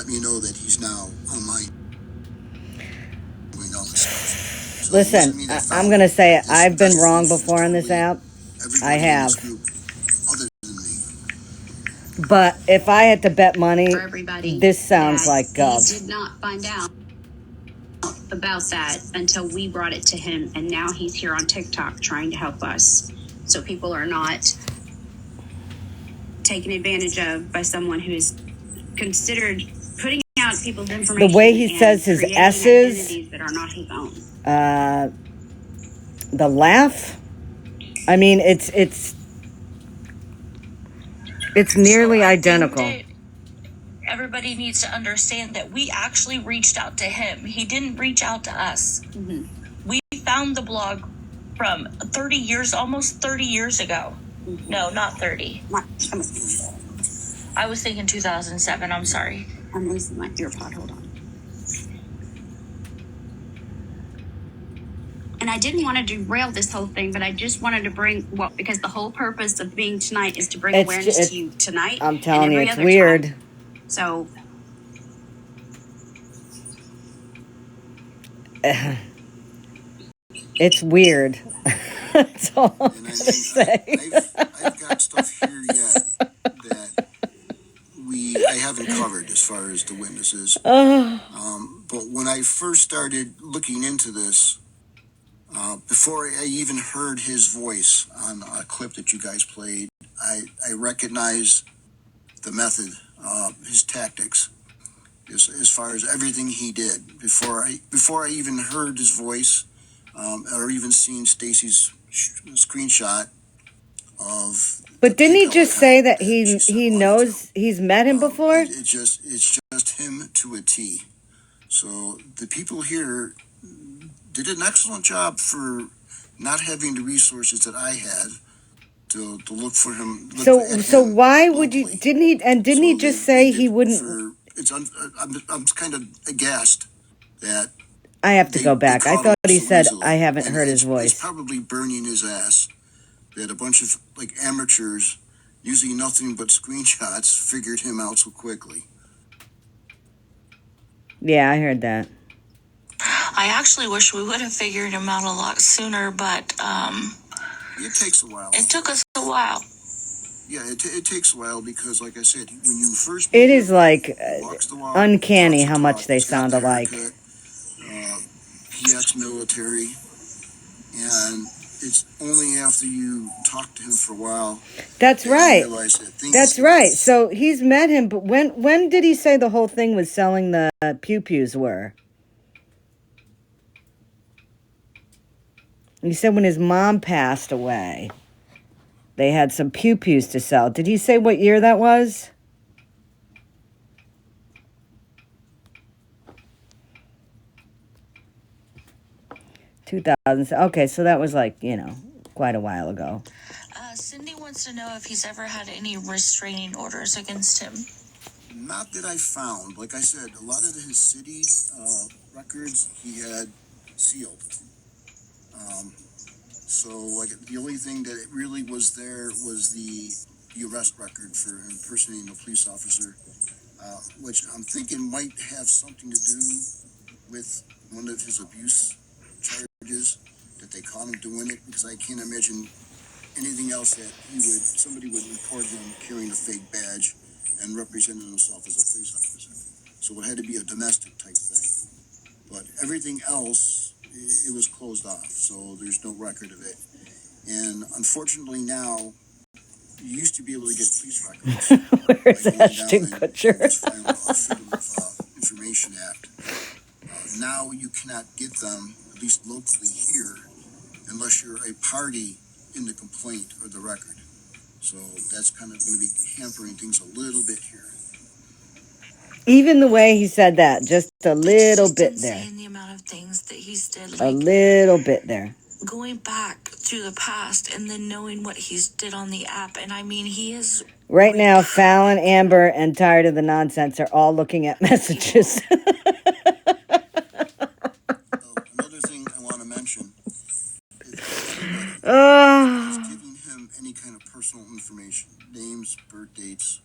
let me know that he's now online doing all this stuff. So Listen, I'm going to say it. I've been wrong before on this app. I have. Other than me. But if I had to bet money, this sounds like Gov. He did not find out about that until we brought it to him, and now he's here on TikTok trying to help us. So people are not taken advantage of by someone who is considered putting out people's information. The way he says his S's, that are not his own. The laugh. I mean, it's nearly identical. Everybody needs to understand that we actually reached out to him. He didn't reach out to us. Mm-hmm. We found the blog from 30 years, almost 30 years ago. Mm-hmm. No, not 30. I was thinking 2007. I'm sorry. I'm losing my earpod. Hold on. And I didn't want to derail this whole thing, but I just wanted to bring, because the whole purpose of being tonight is to bring awareness to you tonight. I'm telling you, it's weird. Time. So. It's weird. That's all I'm going to say. I've got stuff here yet that I haven't covered as far as the witnesses. But when I first started looking into this, before I even heard his voice on a clip that you guys played, I recognized the method, his tactics, as far as everything he did. Before I even heard his voice, or even seen Stacy's screenshot of. But didn't he just say that he knows he's met him before? It's just him to a T. So the people here did an excellent job for not having the resources that I had to look for him. So why would you? Didn't he just say he wouldn't? I'm kind of aghast that. I have to go back. I thought he said I haven't heard his voice. It's probably burning his ass that a bunch of amateurs using nothing but screenshots figured him out so quickly. Yeah, I heard that. I actually wish we would have figured him out a lot sooner, but it takes a while. It took us a while. Yeah, it takes a while because, like I said, when you first it is like uncanny how much they sound alike. PX military, and it's only after you talk to him for a while. That's right. That's right. So he's met him, but when did he say the whole thing was selling the pew-pews were? He said when his mom passed away, they had some pew-pews to sell. Did he say what year that was? Okay, so that was quite a while ago. Cindy wants to know if he's ever had any restraining orders against him. Not that I found. Like I said, a lot of his city records he had sealed. So the only thing that really was there was the arrest record for impersonating a police officer, which I'm thinking might have something to do with one of his abuse charges that they caught him doing it, because I can't imagine anything else that somebody would report him carrying a fake badge and representing himself as a police officer. So it had to be a domestic type thing. But everything else, it was closed off, so there's no record of it. And unfortunately now, you used to be able to get police records. Where's Ashton Kutcher? Freedom of Information Act. Now you cannot get them, at least locally here, unless you're a party in the complaint or the record. So that's kind of going to be hampering things a little bit here. Even the way he said that, just a little bit there. The amount of things that he's did, a little bit there. Going back to the past and then knowing what he's did on the app, and I mean, he is right now. Fallon, Amber, and Tired of the Nonsense are all looking at messages. Another thing I want to mention is giving him any kind of personal information, names, birth dates.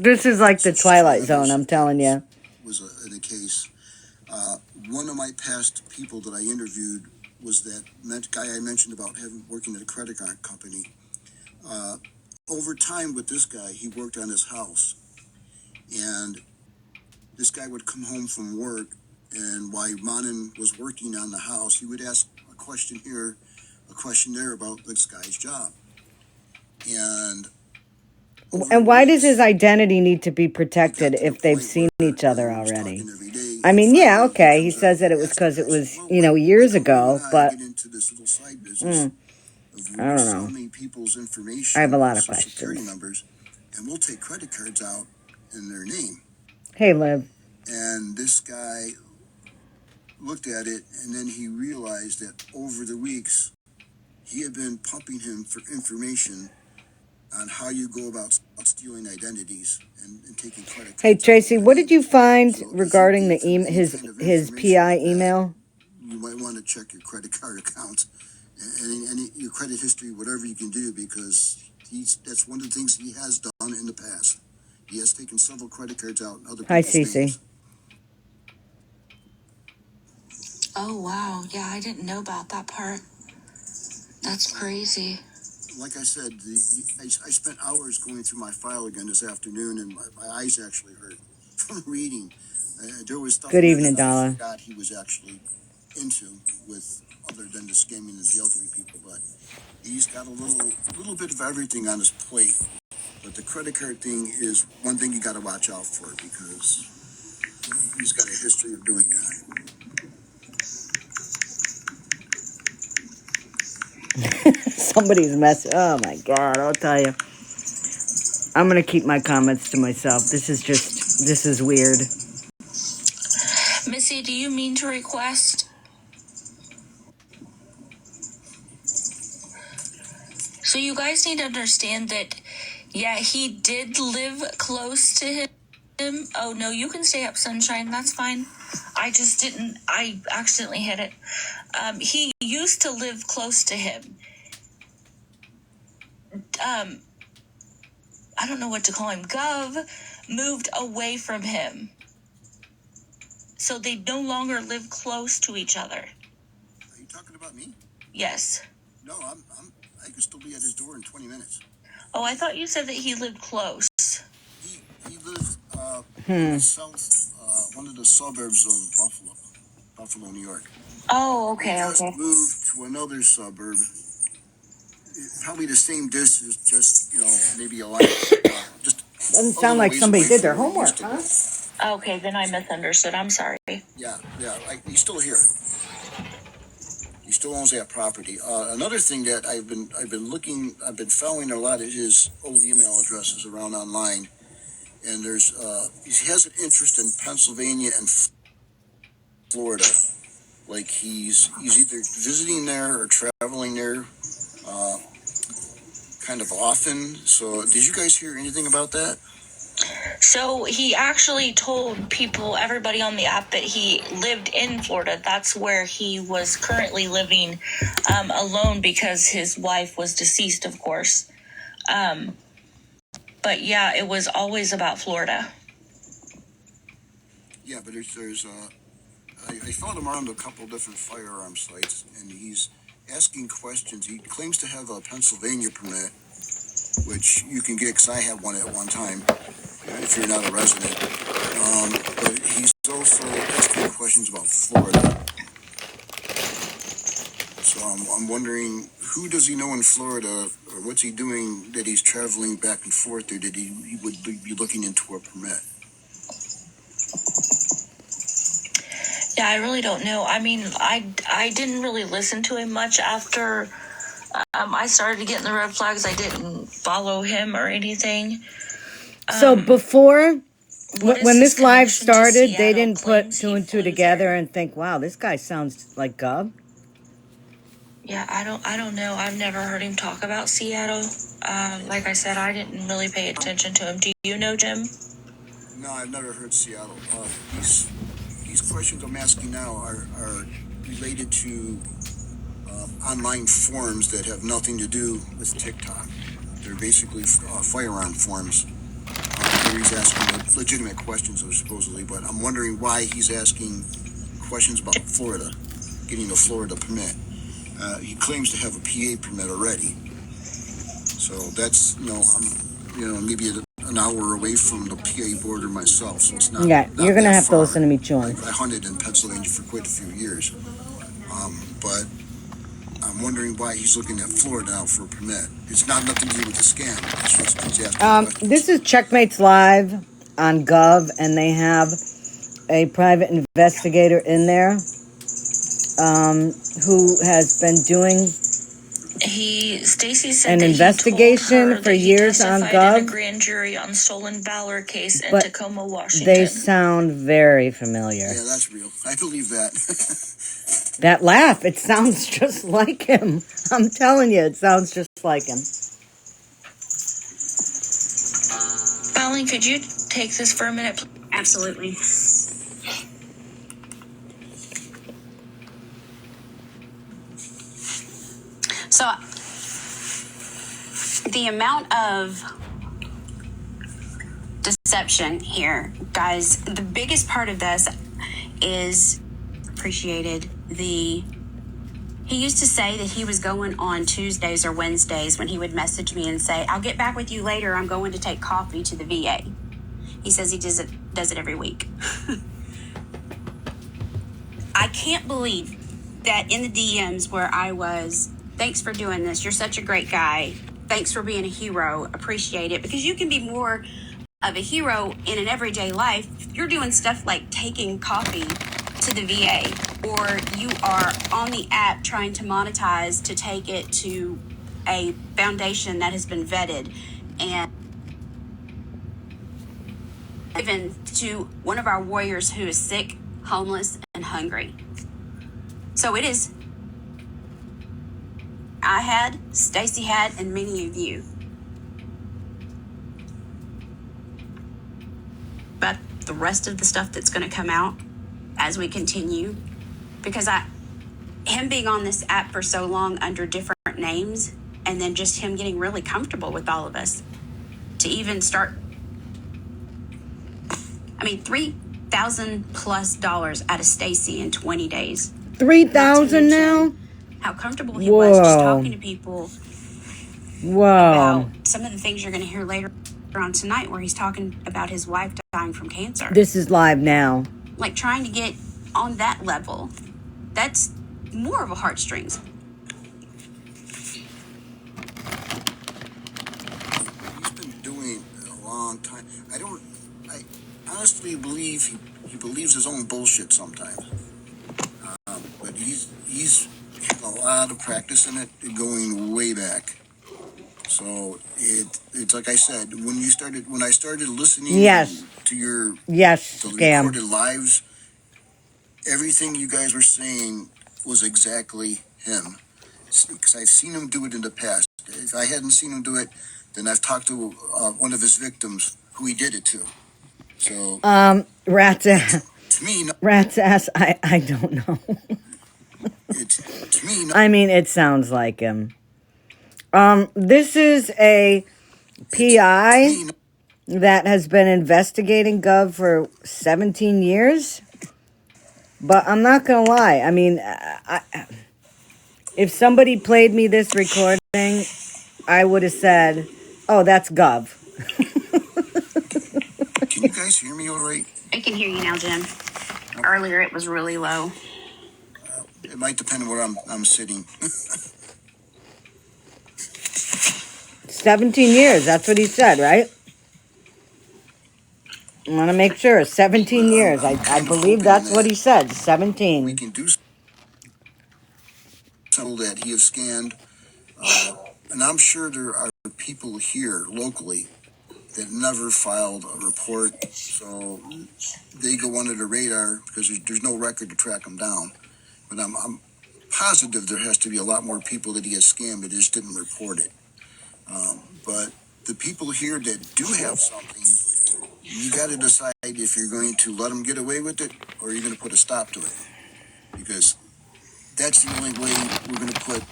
This is like the Twilight Zone, I'm telling you. Was in a case. One of my past people that I interviewed was that guy I mentioned about working at a credit card company. Over time with this guy, he worked on his house, and this guy would come home from work, and while Manin was working on the house, he would ask a question here, a question there about this guy's job. And why does his identity need to be protected if they've seen each other already? I mean, yeah, okay. He says that it was because it was, years ago, but I don't know. People's information, I have a lot of Social Security questions. numbers, and we'll take credit cards out in their name. Hey, Liv. And this guy looked at it, and then he realized that over the weeks, he had been pumping him for information on how you go about stealing identities and taking credit cards. Hey, Tracy, what did you find So regarding the any his kind of his information PI like that, email? you might want to check your credit card accounts and your credit history, whatever you can do, because that's one of the things he has done in the past. He has taken several credit cards out in other Hi, people's Cece. names. Oh, wow. Yeah, I didn't know about that part. That's crazy. Like I said, I spent hours going through my file again this afternoon, and my eyes actually hurt from reading. There was stuff Good in there evening, that I Donna. forgot he was actually into, with other than the scamming of the elderly people. But he's got a little bit of everything on his plate. But the credit card thing is one thing you got to watch out for, because he's got a history of doing that. Somebody's mess. Oh my God! I'll tell you. I'm gonna keep my comments to myself. This is weird. Missy, do you mean to request? So you guys need to understand that, yeah, he did live close to him. Oh, no, you can stay up, Sunshine. That's fine. I accidentally hit it. He used to live close to him. I don't know what to call him. Gov moved away from him. So they no longer live close to each other. Are you talking about me? Yes. No, I could still be at his door in 20 minutes. Oh, I thought you said that he lived close. He lives in the south, one of the suburbs of Buffalo, New York. Oh, okay, He just okay. moved to another suburb, probably the same distance, just maybe a line. Just Doesn't sound like somebody did their homework, huh? Okay, then I misunderstood. I'm sorry. Yeah. He's still here. He still owns that property. Another thing that I've been following a lot of his old email addresses around online, and he has an interest in Pennsylvania and Florida. Like he's either visiting there or traveling there, kind of often. So, did you guys hear anything about that? So he actually told everybody on the app, that he lived in Florida. That's where he was currently living alone, because his wife was deceased, of course. But yeah, it was always about Florida. Yeah, but I found him around a couple different firearm sites, and he's asking questions. He claims to have a Pennsylvania permit, which you can get, because I had one at one time, if you're not a resident. But he's also asking questions about Florida. So I'm wondering, who does he know in Florida, or what's he doing that he's traveling back and forth there, that he would be looking into a permit? Yeah, I really don't know. I mean, I didn't really listen to him much after I started getting the red flags. I didn't follow him or anything. So before, when this live started, they Seattle didn't put claims two he and two flew together there? and think, wow, this guy sounds like Gov. Yeah, I don't know. I've never heard him talk about Seattle. Like I said, I didn't really pay attention to him. Do you know, Jim? No, I've never heard Seattle. These questions I'm asking now are related to online forums that have nothing to do with TikTok. They're basically firearm forums. where he's asking legitimate questions, supposedly, but I'm wondering why he's asking questions about Florida, getting a Florida permit. He claims to have a PA permit already. So that's, I'm, maybe an hour away from the PA border myself, so it's not. Yeah, you're gonna that have to far. listen to me chewing. I hunted in Pennsylvania for quite a few years, but I'm wondering why he's looking at Florida now for a permit. It's not nothing to do with the scam. It's just he's asking questions. This is Checkmates Live on Gov, and they have a private investigator in there who has been doing Stacy said an that investigation he told her for that he years on testified in a Gov, grand jury on stolen valor case in but Tacoma, Washington. they sound very familiar. Yeah, that's real. I believe that. That laugh, it sounds just like him. I'm telling you, it sounds just like him. Alan, could you take this for a minute? Absolutely. So, the amount of deception here, guys, the biggest part of this is appreciated. He used to say that he was going on Tuesdays or Wednesdays when he would message me and say, I'll get back with you later. I'm going to take coffee to the VA. He says he does it every week. I can't believe that in the DMs where I was, thanks for doing this. You're such a great guy. Thanks for being a hero. Appreciate it. Because you can be more of a hero in an everyday life. You're doing stuff like taking coffee to the VA, or you are on the app trying to monetize to take it to a foundation that has been vetted, and even to one of our warriors who is sick, homeless, and hungry. So it is. I had, Stacy had, and many of you. But the rest of the stuff that's going to come out as we continue, because him being on this app for so long under different names, and then just him getting really comfortable with all of us, to even start, $3,000+ out of Stacy in 20 days. 3,000 now? How comfortable he was just talking to people about some of the things you're going to hear later on tonight, where he's talking about his wife dying from cancer. This is live now. Like trying to get on that level. That's more of a heartstrings. He's been doing it a long time. I honestly believe he believes his own bullshit sometimes. But he's had a lot of practice in it, going way back. So it's like I said, when I started listening to your the recorded lives, everything you guys were saying was exactly him. Because I've seen him do it in the past. If I hadn't seen him do it, then I've talked to one of his victims who he did it to. So rat's ass. To me, rat's ass. I don't know. To me, I mean, it sounds like him. This is a PI that has been investigating Gov for 17 years. But I'm not going to lie. I mean, if somebody played me this recording, I would have said, oh, that's Gov. Can you guys hear me all right? I can hear you now, Jim. Earlier it was really low. It might depend on where I'm sitting. 17 years, that's what he said, right? I want to make sure. 17 years. I believe that's what he said. 17. We can do something that he has scanned. And I'm sure there are people here locally that never filed a report. So they go under the radar because there's no record to track them down. But I'm positive there has to be a lot more people that he has scammed that just didn't report it. But the people here that do have something, you got to decide if you're going to let them get away with it or you're going to put a stop to it. Because that's the only way we're going to put,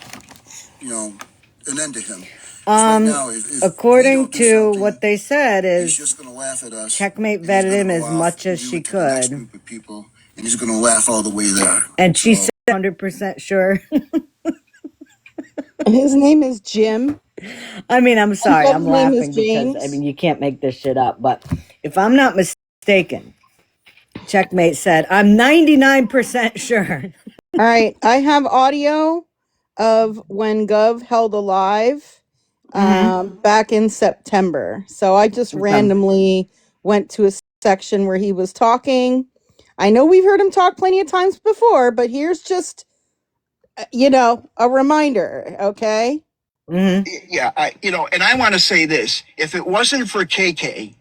an end to him. Right now, if we according don't do to something, what they said he's is just going to laugh at us. Checkmate And he's vetted going him to as go off much and as do she it to the next could. group of people, and he's going to laugh all the way there. And she So, said 100% sure. His name is Jim. I mean, I'm And sorry, I'm Dove's name is laughing because, I James. mean, you can't make this shit up. But if I'm not mistaken, Checkmate said, I'm 99% sure. All right. I have audio of when Gov held a live back in September. So I just randomly went to a section where he was talking. I know we've heard him talk plenty of times before, but here's just, a reminder. Okay. Yeah, and I want to say this. If it wasn't for KK,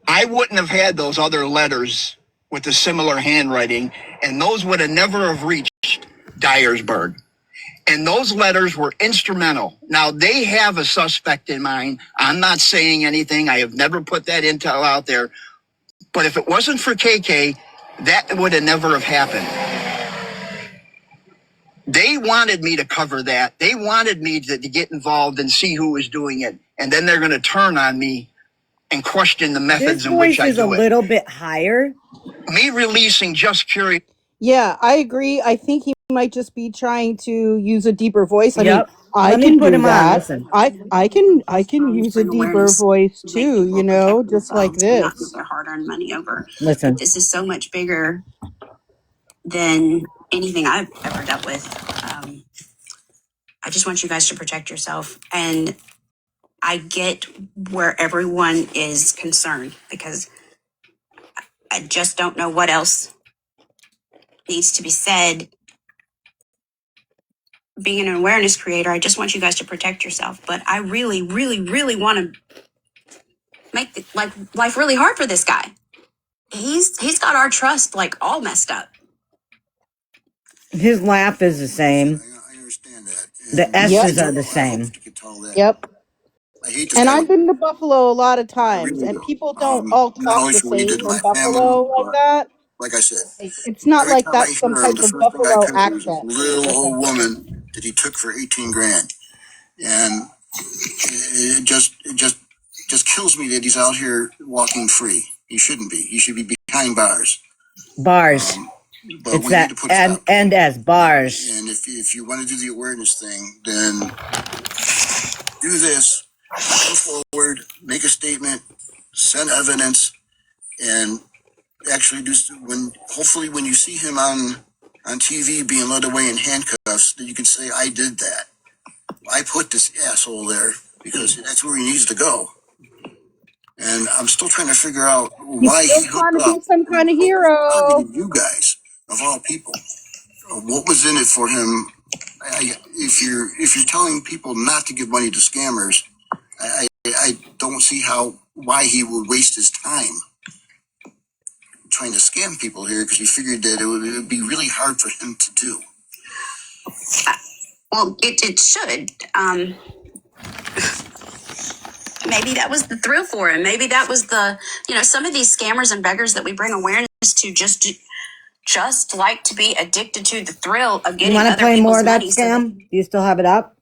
I wouldn't have had those other letters with the similar handwriting, and those would have never have reached Dyersburg. And those letters were instrumental. Now, they have a suspect in mind. I'm not saying anything. I have never put that intel out there. But if it wasn't for KK, that would have never have happened. They wanted me to cover that. They wanted me to get involved and see who was doing it. And then they're going to turn on me and question the methods This in which voice I is a do it. little bit higher. Me releasing Just Curious. Yeah, I agree. I think he might just be trying to use a deeper voice. I mean, Yep. I Let me can put do him on. that. Listen. I can use a Bring deeper awareness, voice make too, people protect just like themselves and not this. put their hard-earned money over. Listen. This is so much bigger than anything I've ever dealt with. I just want you guys to protect yourself. And I get where everyone is concerned because I just don't know what else needs to be said. Being an awareness creator, I just want you guys to protect yourself. But I really, really, really want to make life really hard for this guy. He's got our trust like all messed up. His laugh is the same. I understand that. The And Yep. S's are the I hope same. you can tell that. Yep. I hate this And guy. I've been to Buffalo a lot of I times, really and do. people don't all Not talk only the for what he did same to in my family, Buffalo like but that. like I said, It's not every like time I that's some hear him, type the of first thing I Buffalo picture is this accent little or old something. woman that he took for 18 grand. And it just kills me that he's out here walking free. He shouldn't be. He should be behind bars. Bars. But It's we need that to put a stop to and it. as bars. And if you want to do the awareness thing, then do this. Come forward, make a statement, send evidence, and actually do hopefully when you see him on TV being led away in handcuffs, that you can say, I did that. I put this asshole there because that's where he needs to go. And I'm still trying to figure out He's why still he trying hooked to up be some kind of hero. targeting you guys of all people. What was in it for him? If you're telling people not to give money to scammers, I don't see why he would waste his time trying to scam people here because he figured that it would be really hard for him to do. Well, it should. Maybe that was the thrill for him. Maybe that was some of these scammers and beggars that we bring awareness to just like to be addicted to the thrill of You getting want to other play more people's of that money. scam? Do you still have it up?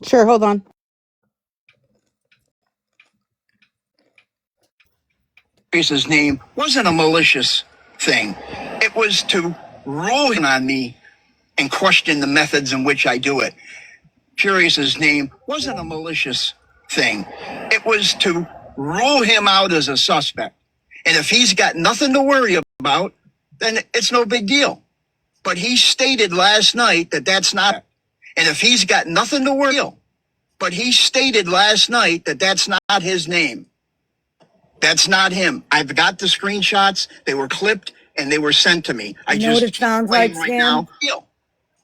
Sure, hold on. His name wasn't a malicious thing. It was to rule him on me and question the methods in which I do it. Curious's name wasn't a malicious thing. It was to rule him out as a suspect. And if he's got nothing to worry about, then it's no big deal. But he stated last night that that's not. And if he's got nothing to worry about, but he stated last night that that's not his name. That's not him. I've got the screenshots. They were clipped and they were sent to me. I You know what just it sounds like, right Scam? now.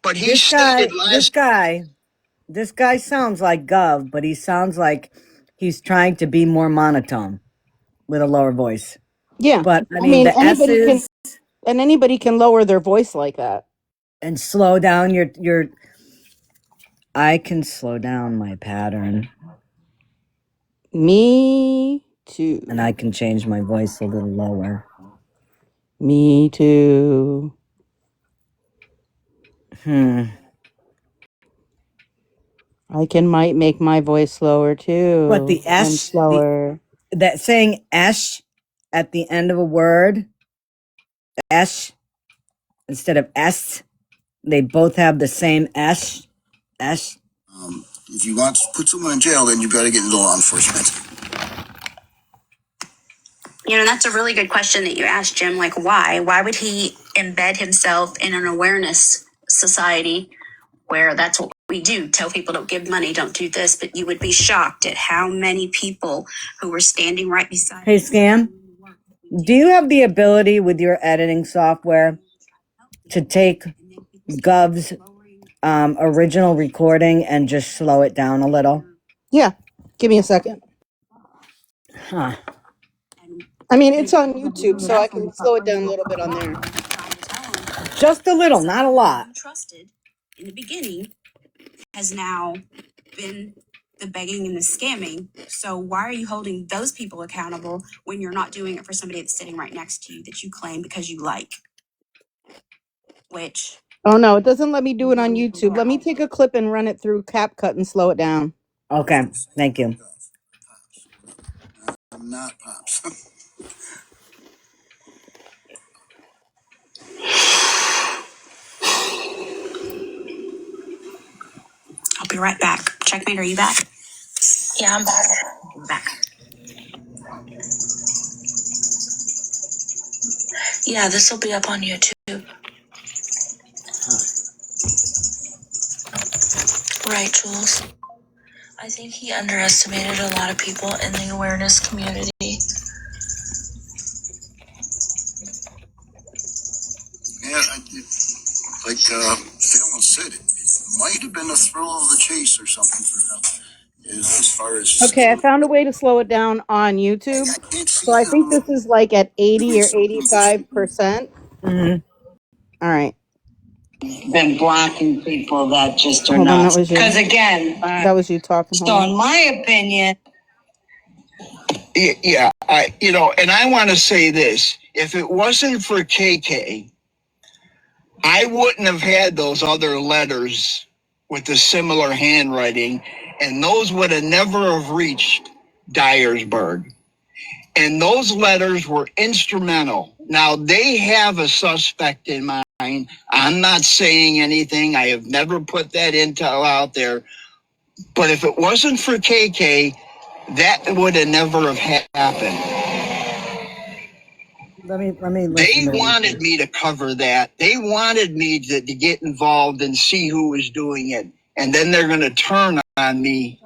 But he This stated last. guy sounds like Gov, but he sounds like he's trying to be more monotone with a lower voice. Yeah. But I I mean, mean, the S's anybody can lower their voice like that. and slow down your. I can slow down my pattern, Me too. and I can change my voice a little lower. Me too. Might make my voice slower But too. the And S, slower. that saying "esh" at the end of a word, "esh" instead of "s," they both have the same "esh." "Esh." If you want to put someone in jail, then you got to get into law enforcement. You know, that's a really good question that you asked, Jim. Like, why? Why would he embed himself in an awareness society where that's what we do? Tell people don't give money, don't do this. But you would be shocked at how many people who were standing right beside Hey, Scam, do you have the ability with your editing software to take Gov's original recording and just slow it down a little? Yeah. Give me a second. Huh. I mean, it's on YouTube, so I can slow it down a little bit on there. Just a little, not a lot. Trusted in the beginning has now been the begging and the scamming. So why are you holding those people accountable when you're not doing it for somebody that's sitting right next to you that you claim because you like? Which Oh no, it doesn't let me do it on YouTube. Let me take a clip and run it through CapCut and slow it down. Okay, thank you. I'm not Pops. I'll be right back. Checkmate, are you back? Yeah, I'm back. Back. Yeah, this will be up on YouTube. Right, Jules. I think he underestimated a lot of people in the awareness community. Yeah, like Phelan said, it might have been a thrill of the chase or something for him. As far as Okay, I found a way to slow it down on YouTube. I can't see So I think him this is like at 80 doing or something this. 85%. Mm-hmm. All right. Been blocking people that just are Hold on, that nuts. was you. Because again, That was you talking. Hold so on. in my opinion, Yeah, and I want to say this. If it wasn't for KK, I wouldn't have had those other letters with the similar handwriting, and those would have never have reached Dyersburg. And those letters were instrumental. Now, they have a suspect in mind. I'm not saying anything. I have never put that intel out there. But if it wasn't for KK, that would have never have happened. Let me They listen to wanted me to cover that. They wanted me to get involved and see who was doing it. And then they're going to turn on me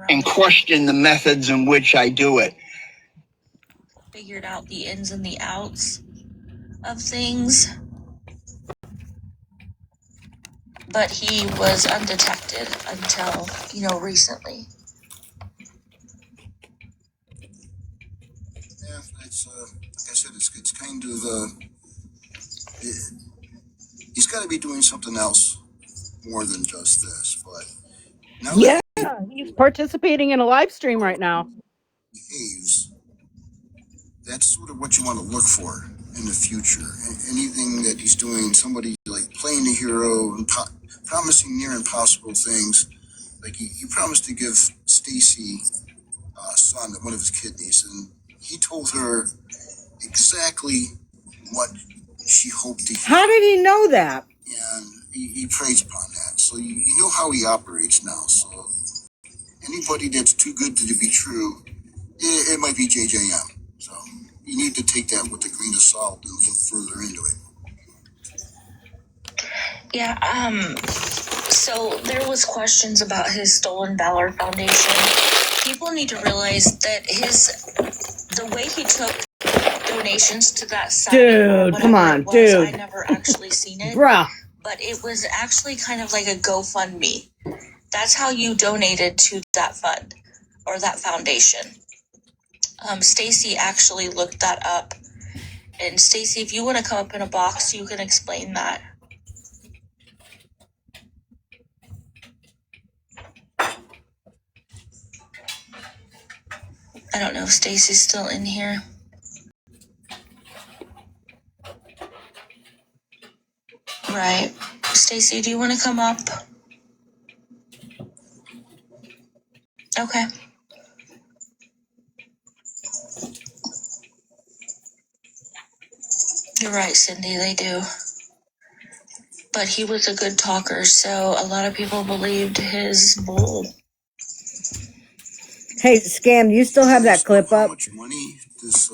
and question the methods in which I do it. Figured out the ins and the outs of things. But he was undetected until, recently. Yeah, it's like I said, it's kind of he's got to be doing something else more than just this. But now that Yeah, he's participating in a live stream right now. he behaves, that's sort of what you want to look for in the future. Anything that he's doing, somebody like playing the hero and promising near impossible things. Like he promised to give Stacy son one of his kidneys, and he told her exactly what she hoped to hear. How did he know that? And he preys upon that. So you know how he operates now. So anybody that's too good to be true, it might be JJM. So you need to take that with a grain of salt and look further into it. Yeah, so there was questions about his Stolen Valor Foundation. People need to realize that the way he took donations to that site, Dude, come on, dude. I never actually seen it. Bruh. But it was actually kind of like a GoFundMe. That's how you donated to that fund or that foundation. Stacy actually looked that up. And Stacy, if you want to come up in a box, you can explain that. I don't know if Stacy's still in here. Right. Stacy, do you want to come up? Okay. You're right, Cindy, they do. But he was a good talker, so a lot of people believed his bull. Hey, Scam, you still have that clip How up? much money this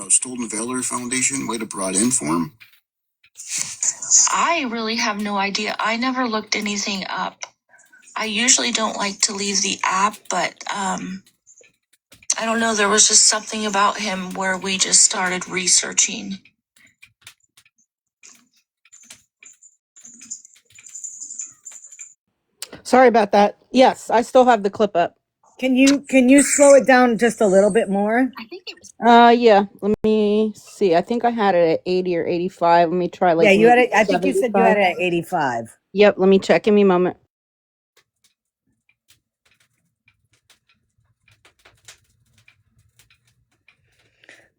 Stolen Valor Foundation might have brought in for him? I really have no idea. I never looked anything up. I usually don't like to leave the app, but I don't know. There was just something about him where we just started researching. Sorry about that. Yes, I still have the clip up. Can you slow it down just a little bit more? I think it was. Yeah. Let me see. I think I had it at 80 or 85. Let me try Yeah, like you had maybe it. I think you said you 75. had it at 85. Yep. Let me check. Give me a moment.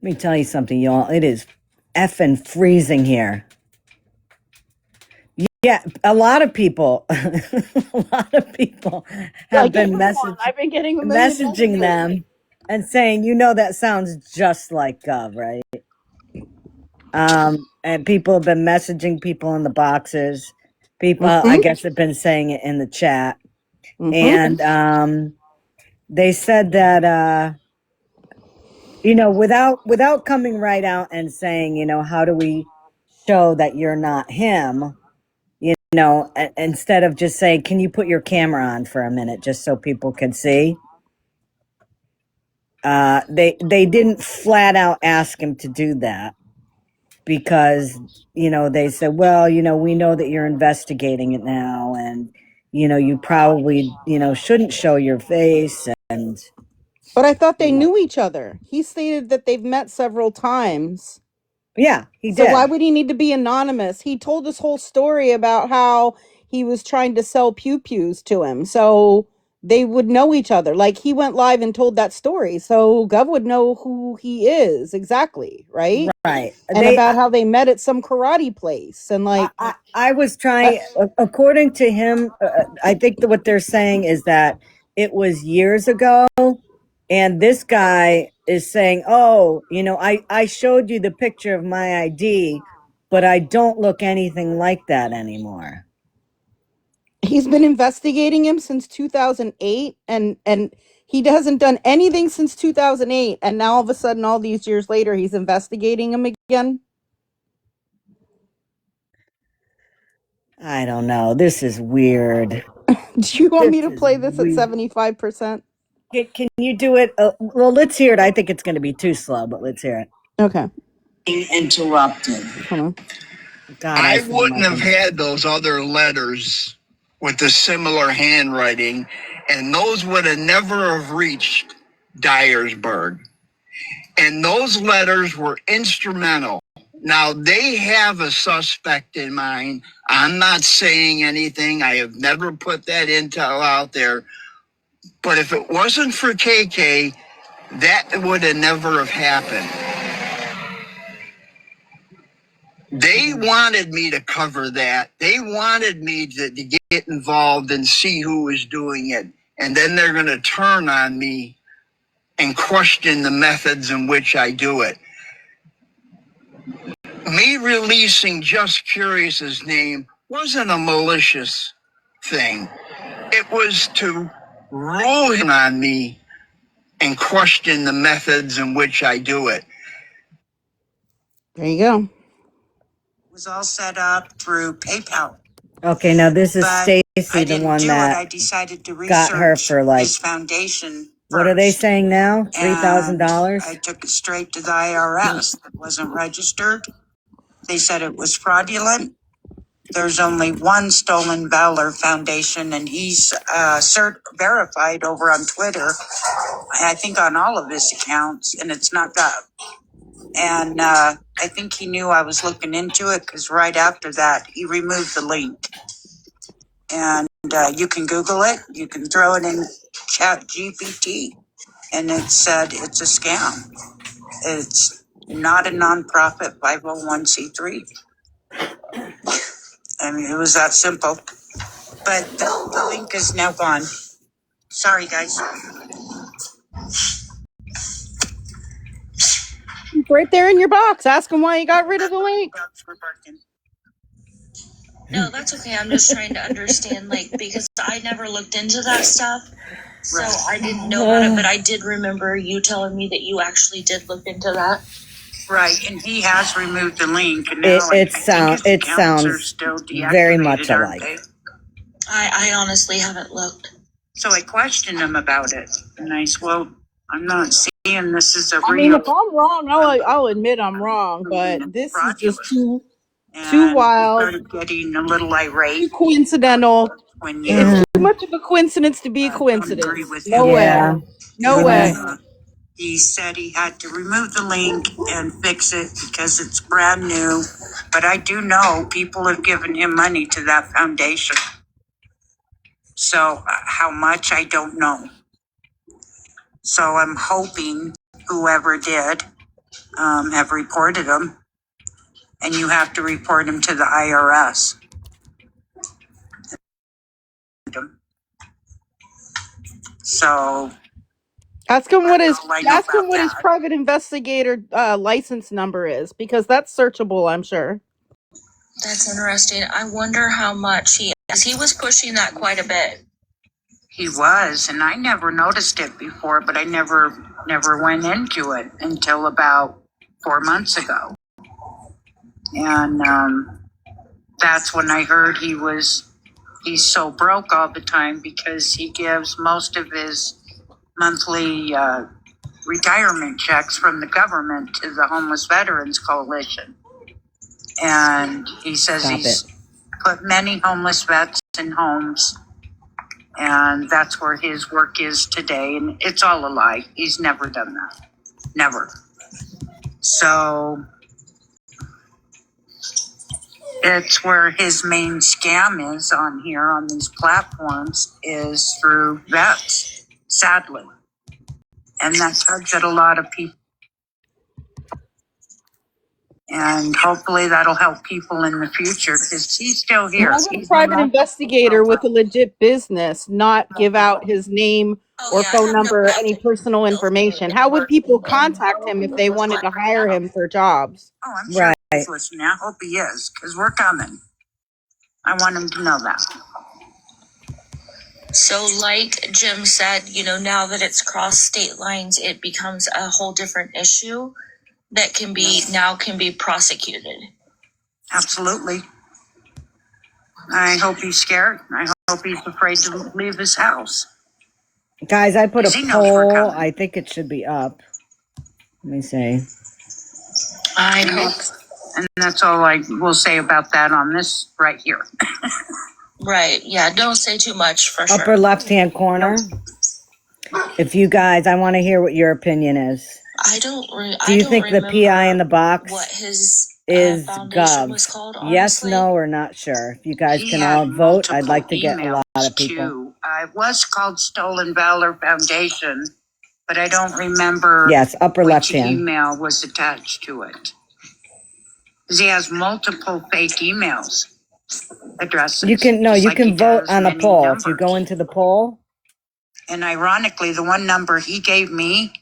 Let me tell you something, y'all. It is effing freezing here. Yeah, a lot of people, a lot of people have Like been everyone, I've been getting a million messaging messages. them and saying, that sounds just like Gov, right? And people have been messaging people in the boxes. People, I Mm-hmm. guess, have been saying it in the chat, Mm-hmm. and they said that without coming right out and saying, how do we show that you're not him? Instead of just saying, can you put your camera on for a minute just so people can see? They didn't flat out ask him to do that because, they said, well, we know that you're investigating it now and, you probably, shouldn't show your face. And But I thought they knew each other. He stated that they've met several times. yeah, he So why did. would he need to be anonymous? He told this whole story about how he was trying to sell pew-pews to him. So they would know each other. Like he went live and told that story. So Gov would know who he is exactly, right? Right. And about how they met at some karate place and like I was uh, trying, according to him, I think that what they're saying is that it was years ago. And this guy is saying, oh, I showed you the picture of my ID, but I don't look anything like that anymore. he's been investigating him since 2008 and he hasn't done anything since 2008 and now all of a sudden all these years later he's investigating him again. I don't know. This is weird. Do you want This me to is play this at weird. 75%? Can you do it? Well, let's hear it. I think it's going to be too slow, but let's hear it. Okay. Being interrupted. Hold on. God, I I sound wouldn't like have had those other letters with the similar handwriting, and those would have never have reached Dyersburg. And those letters were instrumental. Now, they have a suspect in mind. I'm not saying anything. I have never put that intel out there. But if it wasn't for KK, that would have never have happened. They wanted me to cover that. They wanted me to get involved and see who was doing it. And then they're going to turn on me and question the methods in which I do it. Me releasing Just Curious's name wasn't a malicious thing. It was to rule him on me and question the methods in which I do it. There you go. It was all set up through PayPal. okay, now this is But Stacy, I the didn't one do it. I that decided to got her research for like, his foundation what are they first. saying now? And $3,000? I took it straight to the IRS. It wasn't registered. They said it was fraudulent. There's only one Stolen Valor Foundation, and he's verified over on Twitter. I think on all of his accounts, and it's not Gov. And I think he knew I was looking into it because right after that, he removed the link. And you can Google it. You can throw it in Chat GPT, and it said it's a scam. It's not a nonprofit 501c3. I mean, it was that simple. But the link is now gone. Sorry, guys. It's right there in your box. Ask him why he got rid of the link. Dogs were barking. No, that's okay. I'm just trying to understand, like, because I never looked into that stuff. So I didn't know about it, but I did remember you telling me that you actually did look into that. Right, and he has removed the link, and now It I think his accounts are sounds still deactivated, very much aren't alike. they? I honestly haven't looked. So I questioned him about it, and I said, "Well, I'm not seeing this as a I mean, real." if I'm wrong, I'll admit I'm wrong, but this is just too And wild, started getting a little irate too coincidental. when It's you too much of a coincidence to be a don't agree coincidence. with No him. way. Yeah. No Yeah. way. He said he had to remove the link and fix it because it's brand new. But I do know people have given him money to that foundation. So how much, I don't know. So I'm hoping whoever did have reported him. And you have to report him to the IRS. So Ask him what his all I know about that. private investigator license number is, because that's searchable, I'm sure. That's interesting. I wonder how much he was pushing that quite a bit. He was, and I never noticed it before, but I never went into it until about 4 months ago. And that's when I heard he's so broke all the time because he gives most of his monthly retirement checks from the government to the Homeless Veterans Coalition. And he says he's put many homeless vets in homes, and that's where his work is today. And it's all a lie. He's never done that. Never. So it's where his main scam is on here on these platforms is through vets, sadly. And that tugs at a lot of people. And hopefully that'll help people in the future because he's still here. Why would a private investigator with a legit business not give out his name or phone number or any personal information? How would people contact him if they wanted to hire him for jobs? Oh, I'm sure he's listening. I hope he is because we're coming. I want him to know that. So like Jim said, now that it's crossed state lines, it becomes a whole different issue that can be prosecuted. Absolutely. I hope he's scared. I hope he's afraid to leave his house. Guys, I put a poll. I think it should be up. Let me see. I hope. And that's all I will say about that on this right here. Right. Yeah. Don't say too much for sure. Upper left-hand corner. If you guys, I want to hear what your opinion is. Do you think the PI in the box what his is foundation was Gov? called, Yes, honestly? no, or not sure. If you guys can all vote, I'd like to get a lot of people. Too. It was called Stolen Valor Foundation, but I don't remember. Yes, upper which left-hand. email was attached to it. Because he has multiple fake emails addresses. You can vote on the poll. If you go into the poll. And ironically, the one number he gave me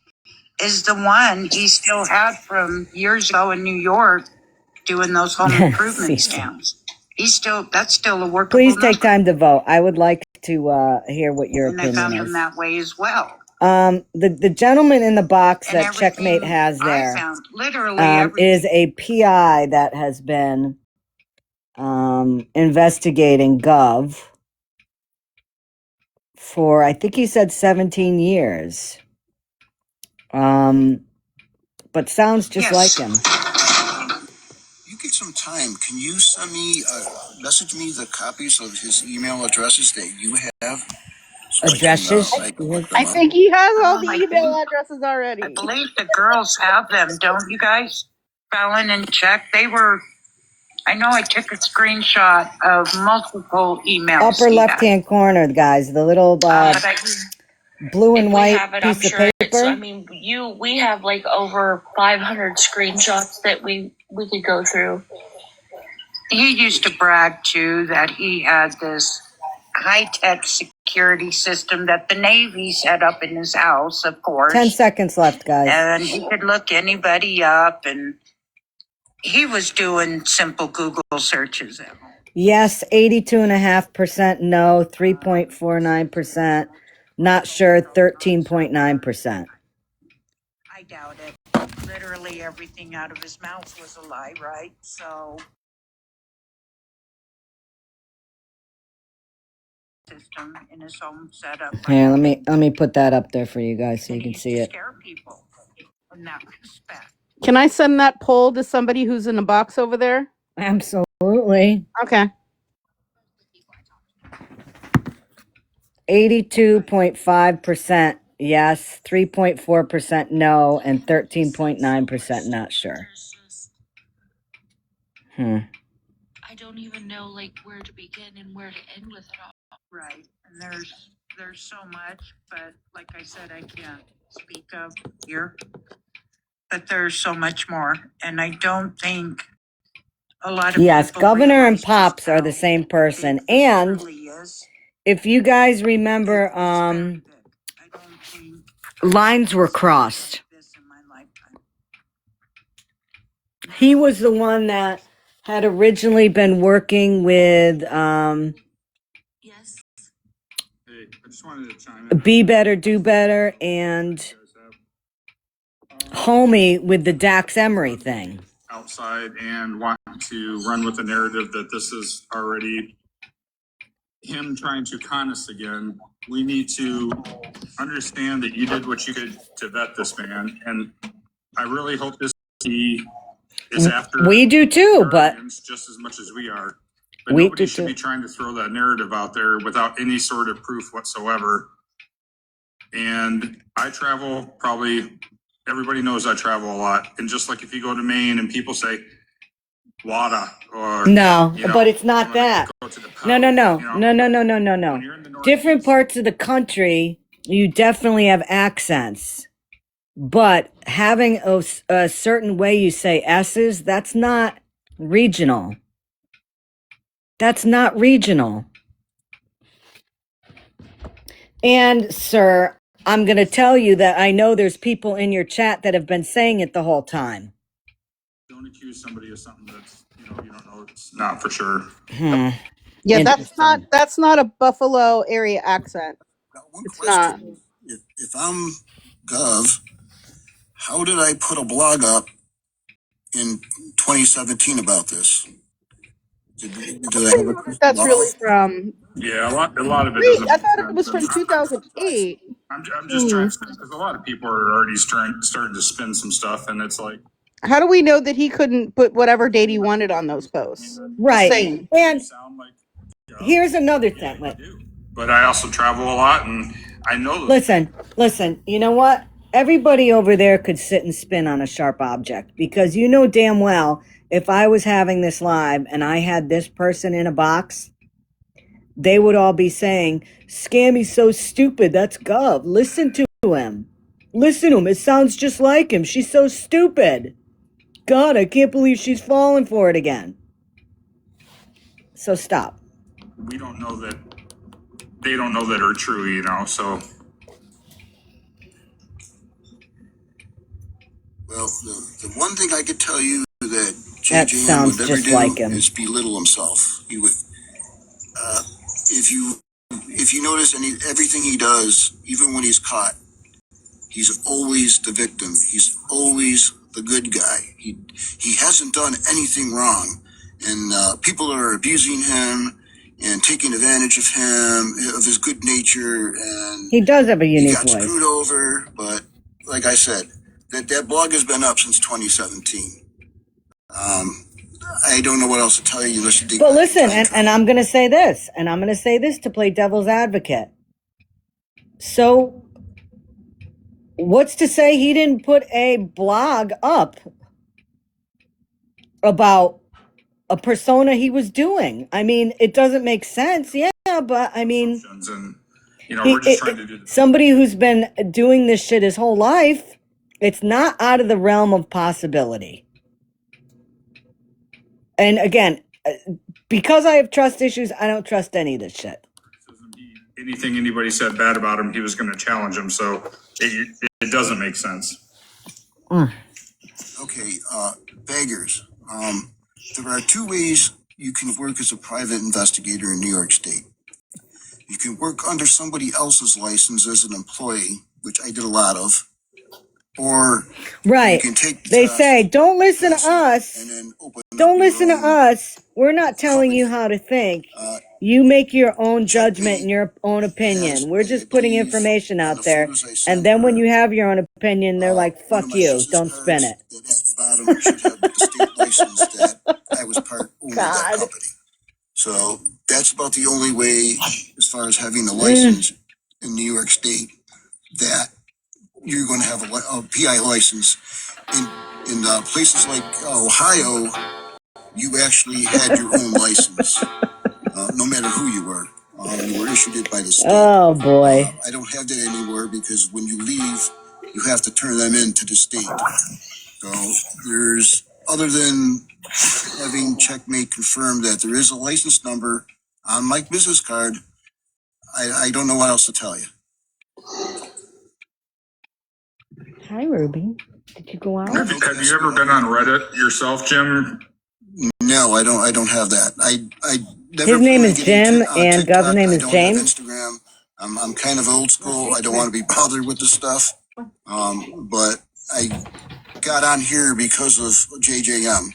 is the one he still had from years ago in New York doing those home improvement scams. That's still a workable Please take number. time to vote. I would like to hear what your opinion is. And I found him that way as well. The gentleman in the box that Checkmate has there is a PI that has been investigating Gov for, I think he said 17 years. But sounds just like him. You get some time. Can you send me, message me the copies of his email addresses that you have? So Addresses? I think he has all the email addresses already. I believe the girls have them, don't you guys? Fallon and check. I know I took a screenshot of multiple emails. Upper left-hand corner, guys. The little blue and white piece of paper. We have like over 500 screenshots that we could go through. He used to brag too that he had this high-tech security system that the Navy set up in his house, of course. 10 seconds left, guys. And he could look anybody up, and he was doing simple Google searches at home. Yes, 82.5%. No, 3.49%. Not sure, 13.9%. I doubt it. Literally everything out of his mouth was a lie, right? So system in his home setup. Here, let me put that up there for you guys so you can see it. Scare people in that respect. Can I send that poll to somebody who's in a box over there? Absolutely. Okay. 82.5% yes, 3.4% no, and 13.9% not sure. I don't even know like where to begin and where to end with it all. Right. And there's so much, but like I said, I can't speak of here. But there's so much more. And I don't think a lot of Yes, people Governor and realize Pops just are the how same person. big this And really is. if you guys remember, It's very big. I don't think lines were crossed. this in my lifetime. He was the one that had originally been working with Yes. Hey, I just wanted to chime in. Be Better, Do Better, and Homie with the Dax Emery thing. Outside and wanting to run with the narrative that this is already him trying to con us again. We need to understand that you did what you could to vet this man, and I really hope this he is after. We do too, but just as much as we are. But we nobody do should too. be trying to throw that narrative out there without any sort of proof whatsoever. And I travel probably. Everybody knows I travel a lot, and just like if you go to Maine and people say WADA or No, you know, but it's not I'm gonna that. go to the No, no, pound, no, you know, no, no, no, no, no, when no. you're in the Different Northeast- parts of the country, you definitely have accents. But having a certain way you say S's, that's not regional. That's not regional. And, sir, I'm going to tell you that I know there's people in your chat that have been saying it the whole time. Don't accuse somebody of something that's you don't know it's not for sure. Yeah, Interesting. that's not a Buffalo area accent. Now, one It's question: if I'm Gov, how did I put a blog up in 2017 about this? Did I have a That's blog? really from. Yeah, a lot of it Wait, doesn't I make thought it sense. was from 2008. I'm just trying to because a lot of people are already starting to spin some stuff, and it's like How do we know that he couldn't put whatever date he wanted on those posts? Just Right. saying. And sound like here's another yeah, thing. you do. But I also travel a lot, and I know. Listen, you know what? Everybody over there could sit and spin on a sharp object because you know damn well if I was having this live and I had this person in a box, they would all be saying, Scammy's so stupid. That's Gov. Listen to him. Listen to him. It sounds just like him. She's so stupid. God, I can't believe she's falling for it again. So stop. We don't know that they don't know that are true, so Well, the one thing I could tell you that That JJM sounds would never just do like him. is belittle himself. He would, if you notice everything he does, even when he's caught, he's always the victim. He's always the good guy. He hasn't done anything wrong, and people are abusing him and taking advantage of him, of his good nature, and He does have a he unique got voice. screwed over. But like I said, that blog has been up since 2017. I don't know what else to tell you. But listen, and I'm going to say this, and I'm going to say this to play devil's advocate. So, what's to say he didn't put a blog up about a persona he was doing? I mean, it doesn't make sense. Yeah, but I mean, and we're just trying to do the somebody who's been doing this shit his whole life, it's not out of the realm of possibility. And again, because I have trust issues, I don't trust any of this shit. anything anybody said bad about him, he was going to challenge him. So it doesn't make sense. Okay, beggars. There are two ways you can work as a private investigator in New York State. You can work under somebody else's license as an employee, which I did a lot of, or Right. you can take the They test, say, don't listen to pass it, us. and then open Don't up listen to your own us. We're not telling you company. how to think. Uh, You make your own judgment Checkmate and your own has, opinion. We're I just putting believe, information on out the there. photos I And sent then when her, you have your own opinion, they're like, one of fuck my you. business Don't spin cards it. that at the bottom should have the state license that I was part owner of that God. company. So that's about the only way, as far as having a license in New York State, that you're going to have a PI license. In places like Ohio, you actually had your own license, no matter who you were. You were issued it by the state. Oh, boy. I don't have that anymore because when you leave, you have to turn them in to the state. So there's, other than having Checkmate confirm that there is a license number on my business card, I don't know what else to tell you. Hi, Ruby. Did you go out? Have you ever been on Reddit yourself, Jim? No, I don't have that. I never His name plan to is get Jim, on and Gov's TikTok. name I is don't have James. Instagram. I'm kind of old school. I don't want to be bothered with the stuff. But I got on here because of JJM.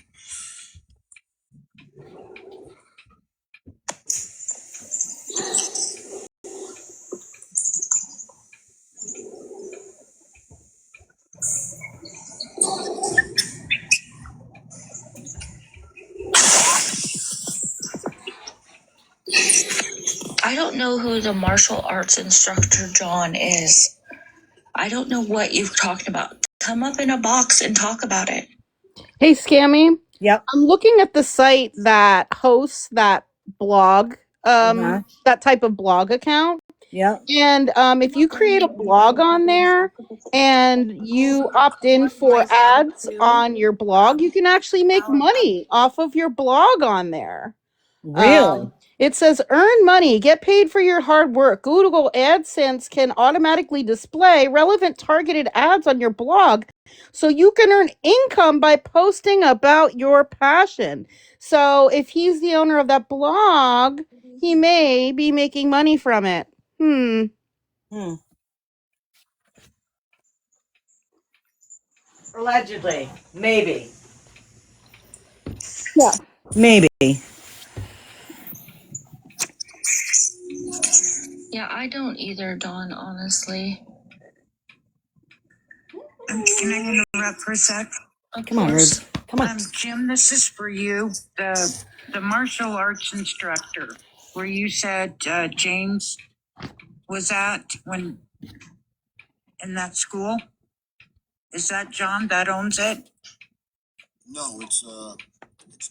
I don't know who the martial arts instructor John is. I don't know what you're talking about. Come up in a box and talk about it. Hey, Scammy. Yep. I'm looking at the site that hosts that blog, that type of blog account. Yep. And if you create a blog on there and you opt in for ads on your blog, you can actually make money off of your blog on there. Really? It says earn money, get paid for your hard work. Google AdSense can automatically display relevant targeted ads on your blog so you can earn income by posting about your passion. So if he's the owner of that blog, he may be making money from it. Allegedly. Maybe. Yeah. Maybe. Yeah, I don't either, Dawn, honestly. Can I interrupt for a sec? Of Come on, Ruby. course. Come on. Jim, this is for you. The martial arts instructor, where you said James was at when in that school. Is that John that owns it? No, it's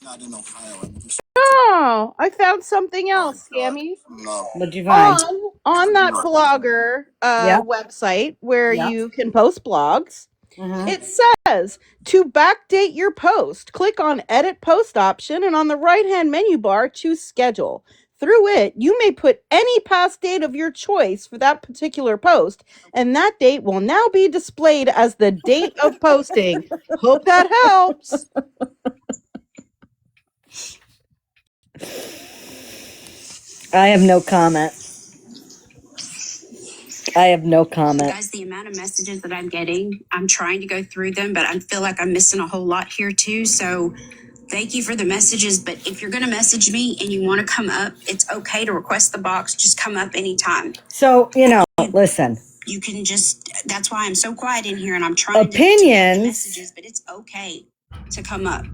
not in Ohio. I'm just Oh, I found something else, God, Scammy. no, What'd you find? On from New that York. blogger Yep. website where Yep. you can post blogs, it says to backdate your post, click on edit post option and on the right hand menu bar, choose schedule. Through it, you may put any past date of your choice for that particular post, and that date will now be displayed as the date of posting. Hope that helps. I have no comment. I have no comment. Guys, the amount of messages that I'm getting, I'm trying to go through them, but I feel like I'm missing a whole lot here too. So thank you for the messages. But if you're going to message me and you want to come up, it's okay to request the box. Just come up anytime. So, listen. You can just, that's why I'm so quiet in here and I'm trying to Opinions. get the messages, but it's okay to come up.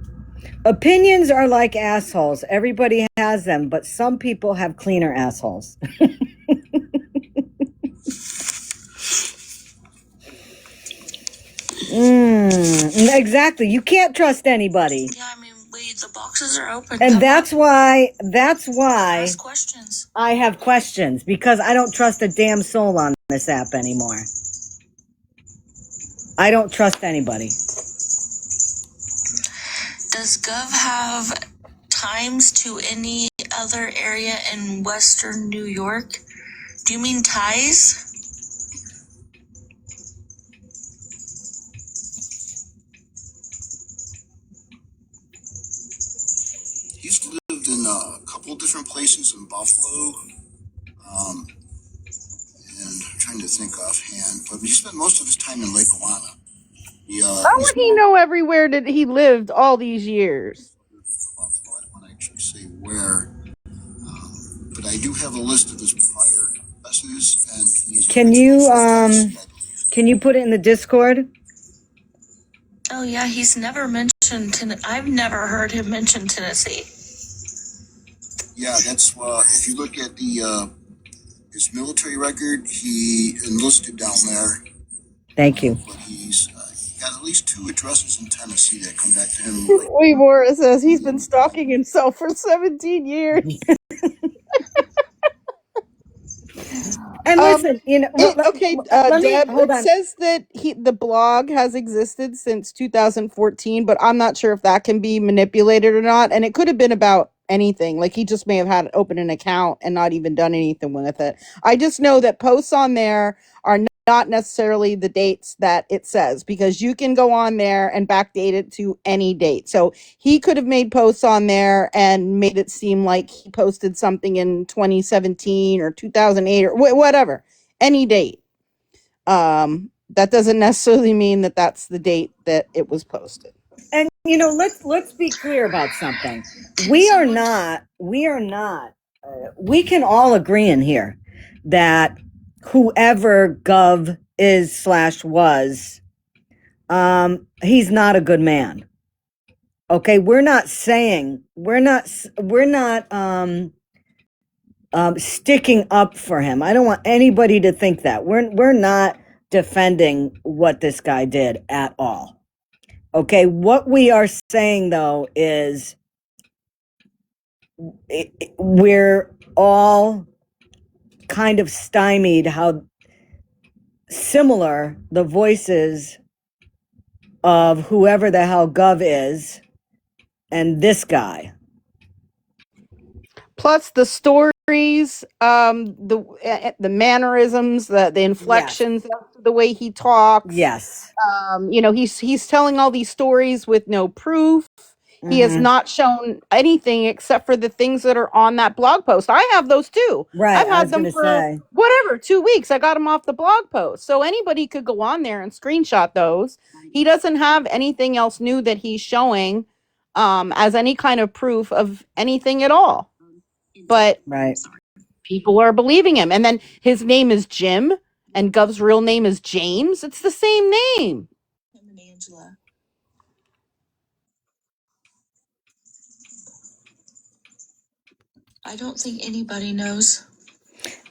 Opinions are like assholes. Everybody has them, but some people have cleaner assholes. Exactly. You can't trust anybody. Yeah, I mean, the boxes are open. And Come that's up, why ask questions. I have questions, because I don't trust a damn soul on this app anymore. I don't trust anybody. Does Gov have times to any other area in Western New York Do you mean ties? He's lived in a couple different places in Buffalo. And I'm trying to think offhand, but he spent most of his time in Lake Oana. How He's would he know everywhere that he lived all these years? Buffalo. I don't want to actually say where, but I do have a list of his prior addresses, and he's Can originally you from Tennessee, I believe. can you put it in the Discord? Oh yeah, he's never mentioned I've never heard him mention Tennessee. Yeah, that's if you look at the his military record, he enlisted down there. Thank you. But he's got at least 2 addresses in Tennessee that come back to him. Like, Weymora says he's been stalking himself for 17 years. And listen, you know, let me Deb, hold it on. says that the blog has existed since 2014, but I'm not sure if that can be manipulated or not. And it could have been about anything. Like he just may have had opened an account and not even done anything with it. I just know that posts on there are not necessarily the dates that it says, because you can go on there and backdate it to any date. So he could have made posts on there and made it seem like he posted something in 2017 or 2008 or whatever, any date. That doesn't necessarily mean that that's the date that it was posted. And you know, let's be clear about something. We can all agree in here that whoever Gov is / was, he's not a good man. Okay, we're not saying we're not sticking up for him. I don't want anybody to think that. We're not defending what this guy did at all. Okay, what we are saying though is we're all kind of stymied how similar the voices of whoever the hell Gov is and this guy. Plus the stories, the mannerisms, the inflections, the way he talks. Yes. You know, he's telling all these stories with no proof. He has not shown anything except for the things that are on that blog post. I have those too. Right. I've had them for whatever, 2 weeks. I got them off the blog post. So anybody could go on there and screenshot those. He doesn't have anything else new that he's showing as any kind of proof of anything at all. But right. People are believing him. And then his name is Jim and Gov's real name is James. It's the same name. Him and Angela. I don't think anybody knows.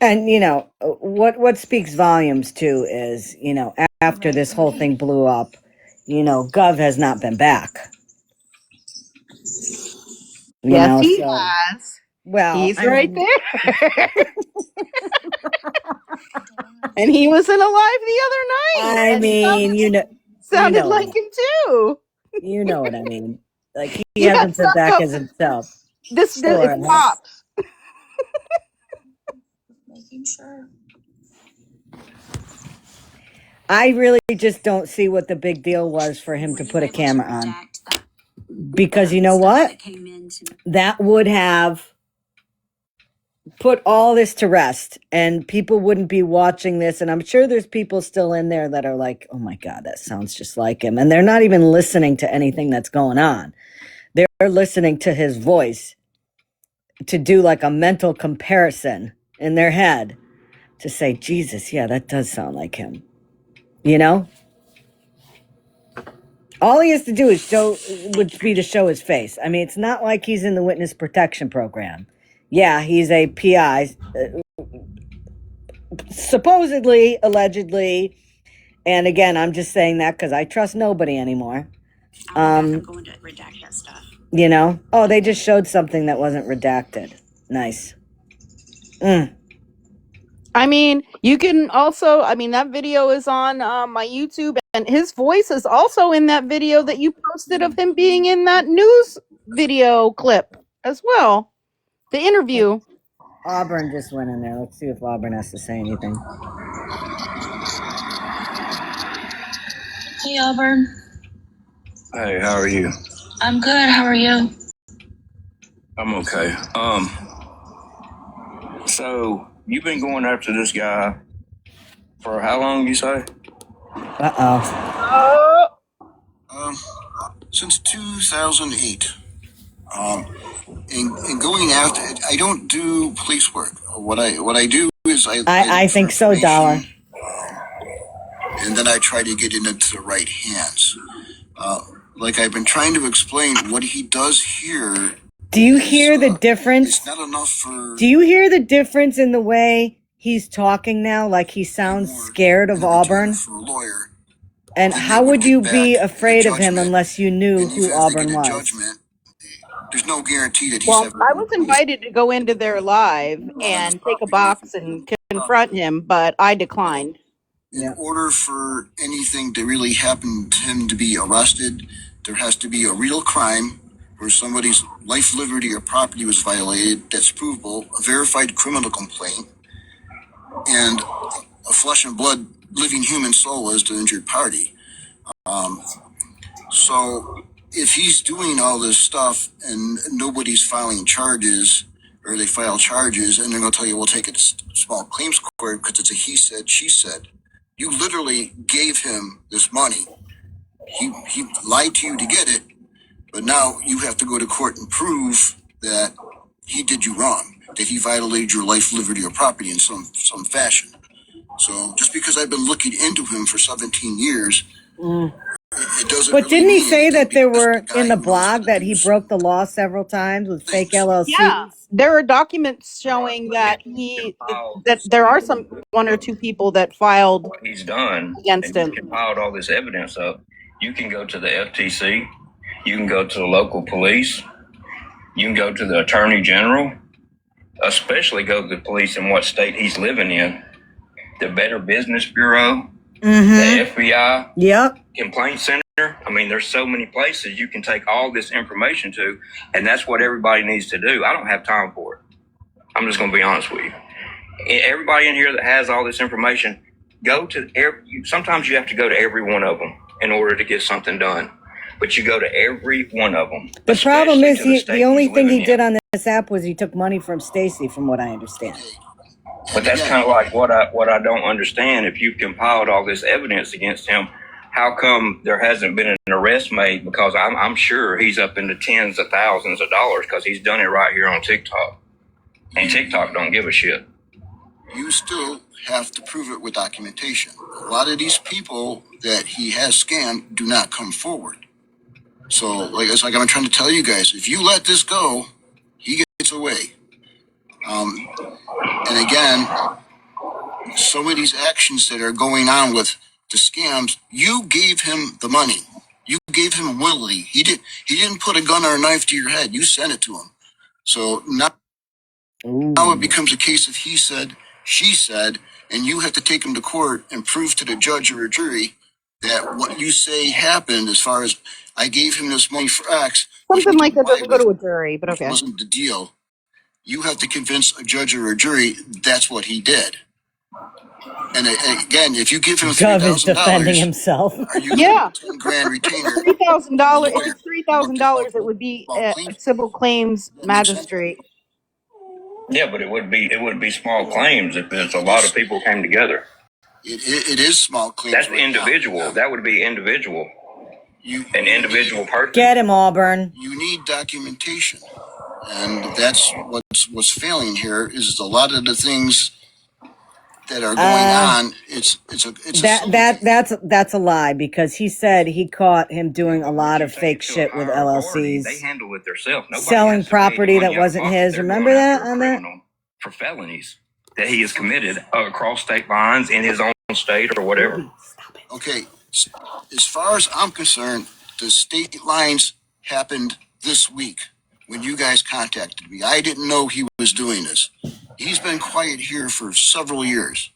And you know what speaks volumes too is, you know, after this whole thing blew up, you know, Gov has not been back. Yes, he has. Well, he's right there. And he was in a live the other night. I mean, you know, sounded like him too. You know what I mean? Like he hasn't been back as himself. This is Pops. Making sure. I really just don't see what the big deal was for him to put a camera on. Because you know what? That would have put all this to rest and people wouldn't be watching this. And I'm sure there's people still in there that are like, oh my God, that sounds just like him. And they're not even listening to anything that's going on. They're listening to his voice to do like a mental comparison in their head to say, Jesus, yeah, that does sound like him. You know? All he has to do is to show his face. I mean, it's not like he's in the witness protection program. Yeah, he's a PI, supposedly, allegedly, and again, I'm just saying that because I trust nobody anymore. I'm going to redact that stuff. You know? Oh, they just showed something that wasn't redacted. Nice. I mean, you can also, I mean, that video is on my YouTube, and his voice is also in that video that you posted of him being in that news video clip as well. The interview. Auburn just went in there. Let's see if Auburn has to say anything. Hey, Auburn. Hey, how are you? I'm good. How are you? I'm okay. So you've been going after this guy for how long, you say? Uh-oh. Since 2008. And going after it, I don't do police work. What I do is I I look for think so, Dollar. information, and then I try to get it into the right hands. Like I've been trying to explain, what he does here. Do you hear the difference? It's not enough for. Do you hear the difference in the way he's talking now? Like he sounds scared of Auburn? For a lawyer. And how would you be afraid of him unless you knew who Auburn was? There's no guarantee that he's Well, ever. I was invited to go into their live and take a box and confront him, but I declined. In order for anything to really happen to him to be arrested, there has to be a real crime where somebody's life, liberty, or property was violated that's provable, a verified criminal complaint, and a flesh and blood living human soul as the injured party. So if he's doing all this stuff and nobody's filing charges, or they file charges and they're going to tell you, we'll take it to small claims court because it's a he said, she said. You literally gave him this money. He lied to you to get it, but now you have to go to court and prove that he did you wrong, that he violated your life, liberty, or property in some fashion. So just because I've been looking into him for 17 years, it doesn't. But didn't he say that there were in the blog that he broke the law several times with fake LLCs? Yeah, there are documents showing that that there are one or two people that filed What he's done against him. Compiled all this evidence up. You can go to the FTC. You can go to the local police. You can go to the attorney general. Especially go to the police in what state he's living in. The Better Business Bureau. The FBI. Yep. Complaint Center. I mean, there's so many places you can take all this information to, and that's what everybody needs to do. I don't have time for it. I'm just going to be honest with you. Everybody in here that has all this information, sometimes you have to go to every one of them in order to get something done. But you go to every one of them. The problem is the only thing he did on this app was he took money from Stacy, from what I understand. But that's kind of like what I don't understand. If you've compiled all this evidence against him, how come there hasn't been an arrest made? Because I'm sure he's up into tens of thousands of dollars because he's done it right here on TikTok. And TikTok don't give a shit. You still have to prove it with documentation. A lot of these people that he has scammed do not come forward. So, it's like I'm trying to tell you guys, if you let this go, he gets away. And again, some of these actions that are going on with the scams, you gave him the money. You gave him willingly. He didn't put a gun or a knife to your head. You sent it to him. So now it becomes a case of he said, she said, and you have to take him to court and prove to the judge or a jury that what you say happened, as far as I gave him this money for X. Something like that doesn't go to a jury, but okay. Wasn't the deal. You have to convince a judge or a jury that's what he did. And again, if you give him Gov is defending himself. Yeah, $10,000 retainer. $3,000. If it's $3,000, it would be a civil claims magistrate. Yeah, but it would be small claims if there's a lot of people came together. It is small claims. That's individual. Now. That would be individual. An individual person. Get him, Auburn. You need documentation, and that's what's failing here. Is a lot of the things that are going on. That's a lie, because he said he caught him doing a lot of fake shit with LLCs. They handle it themselves. Selling property that wasn't his. Remember that on that? For felonies that he has committed across state lines in his own state or whatever. Okay, as far as I'm concerned, the state lines happened this week when you guys contacted me. I didn't know he was doing this. He's been quiet here for several years,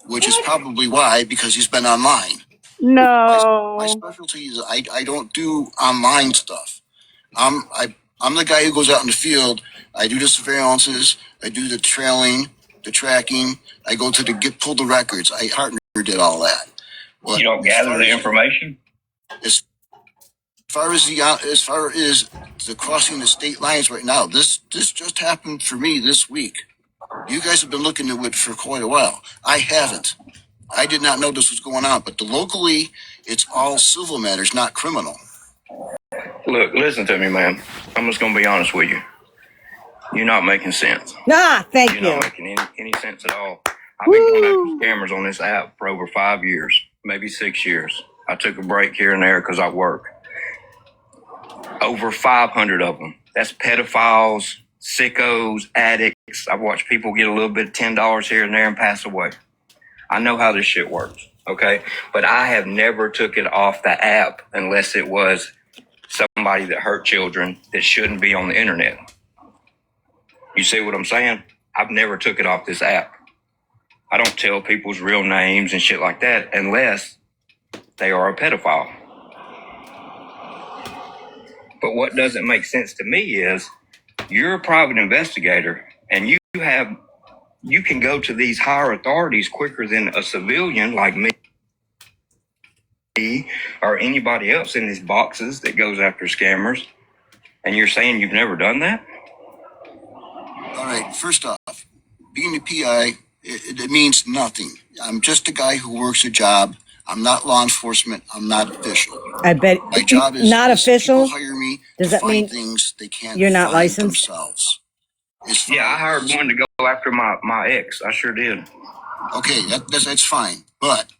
which is probably why, because he's been online. No. My specialty is I don't do online stuff. I I'm the guy who goes out in the field. I do the surveillances. I do the trailing, the tracking. I go to pull the records. Hartner did all that. You don't gather the information? As far as the crossing the state lines right now, this just happened for me this week. You guys have been looking into it for quite a while. I haven't. I did not know this was going on, but locally, it's all civil matters, not criminal. Look, listen to me, man. I'm just going to be honest with you. You're not making sense. Thank You're you. not making any sense at all. I've been going after scammers on this app for over 5 years, maybe 6 years. I took a break here and there because I work. Over 500 of them. That's pedophiles, sickos, addicts. I've watched people get a little bit of $10 here and there and pass away. I know how this shit works, okay? But I have never took it off the app unless it was somebody that hurt children that shouldn't be on the internet. You see what I'm saying? I've never took it off this app. I don't tell people's real names and shit like that unless they are a pedophile. But what doesn't make sense to me is you're a private investigator and you can go to these higher authorities quicker than a civilian like me or anybody else in these boxes that goes after scammers. And you're saying you've never done that? All right, first off, being a PI, it means nothing. I'm just a guy who works a job. I'm not law enforcement. I'm not official. I bet My job is not official. People hire me Does to that find mean things they can't you're not find licensed? themselves. Yeah, I hired one to go after my ex. I sure did. Okay, that's fine. But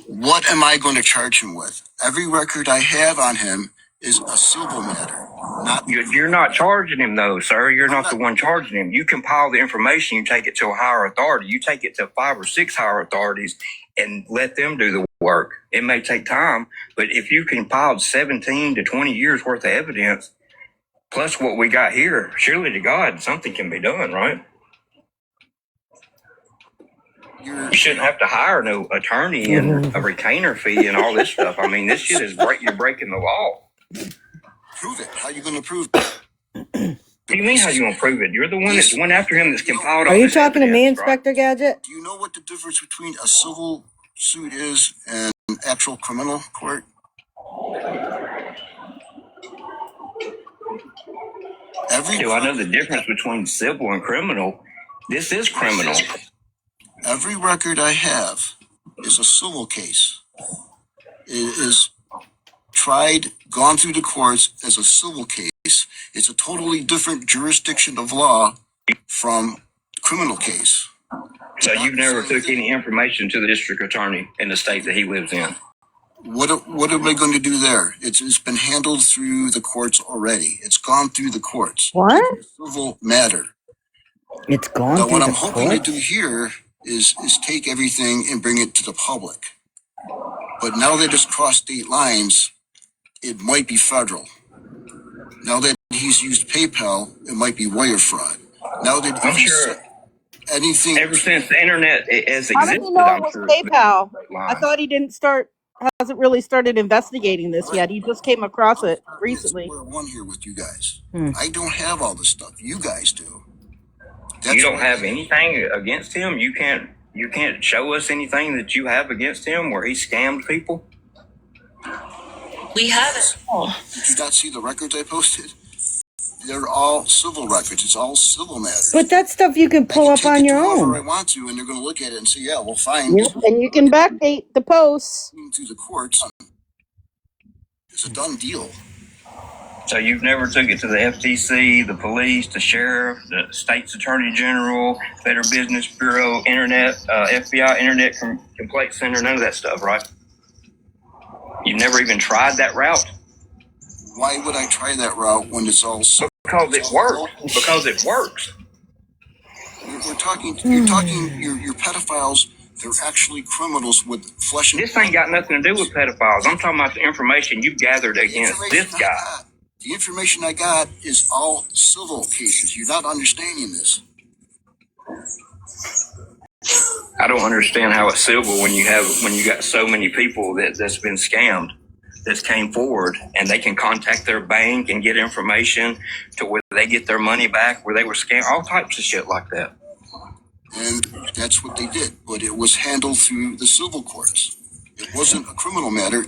what am I going to charge him with? Every record I have on him is a civil matter. You're not charging him though, sir. You're not the one charging him. You compile the information, you take it to a higher authority. You take it to 5 or 6 higher authorities and let them do the work. It may take time, but if you compiled 17 to 20 years worth of evidence, plus what we got here, surely to God, something can be done, right? You shouldn't have to hire no attorney and a retainer fee and all this stuff. I mean, this shit is you're breaking the law. Prove it. How are you going to prove it? What do you mean how you going to prove it? You're the one that went after him that's compiled all Are you this talking to me, evidence, Inspector right? Gadget? Do you know what the difference between a civil suit is and an actual criminal court? I know the difference between civil and criminal. This is criminal. Every record I have is a civil case. It is tried, gone through the courts as a civil case. It's a totally different jurisdiction of law from criminal case. So you've never took any information to the district attorney in the state that he lives in? What am I going to do there? It's been handled through the courts already. It's gone through the courts. What? It's a civil matter. It's gone Now, through what the I'm hoping courts? to do here is take everything and bring it to the public. But now that it's crossed state lines, it might be federal. Now that he's used PayPal, it might be wire fraud. Now that I'm sure anything ever since the internet has How existed, did he know it I'm was sure PayPal? I lines. thought he hasn't really started investigating this yet. He just came across it recently. We're one here with you guys. I don't have all this stuff. You guys do. You don't have anything against him? You can't show us anything that you have against him where he scammed people? We have it all. Did you not see the records I posted? They're all civil records. It's all civil matters. But that stuff you can pull up on your I own. want to, and they're going to look at it and say, "Yeah, we'll find." Yep, and you can backdate the posts. Through the courts, it's a done deal. So you've never took it to the FTC, the police, the sheriff, the state's attorney general, Better Business Bureau, internet, FBI, Internet Complaint Center, none of that stuff, right? You've never even tried that route? Why would I try that route when it's all civil? Because it works. Because it works. You're talking your pedophiles. They're actually criminals with flesh and blood. This ain't got nothing to do with pedophiles. I'm talking about the information you've gathered against this guy. The information I got is all civil cases. You're not understanding this. I don't understand how it's civil when you got so many people that's been scammed. that's came forward, and they can contact their bank and get information to where they get their money back, where they were scammed, all types of shit like that. And that's what they did, but it was handled through the civil courts. It wasn't a criminal matter.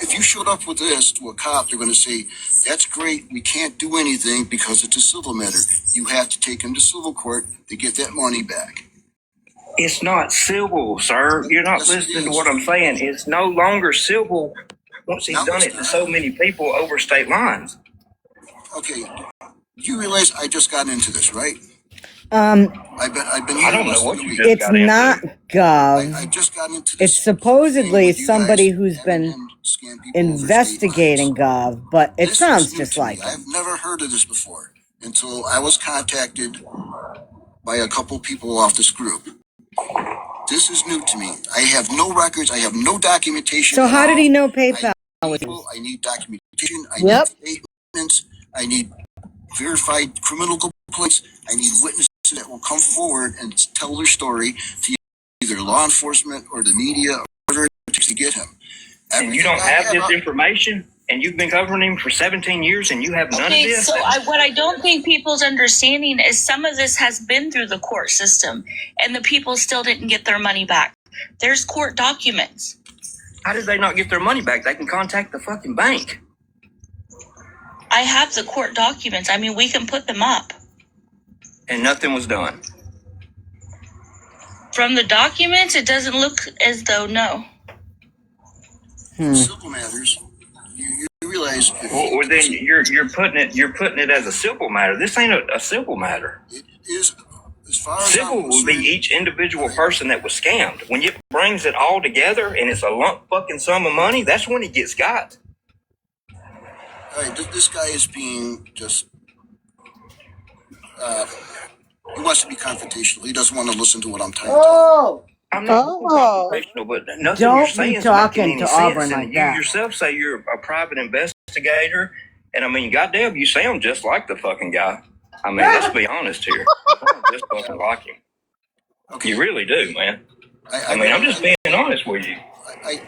If you showed up with this to a cop, they're going to say, that's great, we can't do anything because it's a civil matter. You have to take him to civil court to get that money back. It's not civil, sir. You're not listening to what I'm saying. It's no longer civil once he's done it to so many people over state lines. Okay, you realize I just got into this, right? Um, I've been. I don't know what you just it's got into. not Gov. I just got into this. It's supposedly somebody who's been investigating Gov, but it sounds just like him. I've never heard of this before until I was contacted by a couple people off this group. This is new to me. I have no records. I have no documentation. So how did he know PayPal was used? I need documentation. I need statements. I need verified criminal complaints. I need witnesses that will come forward and tell their story to either law enforcement or the media or whatever it takes to get him. And you don't have this information? And you've been covering him for 17 years and you have none of this? So what I don't think people's understanding is some of this has been through the court system and the people still didn't get their money back. There's court documents. How did they not get their money back? They can contact the fucking bank. I have the court documents. I mean, we can put them up. And nothing was done. From the documents, it doesn't look as though, no. Civil matters. You realize. Well, then you're putting it as a civil matter. This ain't a civil matter. It is, as far as civil will be each individual person that was scammed. When it brings it all together and it's a lump fucking sum of money, that's when it gets got. All right, this guy is being just. He wants to be confrontational. He doesn't want to listen to what I'm telling him. I'm not confrontational, but nothing you're saying is making any sense. Auburn and like you that. yourself say you're a private investigator, and I mean, goddamn, you sound just like the fucking guy. I mean, let's be honest here. You sound just fucking like him. Okay. You really do, man. I mean, I'm just being honest with you.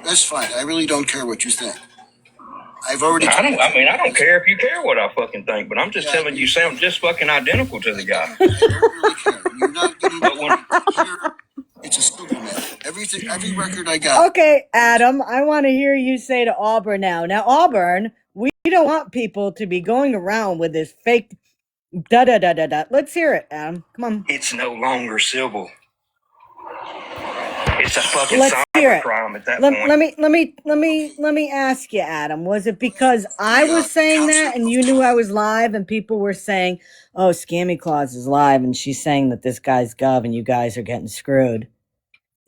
That's fine. I really don't care what you think. I've already. I don't care if you care what I fucking think, but I'm just telling you, sound just fucking identical to the guy. I don't really care. You're not getting. It's a stupid matter. Every record I got. Okay, Adam, I want to hear you say to Auburn now. Now, Auburn, we don't want people to be going around with this fake da-da-da-da-da. Let's hear it, Adam. Come on. It's no longer civil. It's a fucking cyber crime at that point. Let me ask you, Adam. Was it because I was saying that and you knew I was live and people were saying, oh, Scammyclaus is live and she's saying that this guy's Gov and you guys are getting screwed?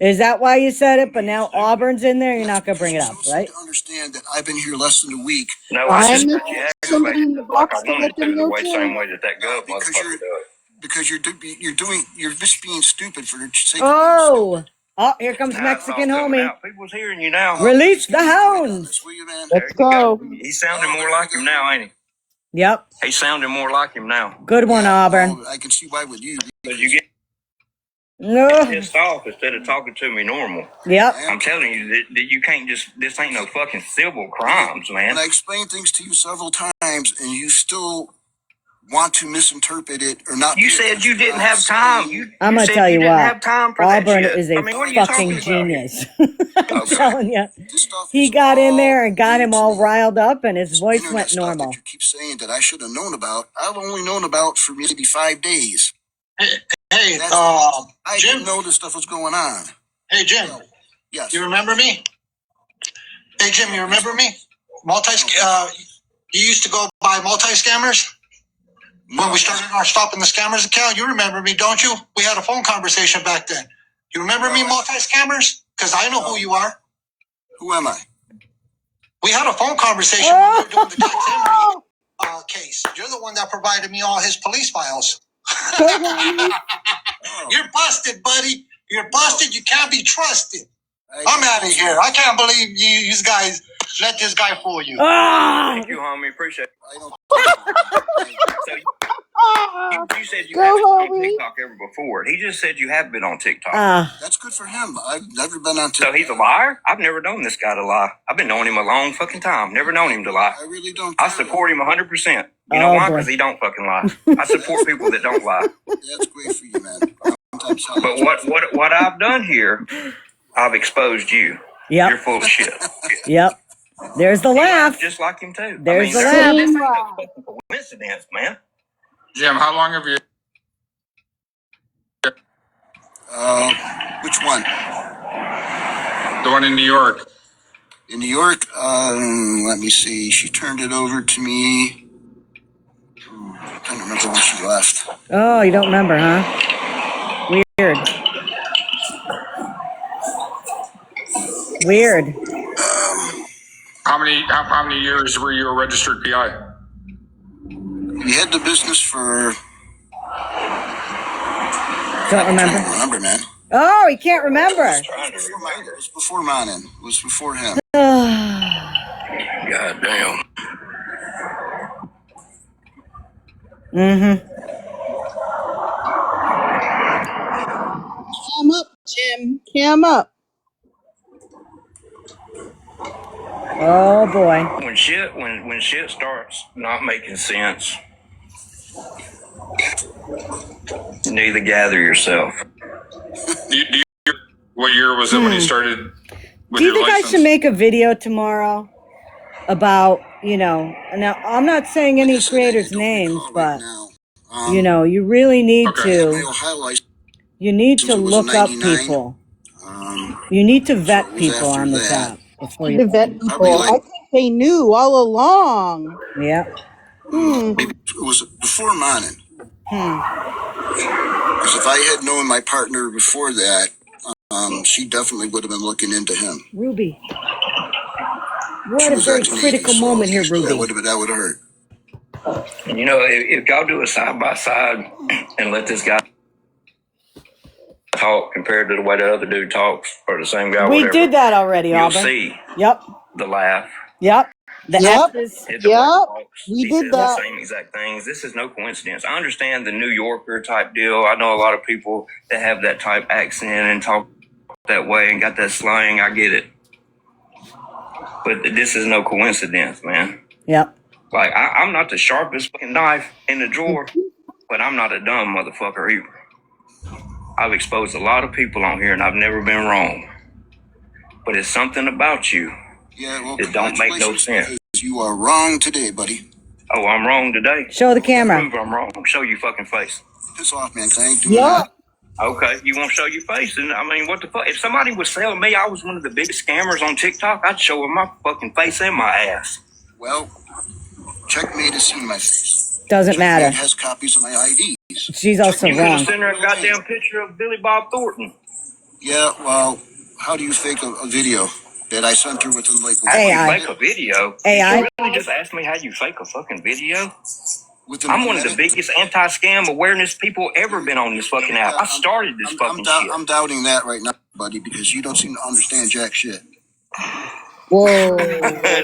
Is that why you said it? But now Auburn's in there, you're not going to bring it up, right? To understand that I've been here less than a week. No, I just got you aggravated like I wanted to the same way that Gov motherfucker does. Because you're just being stupid for the sake of here comes Mexican homie. People's hearing you now. Release the hounds. Let's go. He's sounding more like him now, ain't he? Yep. He's sounding more like him now. Good one, Auburn. I can see why with you. Because you get pissed off instead of talking to me normal. Yep. I'm telling you that you can't this ain't no fucking civil crimes, man. And I explained things to you several times and you still want to misinterpret it or not. You said you didn't have time. I'm going to tell you what. Have time for Auburn that shit. is a fucking genius. I'm Okay. telling you. He got in there and got him all riled up and his voice went normal. That you keep saying that I should have known about. I've only known about for maybe 5 days. Hey, I didn't know this stuff was going on. Hey, Jim. Yes. You remember me? Hey, Jim, you remember me? You used to go by multi-scammers? When we started our Stopping the Scammers account, you remember me, don't you? We had a phone conversation back then. You remember me, multi-scammers? Because I know who you are. Who am I? We had a phone conversation when we were doing the Jack Henry case. You're the one that provided me all his police files. You're busted, buddy. You're busted. You can't be trusted. I'm out of here. I can't believe you guys let this guy fool you. Thank you, homie. Appreciate it. You said you Go, haven't been on Hobie. TikTok ever before. He just said you have been on TikTok. That's good for him. I've never been on So TikTok. he's a liar? I've never known this guy to lie. I've been knowing him a long fucking time. Never known him to lie. I really don't. I support him 100%. You know why? Because he don't fucking lie. I support people that don't lie. That's great for you, man. But what I've done here, I've exposed you. Yep. You're full of shit. Yep. There's the laugh. Just like him too. There's the this laugh. ain't a fucking coincidence, man. Jim, how long have you? Which one? The one in New York. In New York, let me see. She turned it over to me. I don't remember when she left. Oh, you don't remember, huh? Weird. Weird. How many years were you a registered PI? We had the business for. Don't remember. I don't remember, man. Oh, he can't remember. It was before Manin. It was before him. God damn. Mm-hmm. Cam up, Jim. Cam up. Oh boy. When shit starts not making sense, you need to gather yourself. What year was it when you started with Do you your think license? I should make a video tomorrow about, now I'm not saying any creators' names, but, you really need to, you need to look up people. You need to vet people on this app before Need you. to vet people. I think they knew all along. Yeah. Maybe it was before Manin. Because if I had known my partner before that, she definitely would have been looking into him. Ruby. What a very critical moment here, Ruby. That would have hurt. And if y'all do a side by side and let this guy talk compared to the way the other dude talks, or the same guy, we did that already, you'll Auburn. see. Yep. The laugh. Yep. The X's. We did says that. The same exact things. This is no coincidence. I understand the New Yorker type deal. I know a lot of people that have that type accent and talk that way and got that slang. I get it. But this is no coincidence, man. Yep. Like, I'm not the sharpest fucking knife in the drawer, but I'm not a dumb motherfucker either. I've exposed a lot of people on here and I've never been wrong. But it's something about you that don't make no sense. You are wrong today, buddy. Oh, I'm wrong today? Show the camera. Prove I'm wrong. Show your fucking face. Piss off, man, because I ain't doing that. Okay, you won't show your face? And I mean, what the fuck? If somebody was telling me I was one of the biggest scammers on TikTok, I'd show them my fucking face and my ass. Well, Checkmate has seen my face. Doesn't matter. Checkmate has copies of my IDs. She's also You could wrong. have sent her a goddamn picture of Billy Bob Thornton. Yeah, well, how do you fake a video that I sent her within like How do you fake a video? AI. You really just asked me how you fake a fucking video? I'm one of the biggest anti-scam awareness people ever been on this fucking app. I started this fucking shit. I'm doubting that right now, buddy, because you don't seem to understand jack shit. Whoa.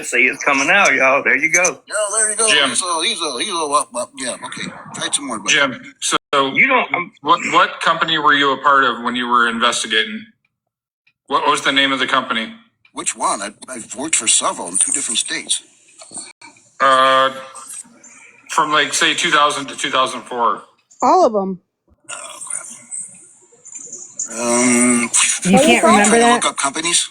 See, it's coming out, y'all. There you go. Yeah, there you go. Jim. He's up. Yeah, okay. Try some more, buddy. Jim, so You don't. what company were you a part of when you were investigating? What was the name of the company? Which one? I've worked for several in 2 different states. From like say 2000 to 2004. All of them. Oh, crap. You can't remember Trying to that? look up companies?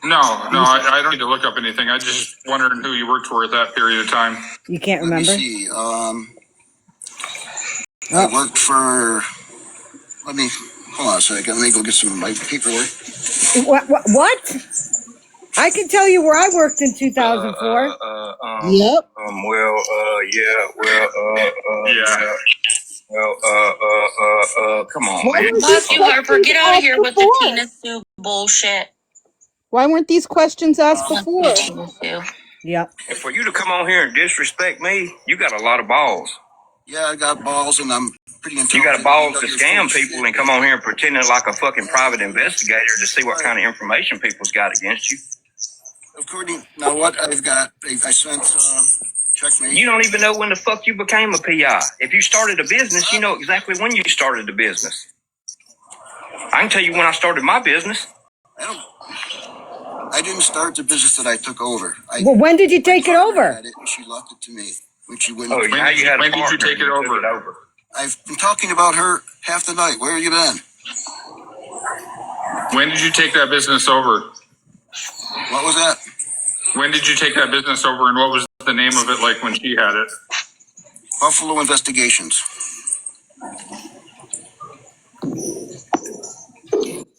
No, I don't need to look up anything. I just wondering who you worked for at that period of time. You can't Let me remember? see. I worked for. Hold on a second. Let me go get some of my paperwork. What? I can tell you where I worked in 2004. Yep. Come on, Why man. weren't Love these you, Harper. questions Get out of asked here with the before? Tina Sue bullshit. Why weren't these questions asked before? Tina Sue. Yep. And for you to come on here and disrespect me, you got a lot of balls. Yeah, I got balls, and I'm pretty You intelligent. got balls to scam people and come on here and pretending like a fucking private investigator to see what kind of information people's got against you. According now, what I've got, I sent Checkmate. You don't even know when the fuck you became a PI. If you started a business, you know exactly when you started the business. I can tell you when I started my business. I didn't start the business that I took over. Well, when did you take it over? Had it, and she left it to me when she went. Oh, now you had a when did you partner, take it took over? I've been talking about her half the night. Where have you been? When did you take that business over? What was that? When did you take that business over, and what was the name of it like when she had it? Buffalo Investigations.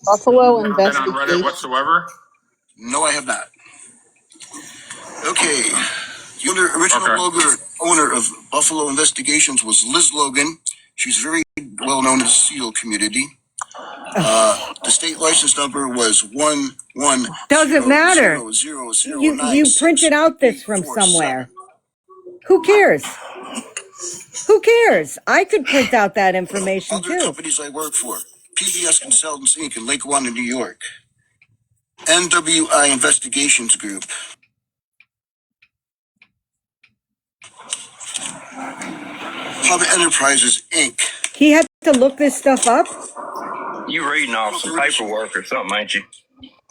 Buffalo Never been on Reddit Investigation. whatsoever? No, I have not. Okay. The original blogger owner of Buffalo Investigations was Liz Logan. She's very well known in the SEAL community. The state license number was 110. Doesn't matter. You printed out this from somewhere. Who cares? Who cares? I could print out that information Other too. companies I work for: PBS Consultants Inc. in Lakewanna, New York. NWI Investigations Group. Hub Enterprises Inc. He had to look this stuff up? You reading off some paperwork or something, ain't you?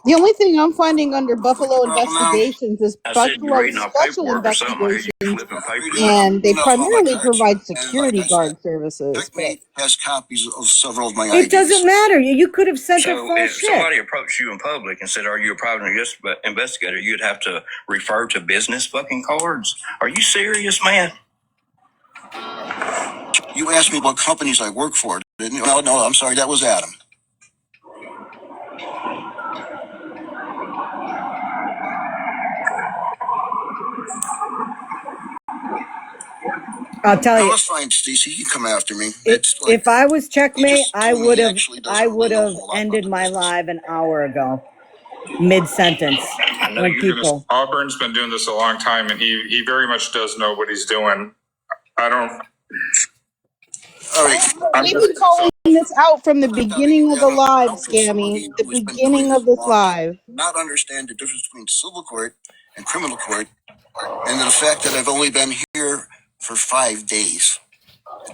The only thing I'm finding under Buffalo Investigations is I said you're Buffalo reading off Special paperwork or something. I hear you Investigations, flipping papers. and they primarily provide And security like I said, guard services. But Checkmate has copies of several of my It IDs. doesn't matter. You could have sent her So false if shit. somebody approached you in public and said, "Are you a private investigator?" you'd have to refer to business fucking cards. Are you serious, man? You asked me what companies I work for, didn't you? No, I'm sorry. That was Adam. I'll tell No, you. that's fine, Stacey. You can come after me. If I was Checkmate, I would have ended my business. live an hour ago, mid-sentence. I know When you're people, Auburn's been doing this a long time, and he very much does know what he's doing. I don't. All right. we've been calling this out from the beginning of the live, Scammy. The beginning of this live. Not understand the difference between civil court and criminal court, and the fact that I've only been here for 5 days.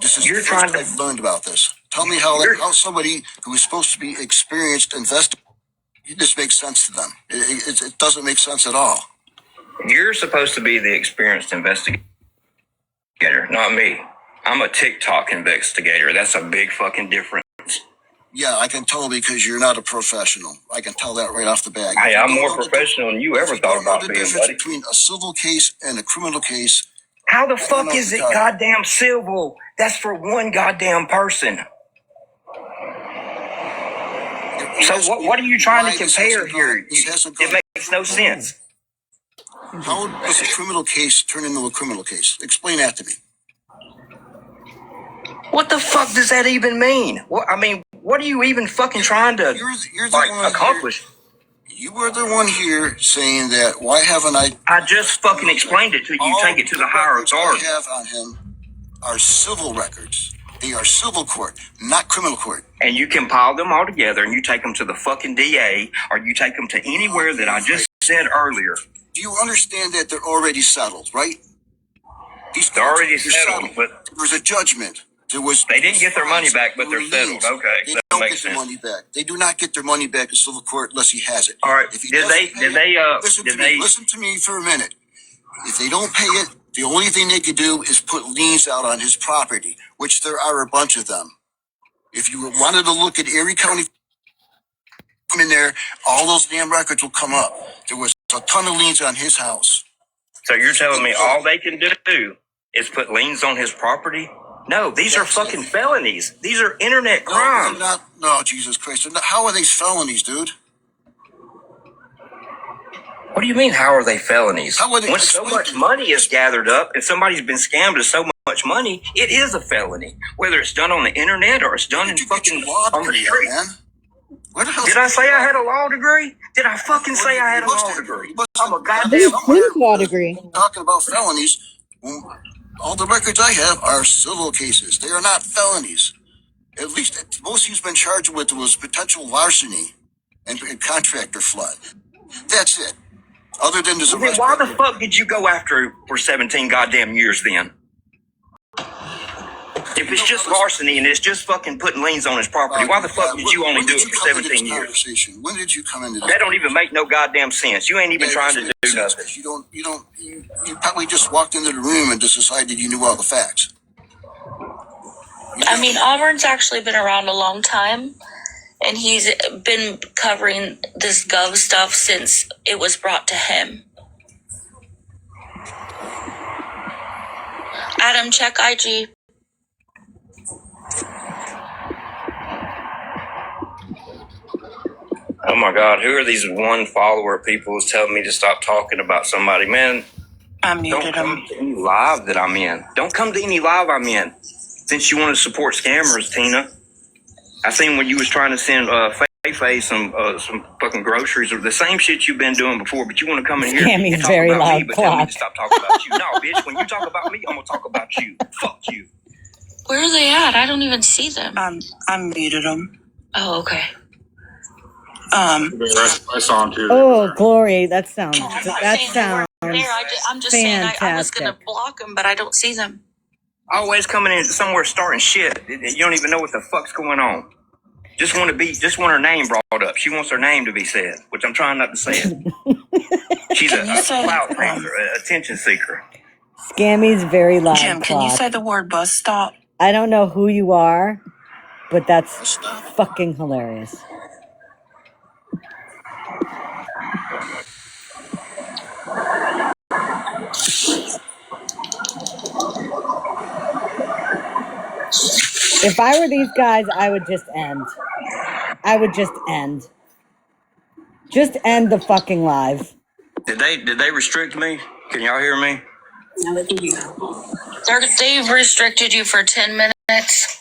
This is You're the first trying to- I've learned about this. Tell me how somebody who is supposed to be experienced investigator, this makes sense to them. It doesn't make sense at all. You're supposed to be the experienced investigator, not me. I'm a TikTok investigator. That's a big fucking difference. Yeah, I can tell because you're not a professional. I can tell that right off the bat. Hey, I'm more professional than you ever thought about the being, difference buddy. between a civil case and a criminal case. How the fuck is it goddamn civil? That's for one goddamn person. So what are you trying to compare here? It makes no sense. How does a criminal case turn into a criminal case? Explain that to me. What the fuck does that even mean? What are you even fucking trying to You're the one accomplish? You were the one here saying that. Why haven't I? I just fucking explained it to you. You take it to the higher authority. I have on him are civil records. They are civil court, not criminal court. And you compile them all together and you take them to the fucking DA or you take them to anywhere that I just said earlier. Do you understand that they're already settled, right? They're already settled, but there was a judgment. They didn't get their money back, but they're settled. Okay, they that don't makes get their sense. money back. They do not get their money back in civil court unless he has it. All right. Listen to me for a minute. If they don't pay it, the only thing they could do is put liens out on his property, which there are a bunch of them. If you wanted to look at Erie County, come in there, all those damn records will come up. There was a ton of liens on his house. So you're telling me all they can do is put liens on his property? No, these are fucking felonies. These are internet crimes. No, Jesus Christ. How are these felonies, dude? What do you mean, how are they felonies? How are they? When so much money is gathered up and somebody's been scammed with so much money, it is a felony. Whether it's done on the internet or it's done in fucking on the street. Man? Where the hell Did I say I had a law degree? Did I fucking say I had a law degree? I'm a goddamn This law degree. Talking about felonies, all the records I have are civil cases. They are not felonies. At least most he's been charged with was potential larceny and contractor flood. That's it. Other than this Then arrest why the record. fuck did you go after her for 17 goddamn years then? If it's just larceny and it's just fucking putting liens on his property, why the fuck did you only do it for 17 years? When did you come into this? That don't even make no goddamn sense. You ain't even trying to do nothing. You probably just walked into the room and just decided you knew all the facts. I mean, Auburn's actually been around a long time, and he's been covering this Gov stuff since it was brought to him. Adam, check IG. Oh my God, who are these one follower people who's telling me to stop talking about somebody? Man, I don't muted come him. to any live that I'm in. Don't come to any live I'm in. Since you want to support scammers, Tina. I seen when you was trying to send Faye some fucking groceries or the same shit you've been doing before, but you want to come in here Scammy's and talk very about loud me, but tell me clock. to stop talking about you. No, bitch, when you talk about me, I'm going to talk about you. Fuck you. Where are they at? I don't even see them. I muted him. Oh, okay. I saw him too. Oh, Glory, that sounds I'm just saying I was going to block them, but I don't see them. Always coming in somewhere starting shit. You don't even know what the fuck's going on. Just want her name brought up. She wants her name to be said, which I'm trying not to say it. She's a clout chaser, an attention seeker. Scammy's very loud Jim, can you clock. say the word bus stop? I don't know who you are, but that's fucking hilarious. If I were these guys, I would just end. Just end the fucking live. Did they restrict me? Can y'all hear me? They've restricted you for 10 minutes.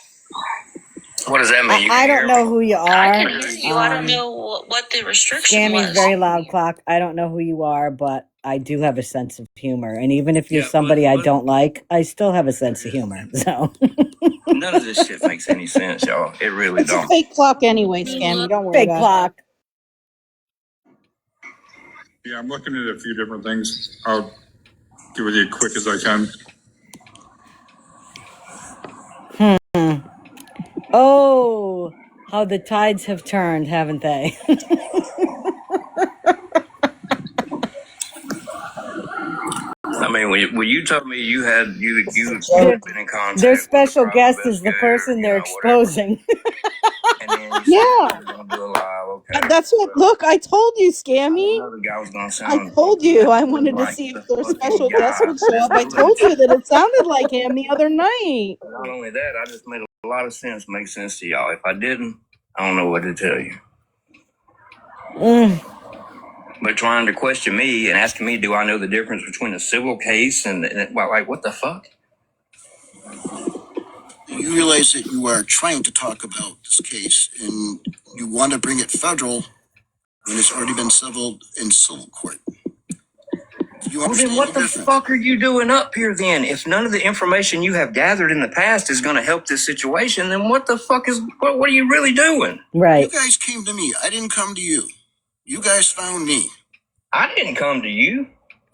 What does that mean? I don't know who you are. I can hear you. I don't know what the restriction Scammy's was. very loud clock. I don't know who you are, but I do have a sense of humor. And even if you're somebody I don't like, I still have a sense of humor. So none of this shit makes any sense, y'all. It really It's don't. a fake clock anyway, Scammy. Don't worry fake about clock. Yeah, I'm looking at a few different things. I'll get with you as quick as I can. Oh, how the tides have turned, haven't they? I mean, when you told me you had been in contact, Their special with guest is the person they're exposing. And then you Yeah. said you were gonna do a live, okay. That's what. Look, I told you, I Scammy. didn't know the guy was gonna sound I told you. I wanted to like see the if their fucking special guy. guest would show up. I told you that it sounded like him the other night. Not only that, I just made a lot of sense, make sense to y'all. If I didn't, I don't know what to tell you. But trying to question me and asking me, do I know the difference between a civil case and well, like, what the fuck? You realize that you are trying to talk about this case and you want to bring it federal when it's already been settled in civil court. You Well, understand then what the difference? fuck are you doing up here then? If none of the information you have gathered in the past is going to help this situation, then what the fuck what are you really doing? Right. You guys came to me. I didn't come to you. You guys found me. I didn't come to you.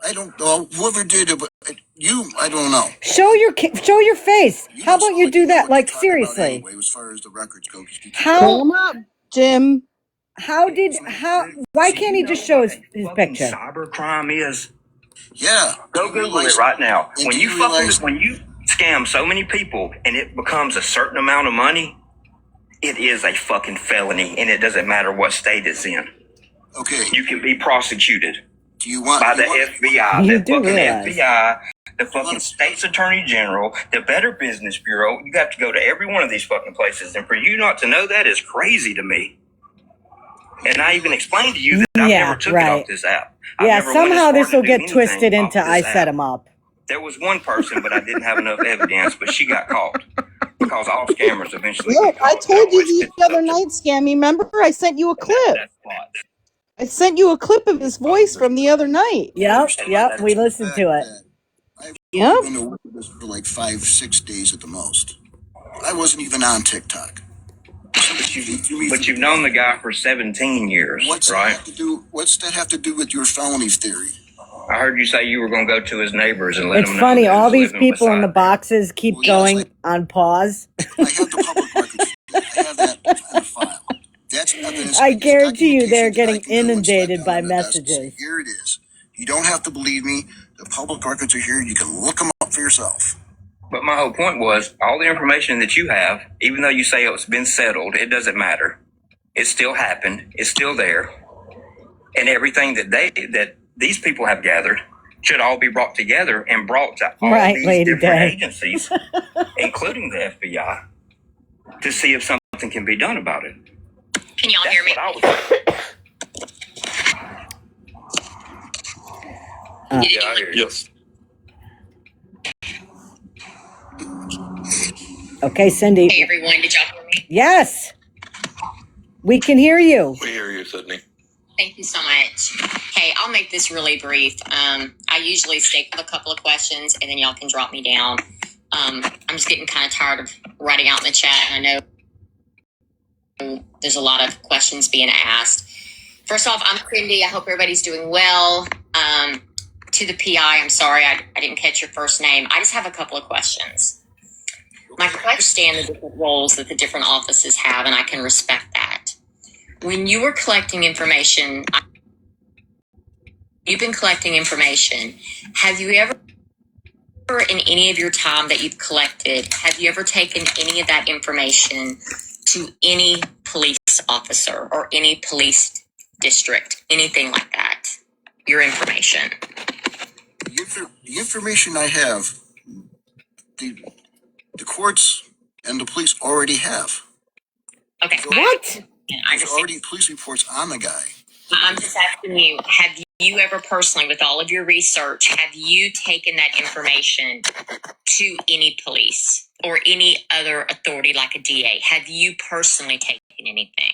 I don't know. Whoever did it, but I don't know. Show your face. How about you do that? Like, seriously. Anyway, as far as the records go. Pull him up, Jim. Why can't he just show his picture? Cybercrime is. Yeah. Go Google it right now. When you scam so many people and it becomes a certain amount of money, it is a fucking felony, and it doesn't matter what state it's in. Okay. You can be prosecuted. Do you want by the FBI, You the do fucking realize. FBI, the fucking state's attorney general, the Better Business Bureau? You got to go to every one of these fucking places, and for you not to know that is crazy to me. And I even explained to you that I never took it off this app. Somehow this will get twisted into I set him up. There was one person, but I didn't have enough evidence, but she got caught. Because all scammers eventually Look, get caught. I told you the other night, Scammy. Remember, I sent you a clip. I sent you a clip of his voice from the other night. Yep. We listened to it. I've been away with this for like 5-6 days at the most. I wasn't even on TikTok. But you've known the guy for 17 years, right? What's that have to do with your felony theory? I heard you say you were going to go to his neighbors and let It's them know. funny. All who's these living people in the beside them. boxes keep going on pause. I have the public records. I have that in a file. That's evidence. I guarantee you they're documentation that I getting can go and slap inundated down by on the desk and say, messages. here it is. You don't have to believe me. The public records are here. You can look them up for yourself. But my whole point was, all the information that you have, even though you say it's been settled, it doesn't matter. It still happened. It's still there. And everything that these people have gathered should all be brought together and brought to all these Lady different Day. agencies, including the FBI, to see if something can be done about it. Can y'all hear me? Yeah, I hear you. Yes. Okay, Cindy. Hey everyone, did y'all hear me? Yes, we can hear you. We hear you, Sydney. Thank you so much. Hey, I'll make this really brief. I usually stick with a couple of questions and then y'all can drop me down. I'm just getting kind of tired of writing out in the chat. I know there's a lot of questions being asked. First off, I'm Cindy. I hope everybody's doing well. To the PI, I'm sorry I didn't catch your first name. I just have a couple of questions. My question, I understand the different roles that the different offices have, and I can respect that. When you were collecting information, you've been collecting information. Have you ever, in any of your time that you've collected, have you ever taken any of that information to any police officer or any police district, anything like that? Your information. The information I have, the courts and the police already have. Okay. What? There's already police reports on the guy. I'm just asking you, have you ever personally, with all of your research, have you taken that information to any police or any other authority like a DA? Have you personally taken anything?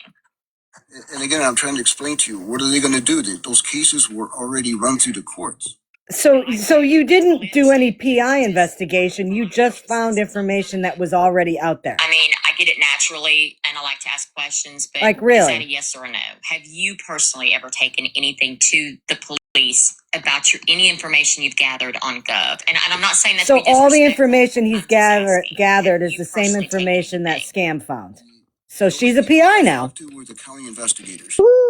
And again, I'm trying to explain to you, what are they going to do? Those cases were already run through the courts. So you didn't do any PI investigation. You just found information that was already out there. I mean, I get it naturally, and I like to ask questions, but Like, really? Is that a yes or a no? Have you personally ever taken anything to the police about any information you've gathered on Gov? And I'm not saying that. So to be all the disrespectful. information he's gathered is you the same personally taken information that anything? Scam found. So she's a PI now. Were the county investigators. Woo!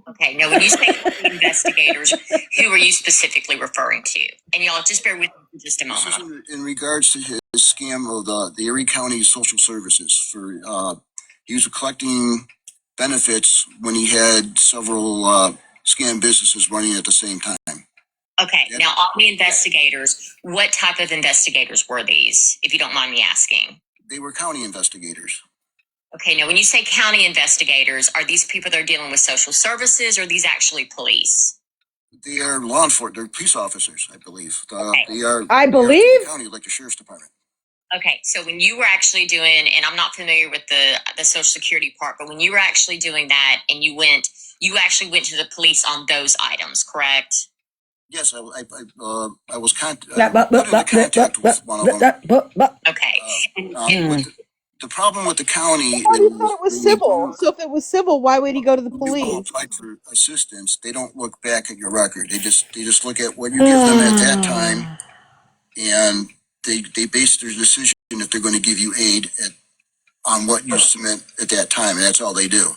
Okay, now when you say investigators, who are you specifically referring to? And y'all just bear with me for just a This moment. is in regards to his scam of the Erie County Social Services. He was collecting benefits when he had several scam businesses running at the same time. Okay, now all the investigators, what type of investigators were these, if you don't mind me asking? They were county investigators. Okay, now when you say county investigators, are these people that are dealing with social services or are these actually police? They are law enforcement. They're police officers, I believe. Okay. They are. I they are believe. county, like the sheriff's department. Okay, so when you were actually doing, and I'm not familiar with the Social Security part, but when you were actually doing that and you actually went to the police on those items, correct? Yes, I was put into contact with one of them. Okay. The problem with the county I thought he thought it was civil. So if it was civil, why would he go to the when you police? apply for assistance, they don't look back at your record. They just look at what you give them at that time, and they base their decision if they're going to give you aid on what you submit at that time, and that's all they do.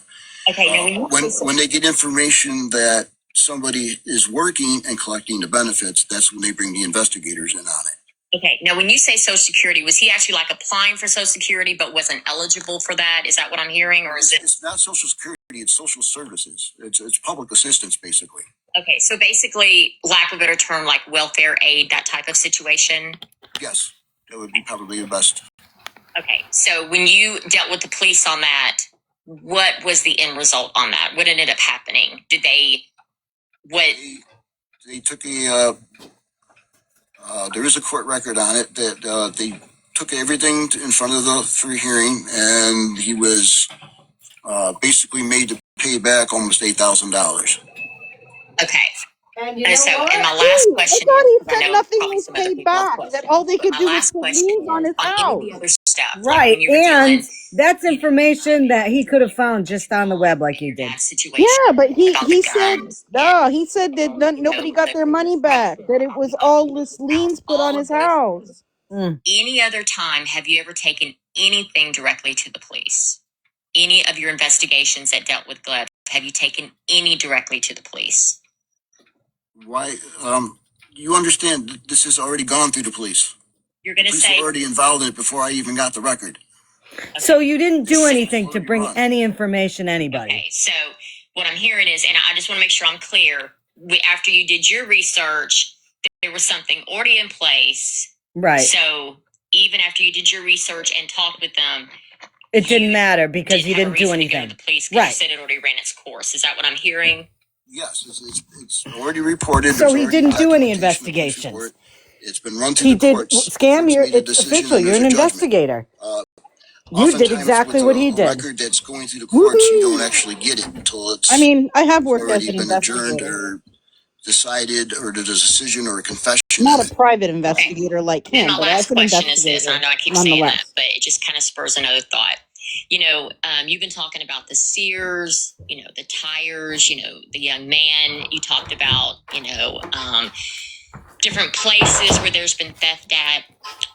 Okay. When they get information that somebody is working and collecting the benefits, that's when they bring the investigators in on it. Okay. Now, when you say Social Security, was he actually like applying for Social Security but wasn't eligible for that? Is that what I'm hearing, or is it? It's not Social Security; it's social services. It's public assistance, basically. Okay, so basically, lack of a better term, like welfare aid, that type of situation. Yes, that would be probably the best. Okay, so when you dealt with the police on that, what was the end result on that? What ended up happening? Did they? What? They took a. There is a court record on it that they took everything in front of the free hearing, and he was basically made to pay back almost $8,000. Okay. And And my last question I thought is, he said nothing was paid back. That all they could do was put liens on his house. on any of the other stuff. Right, like when you were and dealing That's information that he could have found just on the web like you did. Yeah, but he said guns no. He said that nobody got their money back. That it was all this liens put on his house. Any other time have you ever taken anything directly to the police? Any of your investigations that dealt with Gleb, have you taken any directly to the police? Why? You understand this has already gone through the police. You're going to Police say were already involved in it before I even got the record. So you didn't do anything to Already bring run. any information to anybody. Okay, so what I'm hearing is, and I just want to make sure I'm clear, after you did your research, there was something already in place. Right. So even after you did your research and talked with them, it didn't matter because didn't you have a didn't do reason to go anything. to the police because Right. you said it already ran its course. Is that what I'm hearing? Yes, it's already reported. So There's he already didn't do any documentation of the police investigations. report. It's been run through He the did. courts. Scam, Courts you're, made a it's decision official. and You're there's an a judgment. investigator. You did Oftentimes exactly with what he a did. record that's going through the courts, you don't actually get it until I mean, I have it's worked as already an been adjourned investigator. or decided, or there's a decision or a confession in Not it. a private investigator like And him, my but last as an question is this, and I investigator, know I keep saying that, but it just kind of spurs another thought. You know, you've been talking about the Sears, you know, the tires, you know, the young man. You talked about, you know, different places where there's been theft at.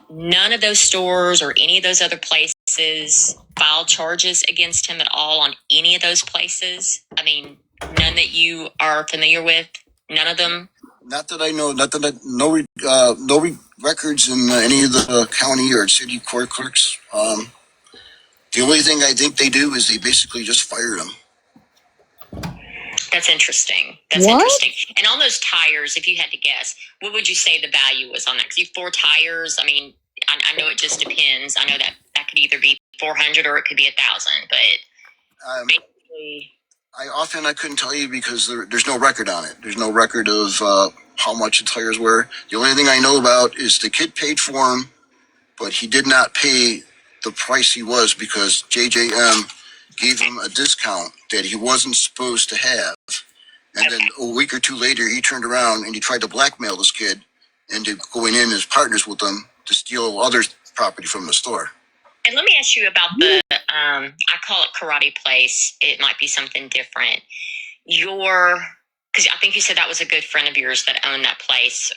None of those stores or any of those other places filed charges against him at all on any of those places. I mean, none that you are familiar with. None of them. Not that I know. Not that I, no records in any of the county or city court clerks. The only thing I think they do is they basically just fire them. That's interesting. That's What? interesting. And on those tires, if you had to guess, what would you say the value was on that? Because you 4 tires. I mean, I know it just depends. I know that could either be 400 or it could be 1,000. But basically, I couldn't tell you because there's no record on it. There's no record of how much the tires were. The only thing I know about is the kid paid for them, but he did not pay the price he was because JJM gave him a discount that he wasn't supposed to have. And then a week or two later, he turned around and he tried to blackmail this kid into going in as partners with them to steal other property from the store. and let me ask you about the, I call it karate place. It might be something different. Because I think you said that was a good friend of yours that owned that place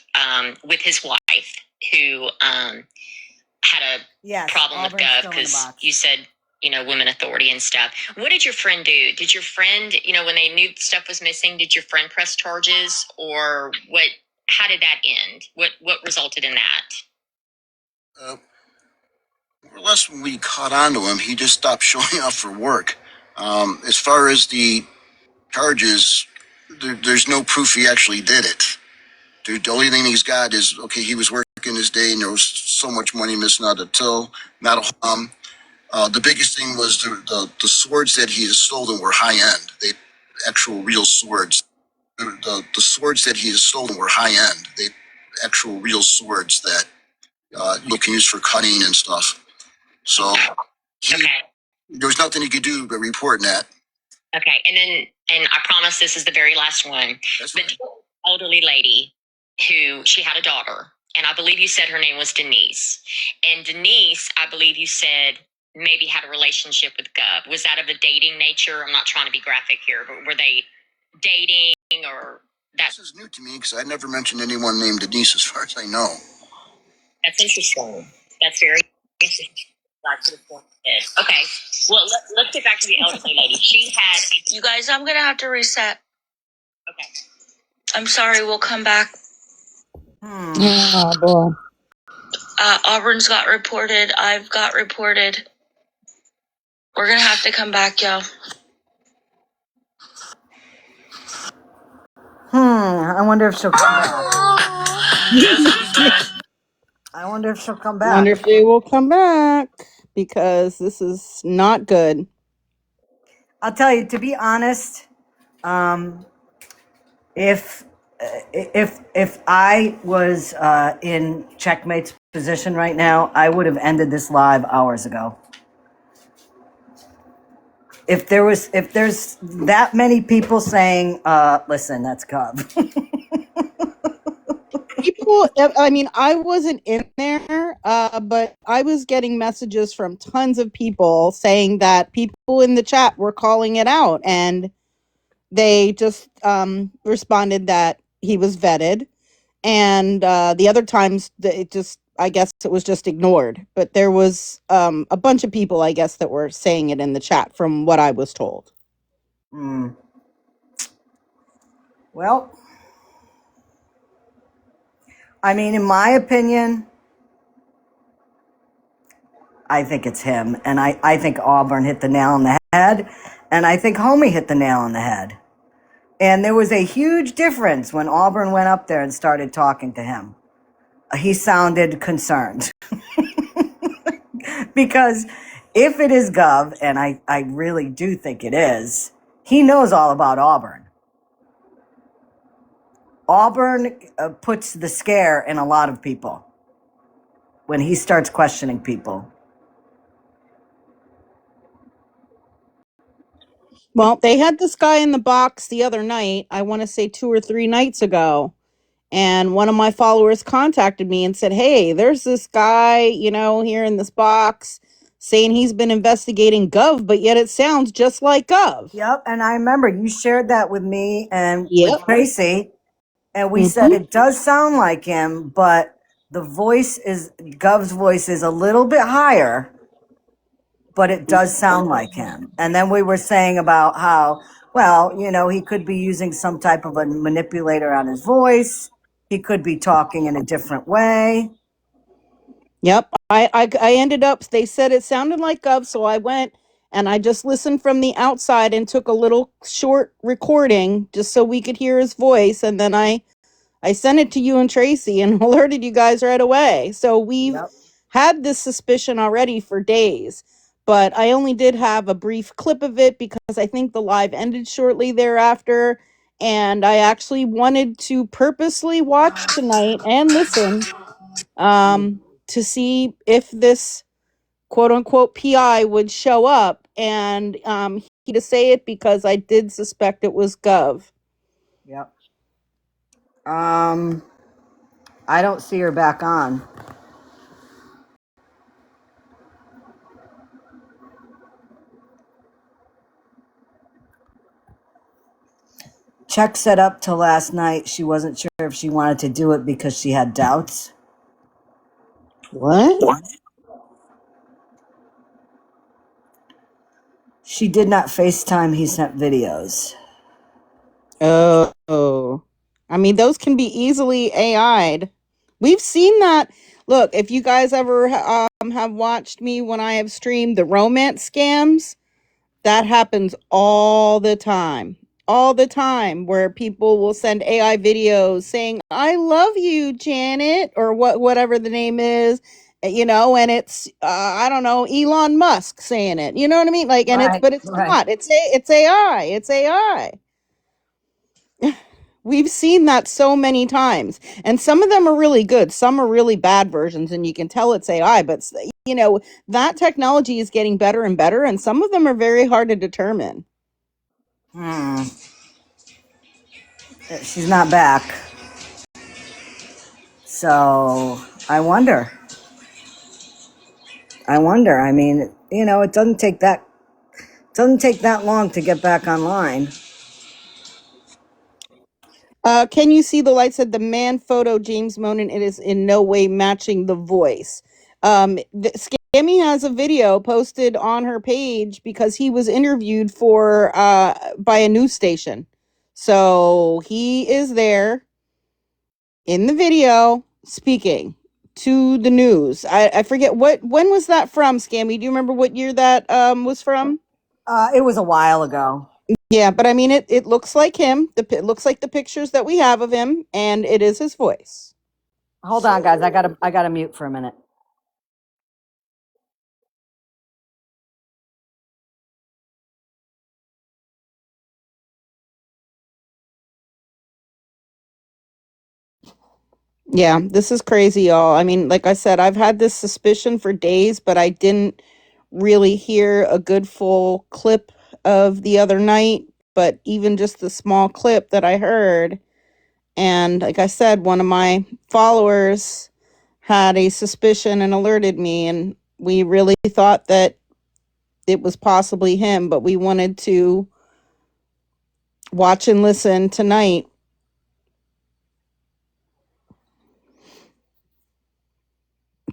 with his wife who had a problem with Gov because you said, you know, women authority and stuff. What did your friend do? Did your friend, you know, when they knew stuff was missing, did your friend press charges or what? How did that end? What resulted in that? More or less when we caught on to him, he just stopped showing up for work. As far as the charges, there's no proof he actually did it. The only thing he's got is, okay, he was working his day and there was so much money missing out of the till, not a the biggest thing was the swords that he has stolen were high end. They actual real swords. The swords that he has stolen were high end. They actual real swords that you can use for cutting and stuff. So there was nothing he could do but report that. Okay, and I promise this is the very last one. That's the elderly lady who she had a daughter, and I believe you said her name was Denise. And Denise, I believe you said maybe had a relationship with Gov. Was that of a dating nature? I'm not trying to be graphic here, but were they dating or that? This is new to me because I never mentioned anyone named Denise as far as I know. That's interesting. That's very interesting. Okay. Well, let's get back to the elderly lady. She had. You guys, I'm gonna have to reset. Okay. I'm sorry. We'll come back. Oh boy. Auburn's got reported. I've got reported. We're gonna have to come back, y'all. I wonder if she'll come back. I wonder if she'll come back. Wonder if they will come back because this is not good. I'll tell you, to be honest, if I was in Checkmate's position right now, I would have ended this live hours ago. If there's that many people saying, listen, that's Gov. people, I mean, I wasn't in there, but I was getting messages from tons of people saying that people in the chat were calling it out, and they just responded that he was vetted, and the other times it just, I guess it was just ignored. But there was a bunch of people, I guess, that were saying it in the chat from what I was told. Mm. Well, I mean, in my opinion, I think it's him. And I think Auburn hit the nail on the head. And I think Homie hit the nail on the head. And there was a huge difference when Auburn went up there and started talking to him. He sounded concerned. Because if it is Gov, and I really do think it is, he knows all about Auburn. Auburn puts the scare in a lot of people when he starts questioning people. Well, they had this guy in the box the other night, I want to say 2 or 3 nights ago. And one of my followers contacted me and said, "Hey, there's this guy, here in this box saying he's been investigating Gov, but yet it sounds just like Gov." Yep, and I remember you shared that with me and with Yep. Tracy, and we said Mm-hmm. it does sound like him, but Gov's voice is a little bit higher, but it does sound like him. And then we were saying about how, well, he could be using some type of a manipulator on his voice. He could be talking in a different way. Yep. I ended up, they said it sounded like Gov, so I went and I just listened from the outside and took a little short recording just so we could hear his voice. And then I sent it to you and Tracy and alerted you guys right away. So we've Yep. had this suspicion already for days, but I only did have a brief clip of it because I think the live ended shortly thereafter. And I actually wanted to purposely watch tonight and listen to see if this quote unquote PI would show up. And he to say it because I did suspect it was Gov. Yep. I don't see her back on. Check set up till last night. She wasn't sure if she wanted to do it because she had doubts. What? She did not FaceTime. He sent videos. Oh. I mean, those can be easily AI'd. We've seen that. Look, if you guys ever have watched me when I have streamed the romance scams, that happens all the time. All the time, where people will send AI videos saying, "I love you, Janet," or whatever the name is, and it's I don't know, Elon Musk saying it. You know what I mean? Like, and Right, but it's right. not. It's AI. It's AI. We've seen that so many times. And some of them are really good. Some are really bad versions, and you can tell it's AI. But, that technology is getting better and better, and some of them are very hard to determine. She's not back. So I wonder. I mean, it doesn't take that long to get back online. Can you see the light said the man photo, James Monin? It is in no way matching the voice. Scammy has a video posted on her page because he was interviewed for by a news station. So he is there in the video speaking to the news. I forget when was that from, Scammy? Do you remember what year that was from? It was a while ago. Yeah, but I mean, it looks like him. It looks like the pictures that we have of him, and it is his voice. Hold on, guys. I gotta mute for a minute. Yeah, this is crazy, y'all. I mean, like I said, I've had this suspicion for days, but I didn't really hear a good full clip of the other night. But even just the small clip that I heard, And like I said, one of my followers had a suspicion and alerted me, and we really thought that it was possibly him, but we wanted to watch and listen tonight.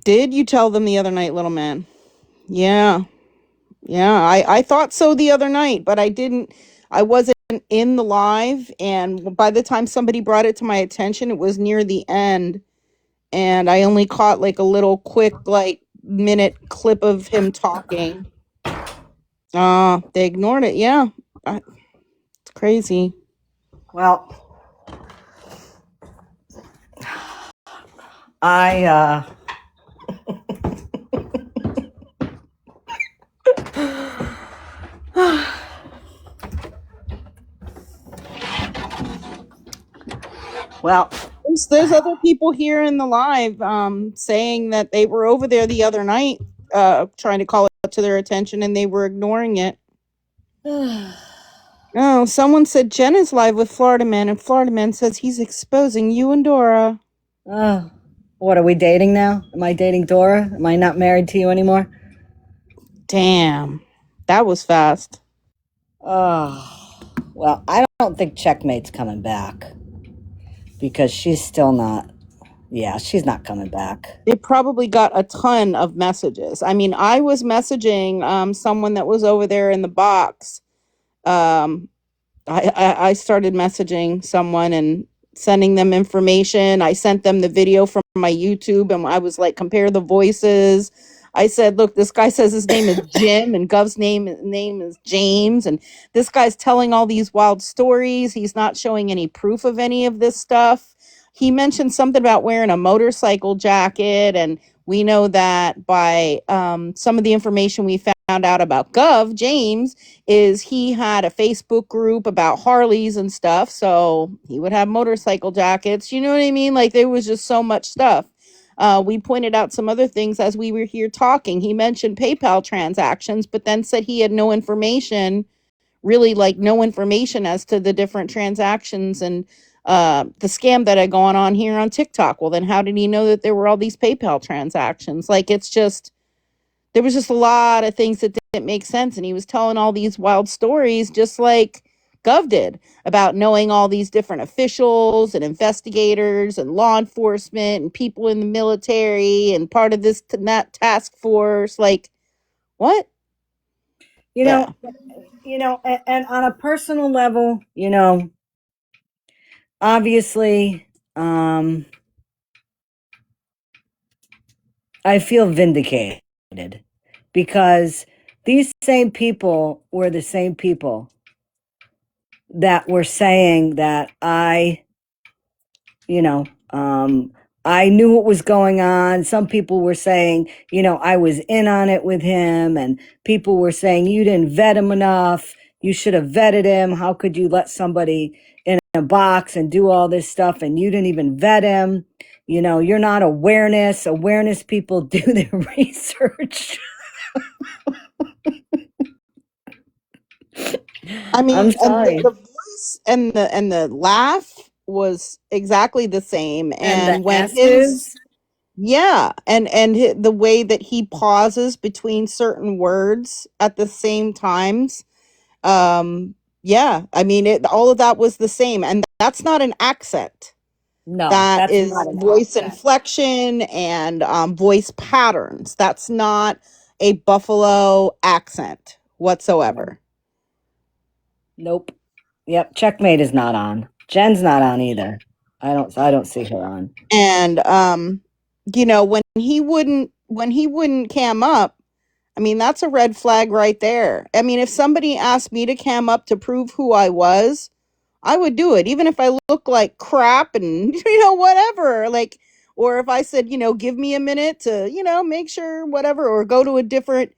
Did you tell them the other night, little man? Yeah. Yeah, I thought so the other night, but I wasn't in the live, and by the time somebody brought it to my attention, it was near the end, and I only caught like a little quick like minute clip of him talking. They ignored it. Yeah. It's crazy. Well, I well, There's other people here in the live saying that they were over there the other night trying to call it to their attention, and they were ignoring it. Oh, someone said Jen is live with Florida Man, and Florida Man says he's exposing you and Dora. what are we dating now? Am I dating Dora? Am I not married to you anymore? Damn, that was fast. Well, I don't think Checkmate's coming back because she's still not. Yeah, she's not coming back. It probably got a ton of messages. I mean, I was messaging someone that was over there in the box. I started messaging someone and sending them information. I sent them the video from my YouTube, and I was like, compare the voices. I said, look, this guy says his name is Jim and Gov's name is James, and this guy's telling all these wild stories. He's not showing any proof of any of this stuff. He mentioned something about wearing a motorcycle jacket, and we know that by some of the information we found out about Gov, James, is he had a Facebook group about Harleys and stuff, so he would have motorcycle jackets. You know what I mean? Like, there was just so much stuff. We pointed out some other things as we were here talking. He mentioned PayPal transactions, but then said he had no information, really like no information as to the different transactions and the scam that had gone on here on TikTok. Well, then how did he know that there were all these PayPal transactions? Like, it's just, there was just a lot of things that didn't make sense. And he was telling all these wild stories, just like Gov did, about knowing all these different officials and investigators and law enforcement and people in the military and part of this that task force. Like, what? You know, and on a personal level, obviously, I feel vindicated because these same people were the same people that were saying that I knew what was going on. Some people were saying, I was in on it with him, and people were saying, you didn't vet him enough. You should have vetted him. How could you let somebody in a box and do all this stuff and you didn't even vet him? You're not awareness. Awareness people do their research. I mean, I'm and sorry. the voice and the laugh was exactly the same. And the when S's. Yeah, and the way that he pauses between certain words at the same times. Yeah, I mean, all of that was the same, and that's not an accent. No, That that's is not an voice accent. inflection and voice patterns. That's not a Buffalo accent whatsoever. Nope. Yep. Checkmate is not on. Jen's not on either. I don't see her on. And when he wouldn't cam up, I mean, that's a red flag right there. I mean, if somebody asked me to cam up to prove who I was, I would do it, even if I look like crap and, whatever. Like, or if I said, give me a minute to, make sure whatever, or go to a different,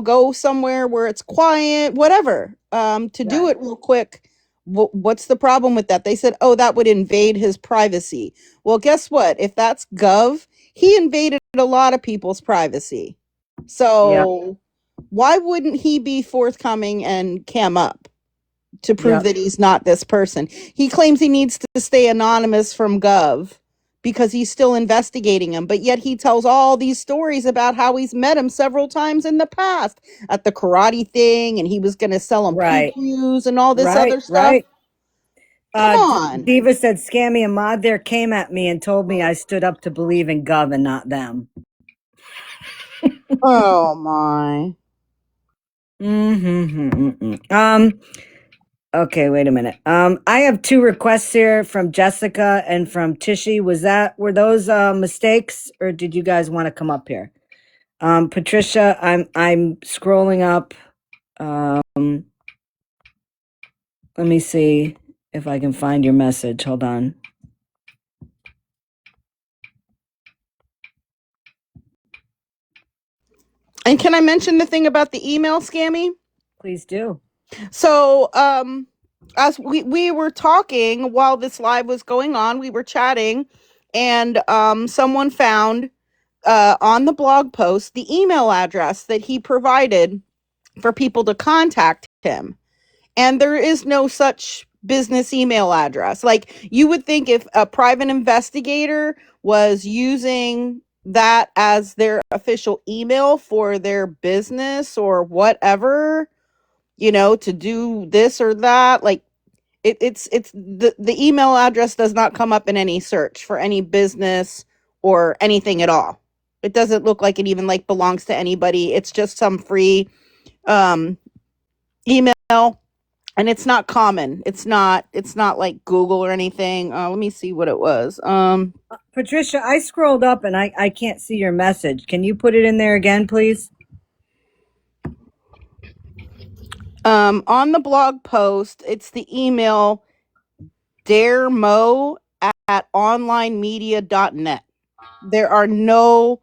go somewhere where it's quiet, whatever, to do it real quick. What's the problem with that? They said, oh, that would invade his privacy. Well, guess what? If that's Gov, he invaded a lot of people's privacy. So why wouldn't he be forthcoming and cam up? to prove that he's not this person. He claims he needs to stay anonymous from Gov because he's still investigating him, but yet he tells all these stories about how he's met him several times in the past at the karate thing, and he was going to sell him Right. PQs and all this Right. other stuff. Right. Come on. Diva said, Scammy Ahmad there came at me and told me I stood up to believe in Gov and not them. Oh my. Okay, wait a minute. I have 2 requests here from Jessica and from Tishy. Were those mistakes, or did you guys want to come up here? Patricia, I'm scrolling up. Let me see if I can find your message. Hold on. And can I mention the thing about the email, Scammy? Please do. So, as we were talking while this live was going on, we were chatting, and someone found on the blog post the email address that he provided for people to contact him. And there is no such business email address. Like, you would think if a private investigator was using that as their official email for their business or whatever, to do this or that, like it's the email address does not come up in any search for any business or anything at all. It doesn't look like it even like belongs to anybody. It's just some free email, and it's not common. It's not like Google or anything. Let me see what it was. Patricia, I scrolled up and I can't see your message. Can you put it in there again, please? On the blog post, it's the email daremo@onlinemedia.net. There are no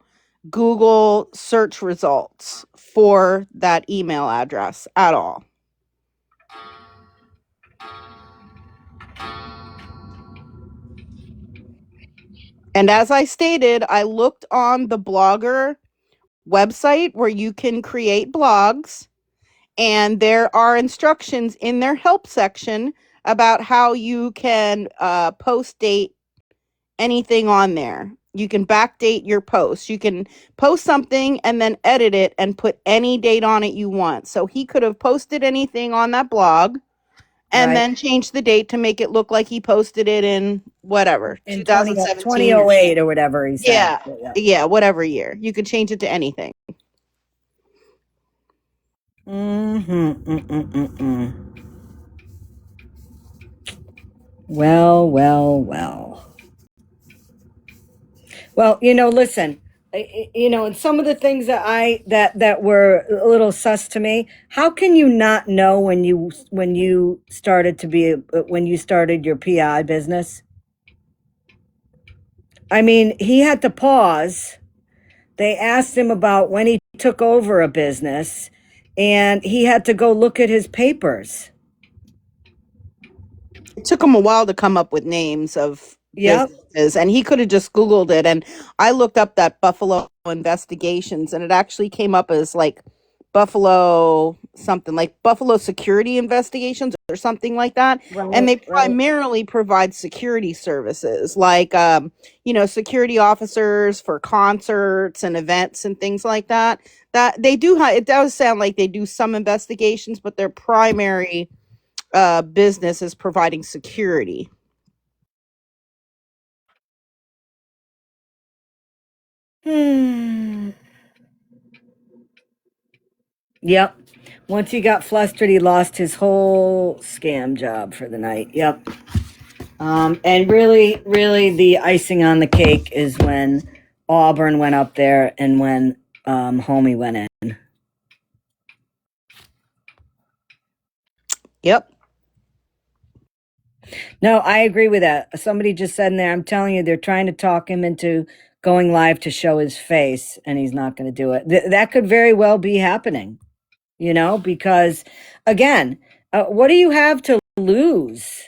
Google search results for that email address at all. And as I stated, I looked on the Blogger website where you can create blogs, and there are instructions in their help section about how you can post date anything on there. You can backdate your posts. You can post something and then edit it and put any date on it you want. So he could have posted anything on that blog and then changed the date to make it look like he posted it in whatever, In 2017. 2008 or whatever he said. Yeah, whatever year. You could change it to anything. Well. Well, listen, and some of the things that were a little sus to me. How can you not know when you started your PI business? I mean, he had to pause. They asked him about when he took over a business, and he had to go look at his papers. It took him a while to come up with names of businesses, and he could have just Googled it. And I looked up that Buffalo Investigations, and it actually came up as like Buffalo something, like Buffalo Security Investigations or something like that. And they primarily provide security services, like security officers for concerts and events and things like that. That they do it does sound like they do some investigations, but their primary business is providing security. Yep. Once he got flustered, he lost his whole scam job for the night. Yep. And really, really, the icing on the cake is when Auburn went up there and when Homie went in. Yep. No, I agree with that. Somebody just said in there, I'm telling you, they're trying to talk him into going live to show his face, and he's not going to do it. That could very well be happening, because, again, what do you have to lose?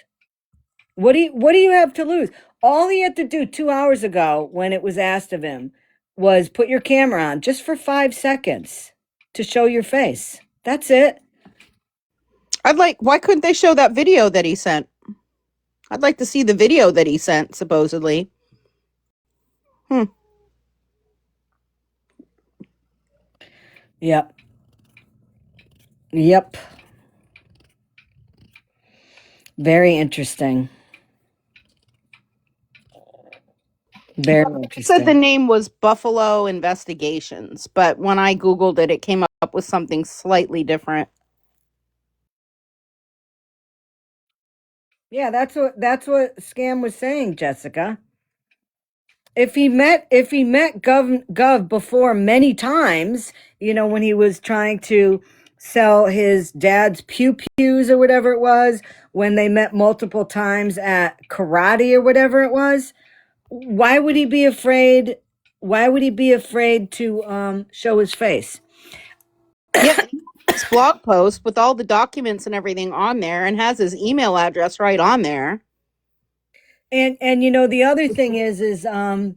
What do you have to lose? All he had to do 2 hours ago when it was asked of him was put your camera on just for 5 seconds to show your face. That's it. Why couldn't they show that video that he sent? I'd like to see the video that he sent, supposedly. Yep. Yep. Very interesting. Very It said the interesting. name was Buffalo Investigations, but when I Googled it, it came up with something slightly different. Yeah, that's what Scam was saying, Jessica. If he met Gov before many times, when he was trying to sell his dad's pew pews or whatever it was, when they met multiple times at karate or whatever it was, why would he be afraid? Why would he be afraid to show his face? Yeah, this blog post with all the documents and everything on there, and has his email address right on there. And the other thing is oh,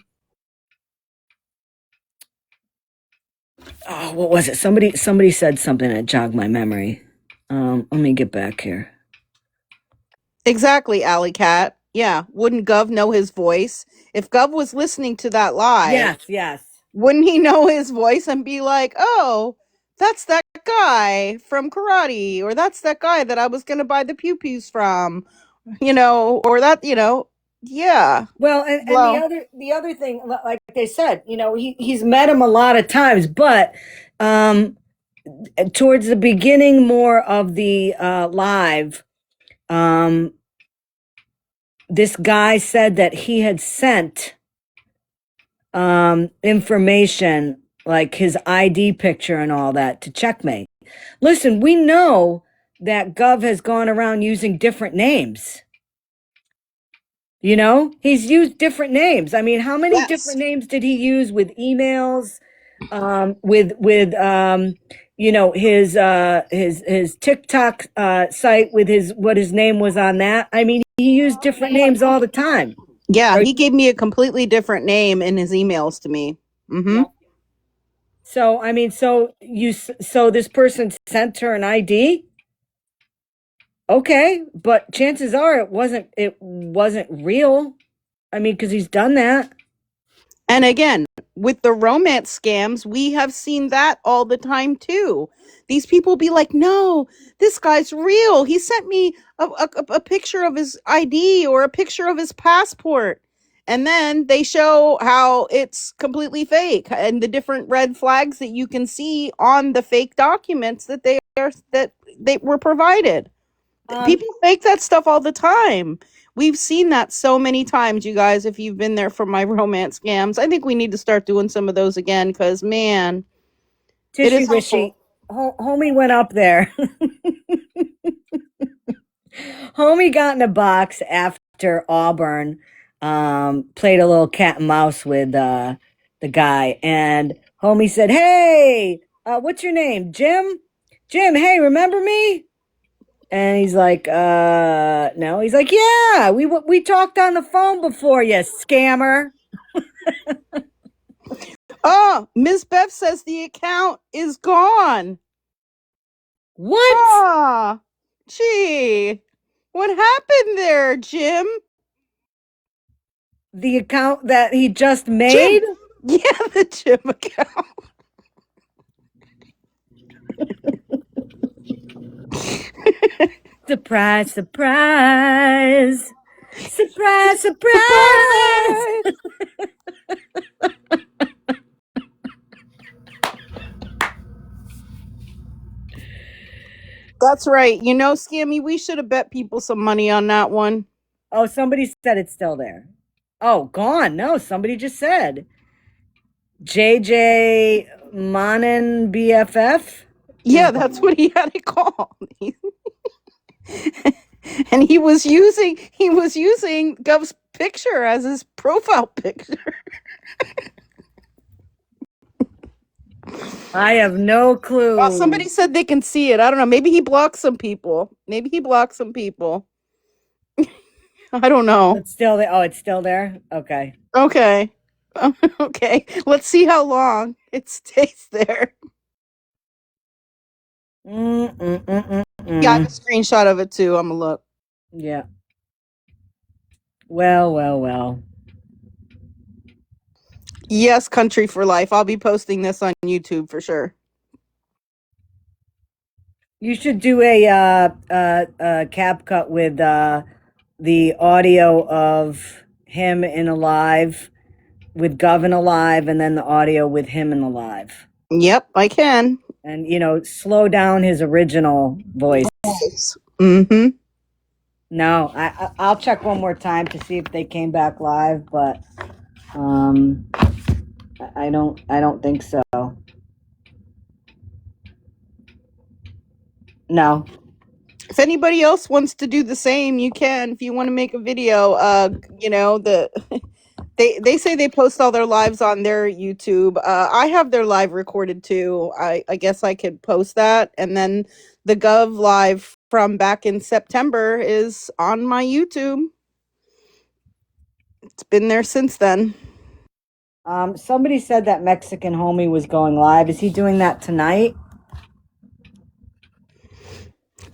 what was it? Somebody said something that jogged my memory. Let me get back here. Exactly, Alley Cat. Yeah, wouldn't Gov know his voice? If Gov was listening to that live, Yes. wouldn't he know his voice and be like, "Oh, that's that guy from karate," or "That's that guy that I was going to buy the pew pews from," or that, yeah. Well, and Well, the other thing, like they said, he's met him a lot of times, but towards the beginning more of the live, this guy said that he had sent information like his ID picture and all that to Checkmate. Listen, we know that Gov has gone around using different names. He's used different names. I mean, how many yes. different names did he use with emails, with his TikTok site with what his name was on that? I mean, he used different names all the time. Yeah, Or he gave me a completely different name in his emails to me. Mm-hmm. yeah. So I mean, so this person sent her an ID. Okay, but chances are it wasn't real. I mean, because he's done that. And again, with the romance scams, we have seen that all the time too. These people be like, "No, this guy's real. He sent me a picture of his ID or a picture of his passport." And then they show how it's completely fake and the different red flags that you can see on the fake documents that they were provided. People fake that stuff all the time. We've seen that so many times, you guys. If you've been there for my romance scams, I think we need to start doing some of those again because, man, it Tishy is Wishy, awful. homie went up there. Homie got in a box after Auburn played a little cat and mouse with the guy, and homie said, "Hey, what's your name, Jim? Jim, hey, remember me?" And he's like, no. He's like, "Yeah, we talked on the phone before, you scammer." Oh, Ms. Bev says the account is gone. What? Ah, gee, what happened there, Jim? The account that he just made? Jim, yeah, the Jim account. Surprise, surprise. Surprise, surprise. Surprise! That's right. Scammy, we should have bet people some money on that one. Oh, somebody said it's still there. Oh, gone. No, somebody just said. JJ Manin BFF is Yeah, that's gone. what he had it called. And he was using Gov's picture as his profile picture. I have no Well, somebody clue. said they can see it. I don't know. Maybe he blocked some people. I don't know. It's still there. Oh, it's still there? Okay. Okay. Okay. Let's see how long it stays there. Mm-mm-mm-mm-mm. Yeah, I have a screenshot of it too. I'm gonna look. Yeah. Well. Yes, Country for Life. I'll be posting this on YouTube for sure. You should do a cap cut with the audio of him in Alive, with Govin Alive, and then the audio with him in Alive. Yep, I can. And, slow down his original voice. Mm-hmm. No, I'll check one more time to see if they came back live, but I don't think so. No. If anybody else wants to do the same, you can. If you want to make a video, they say they post all their lives on their YouTube. I have their live recorded too. I guess I could post that, and then the Gov live from back in September is on my YouTube. It's been there since then. Somebody said that Mexican homie was going live. Is he doing that tonight?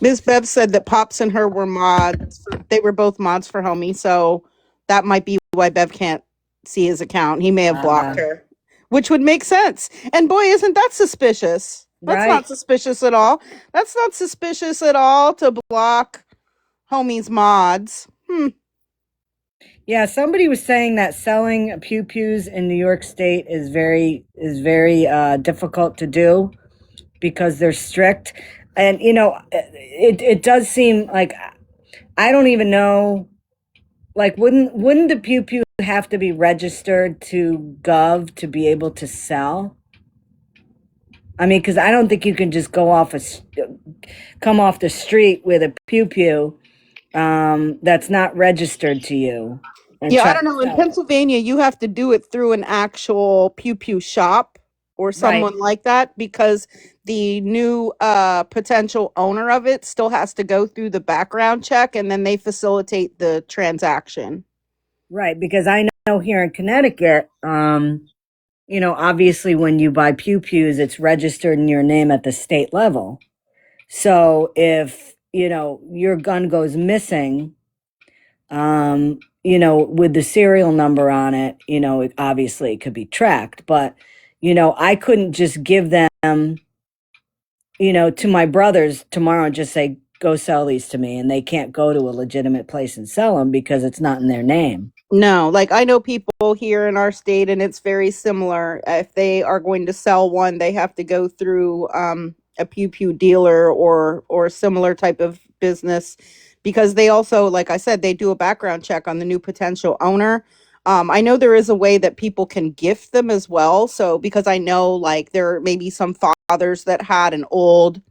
Ms. Bev said that Pops and her were mods. They were both mods for Homie, so that might be why Bev can't see his account. He may have blocked her, which would make sense. And boy, isn't that suspicious? That's not suspicious at all. That's not suspicious at all to block Homie's mods. Yeah, somebody was saying that selling pew pews in New York State is very difficult to do because they're strict, and it does seem like, I don't even know, like, wouldn't the pew pew have to be registered to Gov to be able to sell? I mean, because I don't think you can just come off the street with a pew pew that's not registered to you. Yeah, I don't know. In Pennsylvania, you have to do it through an actual pew pew shop or someone like that, because the new potential owner of it still has to go through the background check, and then they facilitate the transaction. Right, because I know here in Connecticut, obviously when you buy pew pews, it's registered in your name at the state level. So if, your gun goes missing, with the serial number on it, obviously it could be tracked, but, I couldn't just give them, to my brothers tomorrow and just say, go sell these to me. And they can't go to a legitimate place and sell them because it's not in their name. No, like I know people here in our state, and it's very similar. If they are going to sell one, they have to go through a pew pew dealer or a similar type of business, because they also, like I said, they do a background check on the new potential owner. I know there is a way that people can gift them as well. So because I know, like, there may be some fathers that had an old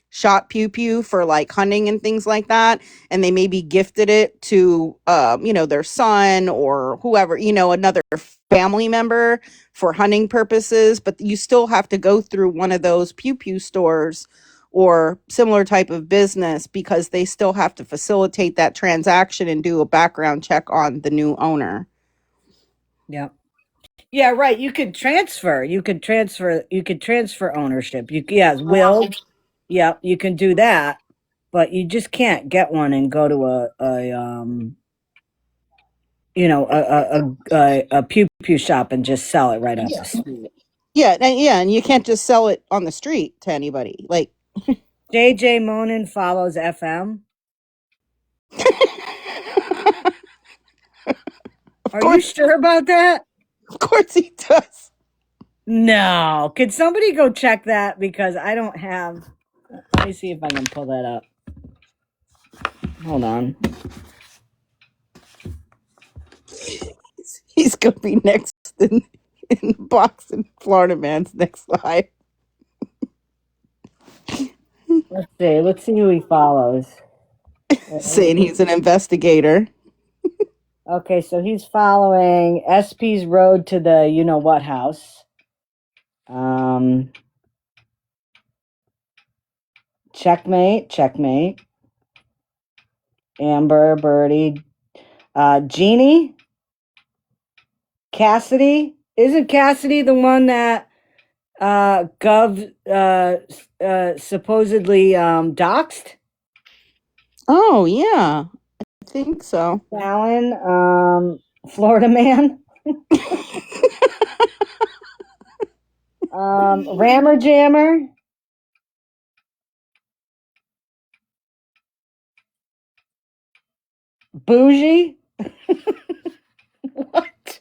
shot pew pew for like hunting and things like that, and they maybe gifted it to their son or whoever, another family member for hunting purposes, but you still have to go through one of those pew pew stores or similar type of business, because they still have to facilitate that transaction and do a background check on the new owner. Yeah, right. You could transfer ownership. Willed. Yeah, you can do that, but you just can't get one and go to a pew pew shop and just sell it right off the street. And you can't just sell it on the street to anybody. Like JJ Monin follows FM. Are you sure about that? Of course he does. No. Could somebody go check that? Because I don't have. Let me see if I can pull that up. Hold on. He's gonna be next in the box in Florida Man's next live. Let's see who he follows. Saying he's an investigator. Okay, so he's following SP's Road to the you-know-what house. Checkmate. Amber, Birdie, Jeannie, Cassidy. Isn't Cassidy the one that Gov supposedly doxed? Oh yeah, I think so. Fallon, Florida Man, Rammer Jammer, Bougie. What?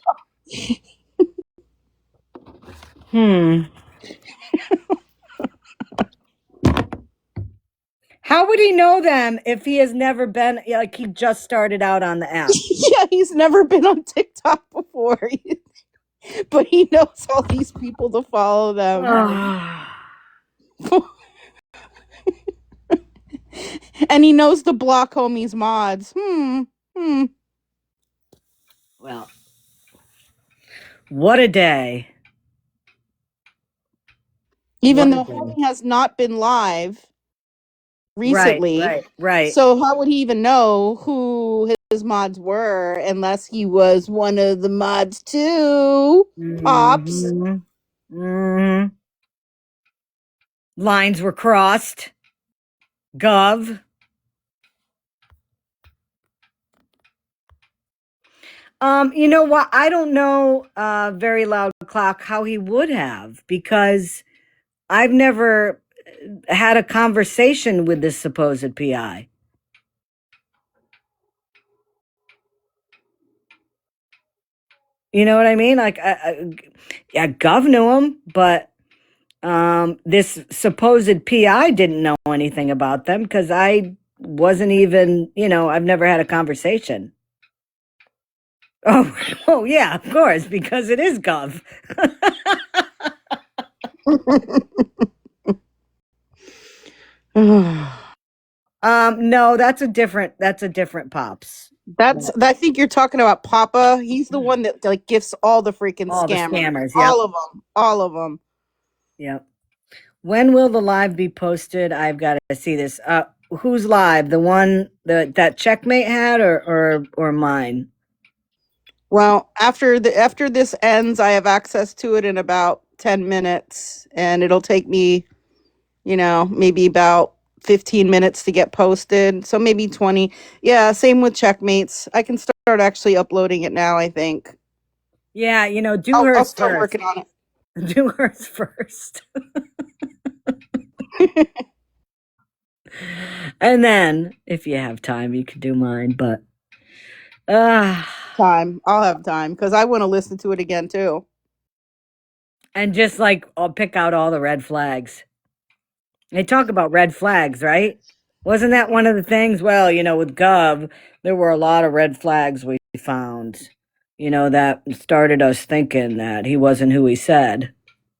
Hmm. How would he know them if he has never been, like, he just started out on the app? Yeah, he's never been on TikTok before, but he knows all these people to follow them. And he knows the block homies mods. Well, what a day. Even What a though day. homie has not been live Right, recently. right, right. So how would he even know who his mods were unless he was one of the mods too? Pops. Mm-hmm. Mm-hmm. Lines were crossed. Gov. You know what? I don't know, Very Loud Clock, how he would have, because I've never had a conversation with this supposed PI. You know what I mean? Like, yeah, Gov knew him, but this supposed PI didn't know anything about them because I wasn't even, I've never had a conversation. Oh, oh yeah, of course, because it is Gov. No, that's a different Pops. I think you're talking about Papa. He's the one that like gifts all the freaking All the scammers. scammers, yep. All of them. All of them. Yep. When will the live be posted? I've got to see this. Who's live? The one that Checkmate had, or mine? Well, after this ends, I have access to it in about 10 minutes, and it'll take me, maybe about 15 minutes to get posted. So maybe 20. Yeah, same with Checkmates. I can start actually uploading it now, I think. Yeah, do hers I'll start first. working on it. Do hers first. And then, if you have time, you could do mine, but Time. I'll have time because I want to listen to it again too. and just like I'll pick out all the red flags. They talk about red flags, right? Wasn't that one of the things? Well, with Gov, there were a lot of red flags we found, that started us thinking that he wasn't who he said.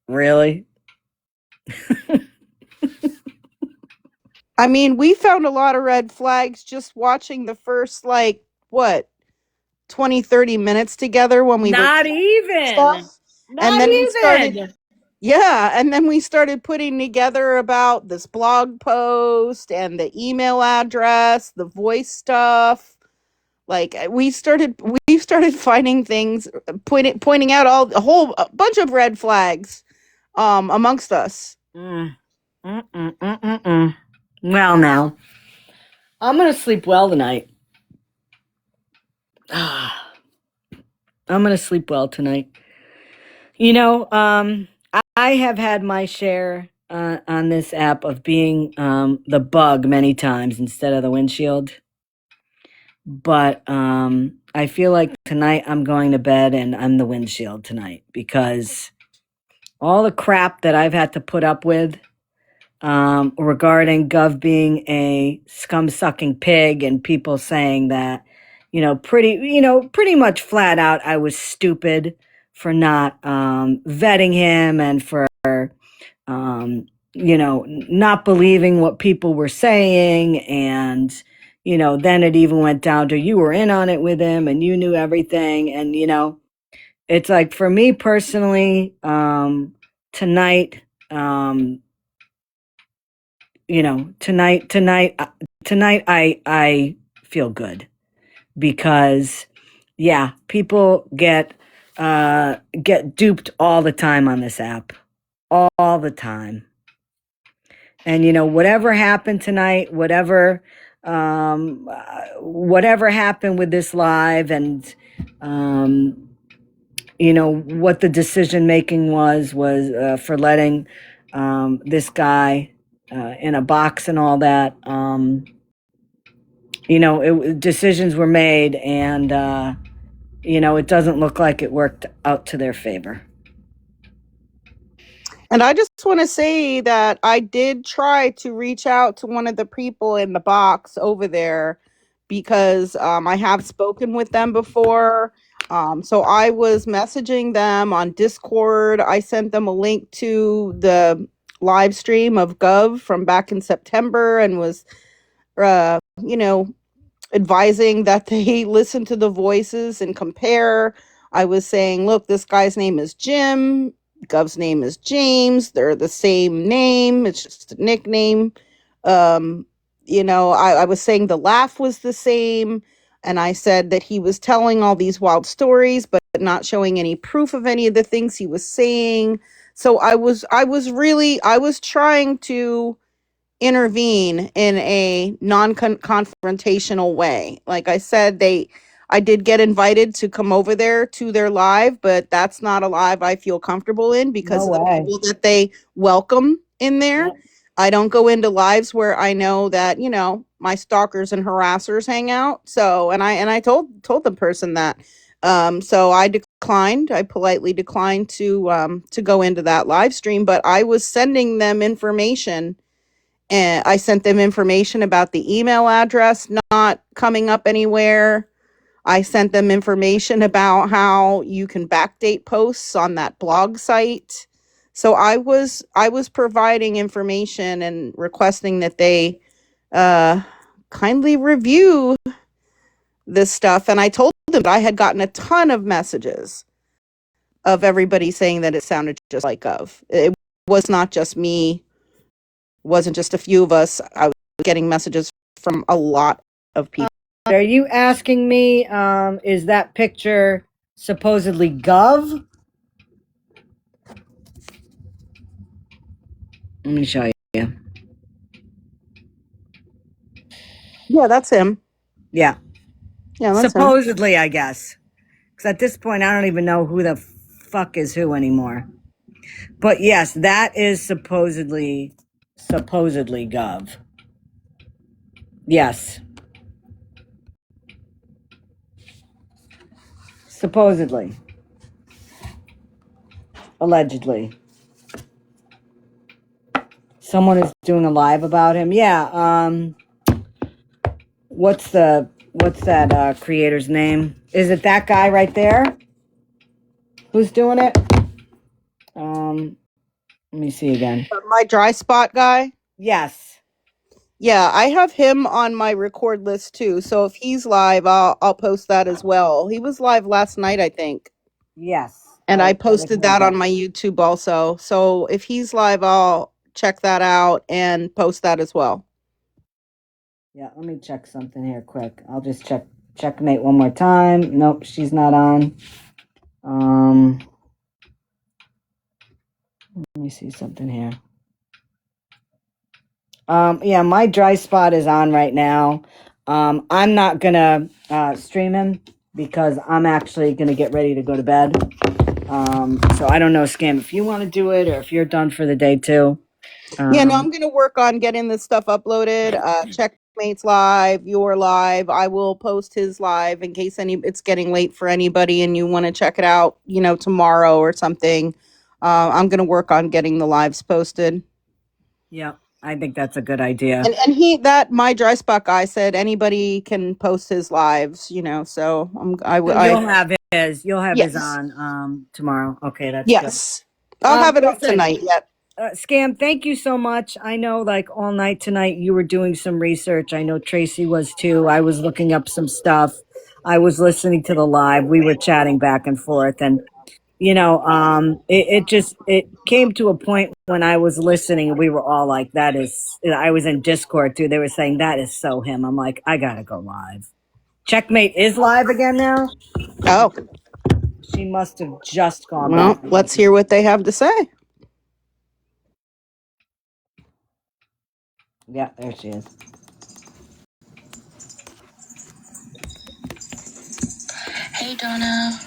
Really? I mean, we found a lot of red flags just watching the first, 20, 30 minutes together when we were Not even. stuff. And Not then we started, even. yeah, and then we started putting together about this blog post and the email address, the voice stuff. Like we started finding things, pointing out a bunch of red flags amongst us. Well, now I'm gonna sleep well tonight. I'm gonna sleep well tonight. I have had my share on this app of being the bug many times instead of the windshield. But I feel like tonight I'm going to bed and I'm the windshield tonight because all the crap that I've had to put up with regarding Gov being a scum-sucking pig and people saying that, pretty much flat out, I was stupid for not vetting him and for, not believing what people were saying. And, then it even went down to you were in on it with him and you knew everything. And, it's like for me personally, tonight, tonight I feel good because people get duped all the time on this app, all the time. And whatever happened tonight, whatever whatever happened with this live, and what the decision making was for letting this guy in a box and all that. Decisions were made, and it doesn't look like it worked out to their favor. And I just want to say that I did try to reach out to one of the people in the box over there, because I have spoken with them before. So I was messaging them on Discord. I sent them a link to the live stream of Gov from back in September, and was, uh, you know, advising that they listen to the voices and compare. I was saying, look, this guy's name is Jim. Gov's name is James. They're the same name. It's just a nickname. I was saying the laugh was the same. And I said that he was telling all these wild stories, but not showing any proof of any of the things he was saying. So I was trying to intervene in a non-confrontational way. Like I said, I did get invited to come over there to their live, but that's not a live I feel comfortable in because No of the way. people that they welcome in there. Yep. I don't go into lives where I know that, my stalkers and harassers hang out. So, and I told the person that. So I declined. I politely declined to go into that live stream, but I was sending them information, and I sent them information about the email address not coming up anywhere. I sent them information about how you can backdate posts on that blog site. So I was providing information and requesting that they kindly review this stuff. And I told them that I had gotten a ton of messages of everybody saying that it sounded just like Gov. It was not just me. Wasn't just a few of us. I was getting messages from a lot of people. Are you asking me, is that picture supposedly Gov? Let me show you. Yeah, that's him. Yeah. Yeah, that's him. Supposedly, I guess. Because at this point, I don't even know who the fuck is who anymore. But yes, that is supposedly Gov. Yes. Supposedly. Allegedly. Someone is doing a live about him. Yeah, what's that creator's name? Is it that guy right there? Who's doing it? Let me see again. My dry spot guy. Yes. Yeah, I have him on my record list too. So if he's live, I'll post that as well. He was live last night, I think. Yes. And I posted that on my YouTube also. So if he's live, I'll check that out and post that as well. Yeah, let me check something here quick. I'll just checkmate one more time. Nope, she's not on. Let me see something here. Yeah, my dry spot is on right now. I'm not gonna stream him because I'm actually gonna get ready to go to bed. So I don't know, Scam, if you want to do it or if you're done for the day too. Yeah, no, I'm going to work on getting this stuff uploaded. Checkmate's live, you're live. I will post his live in case it's getting late for anybody and you want to check it out, tomorrow or something. I'm going to work on getting the lives posted. Yeah, I think that's a good idea. And my dry spot guy said anybody can post his lives, so you'll have his Yes. on tomorrow. Okay, that's Yes. Good. I'll have it up tonight yet. Scam, thank you so much. I know like all night tonight you were doing some research. I know Tracy was too. I was looking up some stuff. I was listening to the live. We were chatting back and forth, and it came to a point when I was listening and we were all like, I was in Discord too. They were saying that is so him. I'm like, I gotta go live. Checkmate is live again now. Oh, she must have just gone back. Let's hear what they have to say. Yeah, there she is. Hey, Donna.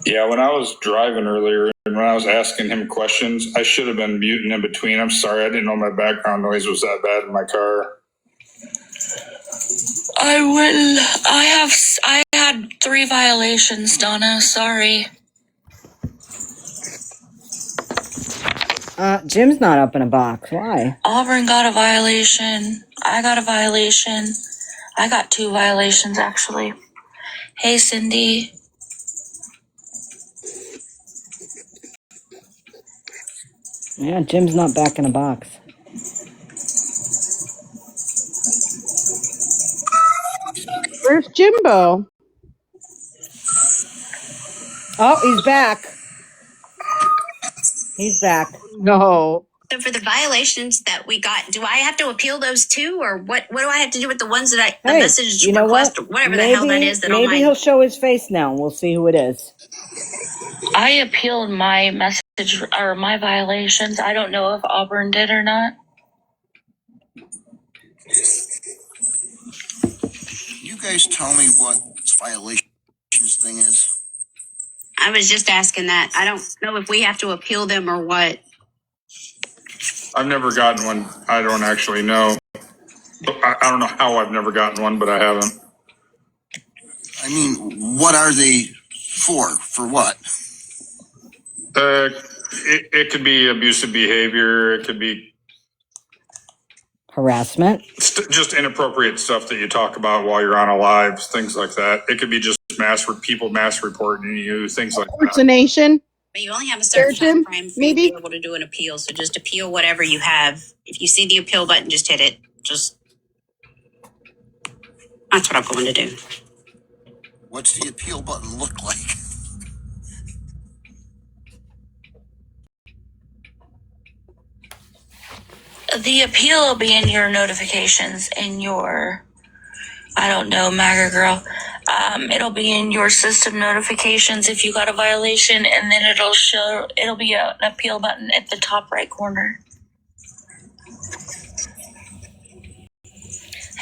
Yeah, when I was driving earlier and when I was asking him questions, I should have been muting in between. I'm sorry, I didn't know my background noise was that bad in my car. I had 3 violations, Donna. Sorry. Jim's not up in a box. Why? Auburn got a violation. I got a violation. I got 2 violations, actually. Hey, Cindy. Yeah, Jim's not back in a box. Where's Jimbo? Oh, he's back. He's back. No. So for the violations that we got, do I have to appeal those too, or what? What do I have to do with the ones that the Hey, message you know request, what? or whatever the hell that is? That on Maybe my he'll show his face now, and we'll see who it is. I appealed my message or my violations. I don't know if Auburn did or not. You guys tell me what this violations thing is. I was just asking that. I don't know if we have to appeal them or what. I've never gotten one. I don't actually know. I don't know how I've never gotten one, but I haven't. I mean, what are they for? For what? It could be abusive behavior. It could be Harassment. just inappropriate stuff that you talk about while you're on a live, things like that. It could be just mass reporting you, things like that. Impersonation. But you only have a certain Jim, time frame for you to maybe? be able to do an appeal. So just appeal whatever you have. If you see the appeal button, just hit it. That's what I'm going to do. What's the appeal button look like? The appeal will be in your notifications in your, I don't know, MAGA girl. It'll be in your system notifications if you got a violation, and then it'll be an appeal button at the top right corner.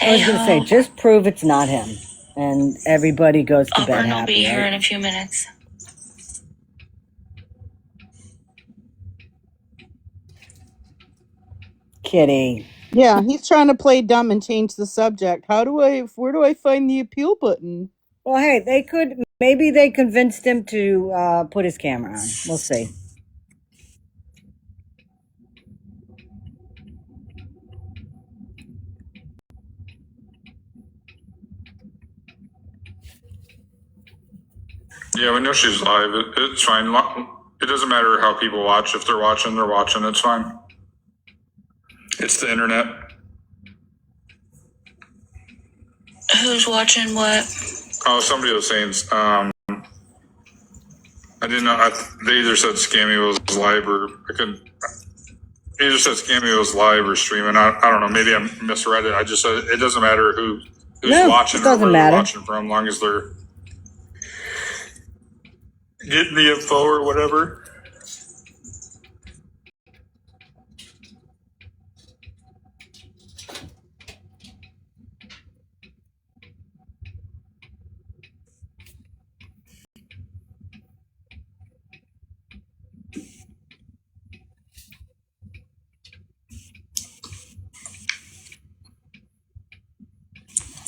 I was gonna say, just prove it's not him, and everybody goes to bed Auburn will happy. be here right? in a few minutes. Kitty. Yeah, he's trying to play dumb and change the subject. Where do I find the appeal button? Well, hey, maybe they convinced him to put his camera on. We'll see. Yeah, we know she's live. It's fine. It doesn't matter how people watch. If they're watching, they're watching. It's fine. It's the internet. Who's watching what? Oh, somebody was saying, I didn't know. They either said Scammy was live or I couldn't. They either said Scammy was live or streaming. I don't know. Maybe I misread it. I just said it doesn't matter who's watching or where they're watching from, as long as they're getting the info or whatever.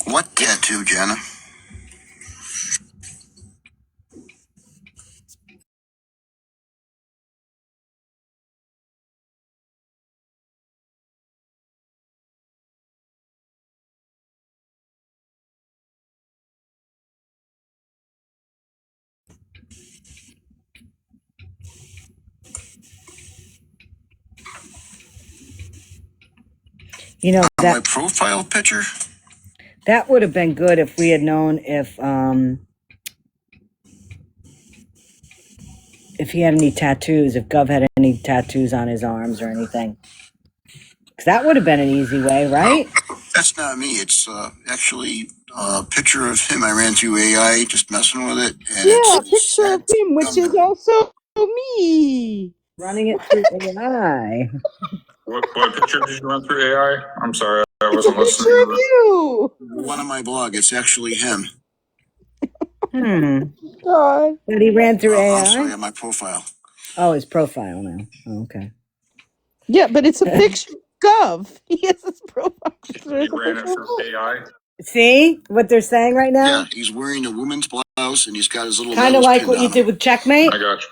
What tattoo, Jenna? You know my profile picture? That would have been good if we had known if he had any tattoos, if Gov had any tattoos on his arms or anything. Because that would have been an easy way, right? That's not me. It's actually a picture of him. I ran through AI, just messing with it, and Yeah, a it's picture of him, which is also me. Running it through AI. What picture did you run through AI? I'm sorry, I It's a wasn't picture listening of to you. one on my blog. It's actually him. God. But he ran through I'm sorry, AI? on my profile. Oh, his profile now. Oh, okay. Yeah, but it's a picture of Gov. He has his profile picture. He It's a ran it picture of through Gov. AI. See what they're saying right now? Yeah, he's wearing a woman's blouse, and he's got his little Kind of nose like pinned what you on did him. with Checkmate. I got you.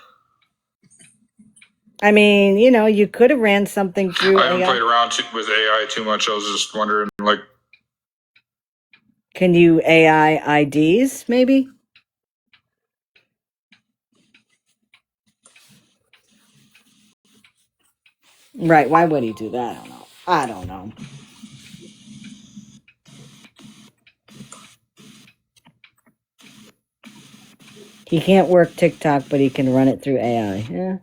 I mean, you could have ran something through I haven't AI. played around with AI too much. I was just wondering, like, Can you AI IDs, maybe? Right, why would he do that? I don't know. He can't work TikTok, but he can run it through AI. Yeah.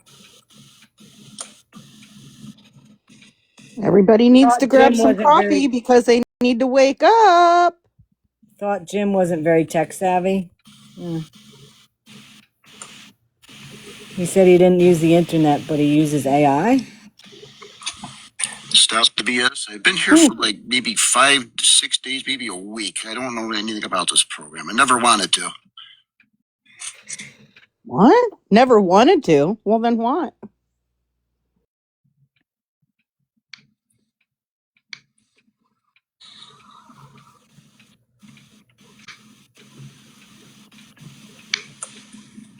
Everybody needs to Thought grab Jim some wasn't coffee very because they need to wake up. thought Jim wasn't very tech savvy. He said he didn't use the internet, but he uses AI. Stop the BS. I've been here for like maybe 5 to 6 days, maybe a week. I don't know anything about this program. I never wanted to. What? Never wanted to? Well, then what?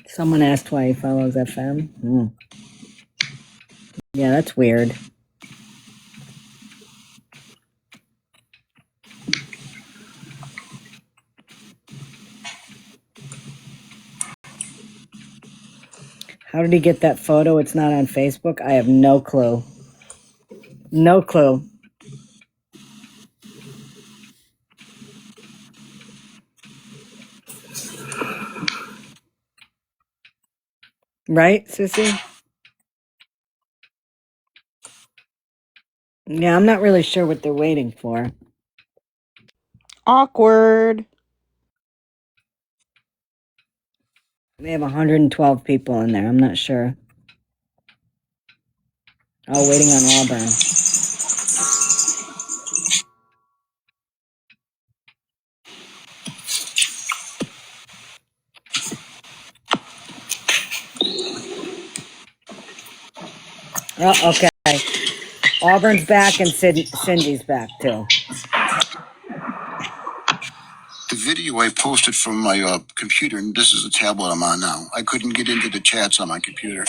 Someone asked why he follows FM. Yeah, that's weird. How did he get that photo? It's not on Facebook. I have no clue. No clue. Right, Sissy? Yeah, I'm not really sure what they're waiting for. Awkward. They have 112 people in there. I'm not sure. Oh, waiting on Auburn. Oh, okay. Auburn's back and Cindy's back too. The video I posted from my computer, and this is the tablet I'm on now. I couldn't get into the chats on my computer.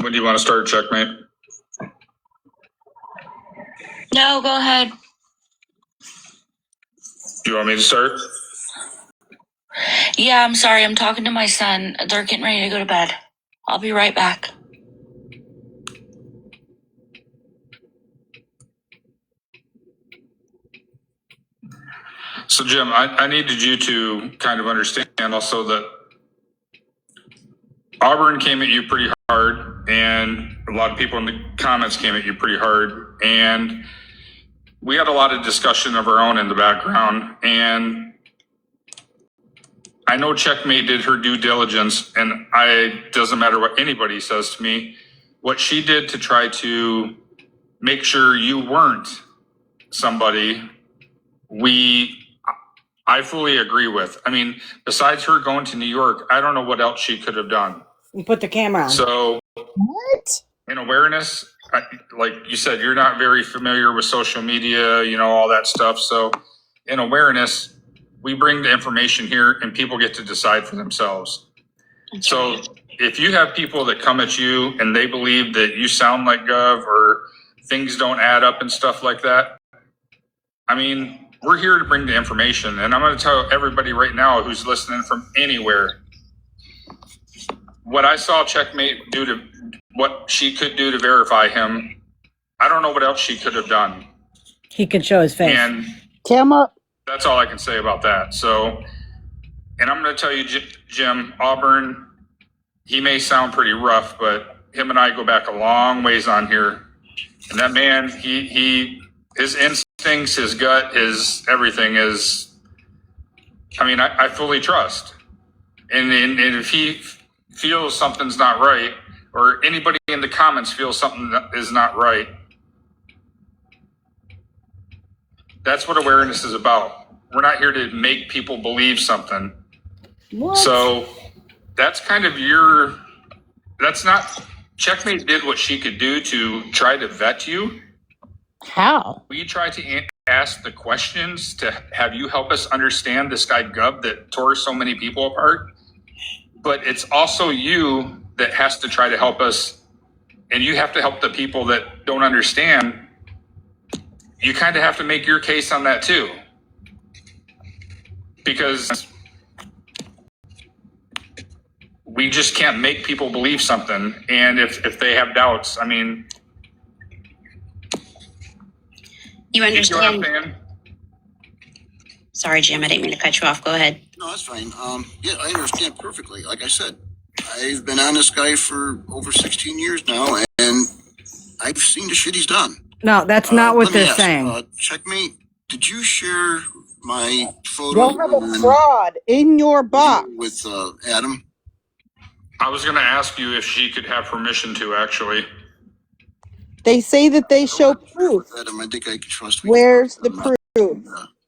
when do you want to start Checkmate? No, go ahead. Do you want me to start? Yeah, I'm sorry. I'm talking to my son. They're getting ready to go to bed. I'll be right back. So, Jim, I needed you to kind of understand also that Auburn came at you pretty hard, and a lot of people in the comments came at you pretty hard, and we had a lot of discussion of our own in the background, and I know Checkmate did her due diligence, and doesn't matter what anybody says to me, what she did to try to make sure you weren't somebody I fully agree with. I mean, besides her going to New York, I don't know what else she could have done. You put the camera on. So, What? in awareness, like you said, you're not very familiar with social media, all that stuff. So, in awareness, we bring the information here and people get to decide for themselves. So, if you have people that come at you and they believe that you sound like Gov or things don't add up and stuff like that, I mean, we're here to bring the information. And I'm going to tell everybody right now who's listening from anywhere, what I saw Checkmate do to what she could do to verify him, I don't know what else she could have done. He could show his face. And Cam up. that's all I can say about that. So, and I'm going to tell you, Jim, Auburn, he may sound pretty rough, but him and I go back a long ways on here. And that man, his instincts, his gut, his everything is, I mean, I fully trust. And if he feels something's not right, or anybody in the comments feels something is not right, that's what awareness is about. We're not here to make people believe something. What? So that's kind of that's not, Checkmate did what she could do to try to vet you. How? We tried to ask the questions to have you help us understand this guy Gub that tore so many people apart. But it's also you that has to try to help us, and you have to help the people that don't understand. You kind of have to make your case on that too. Because we just can't make people believe something. And if they have doubts, I mean, You understand? You know what I'm saying? Sorry, Jim, I didn't mean to cut you off. Go ahead. No, that's fine. Yeah, I understand perfectly. Like I said, I've been on this guy for over 16 years now, and I've seen the shit he's done. No, that's not what Let me they're ask, saying. Checkmate, did you share my photo You'll have a fraud in your box. with Adam? I was going to ask you if she could have permission to, actually. They say that they show proof. Adam, I think I can trust. Where's the proof?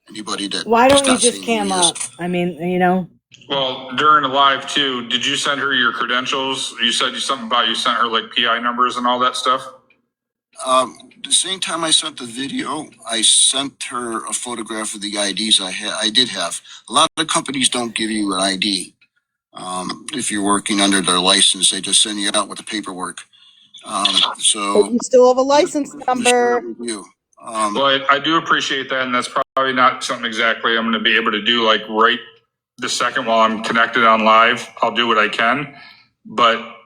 Anybody that Why don't you not just saying cam who he is. up? I mean, you know. Well, during the live too, did you send her your credentials? You said something about you sent her like PI numbers and all that stuff. The same time I sent the video, I sent her a photograph of the IDs I did have. A lot of companies don't give you an ID. If you're working under their license, they just send you out with the paperwork. So But you still have a license number. You. Well, I do appreciate that, and that's probably not something exactly I'm going to be able to do like right this second while I'm connected on live. I'll do what I can, but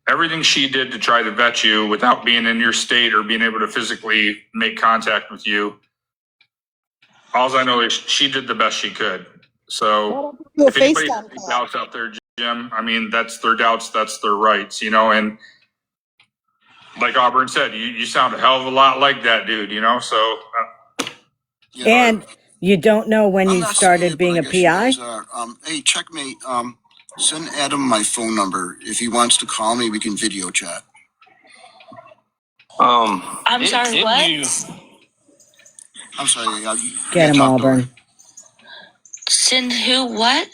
everything she did to try to vet you without being in your state or being able to physically make contact with you, all I know is she did the best she could. So if anybody has any doubts out there, Jim, I mean, that's their doubts, that's their rights, you know, and like Auburn said, you sound a hell of a lot like that dude, you know, so. And you don't know when you started being a PI? Hey, Checkmate, send Adam my phone number. If he wants to call me, we can video chat. I'm sorry, what? I'm sorry. Get him, Auburn. Send who what?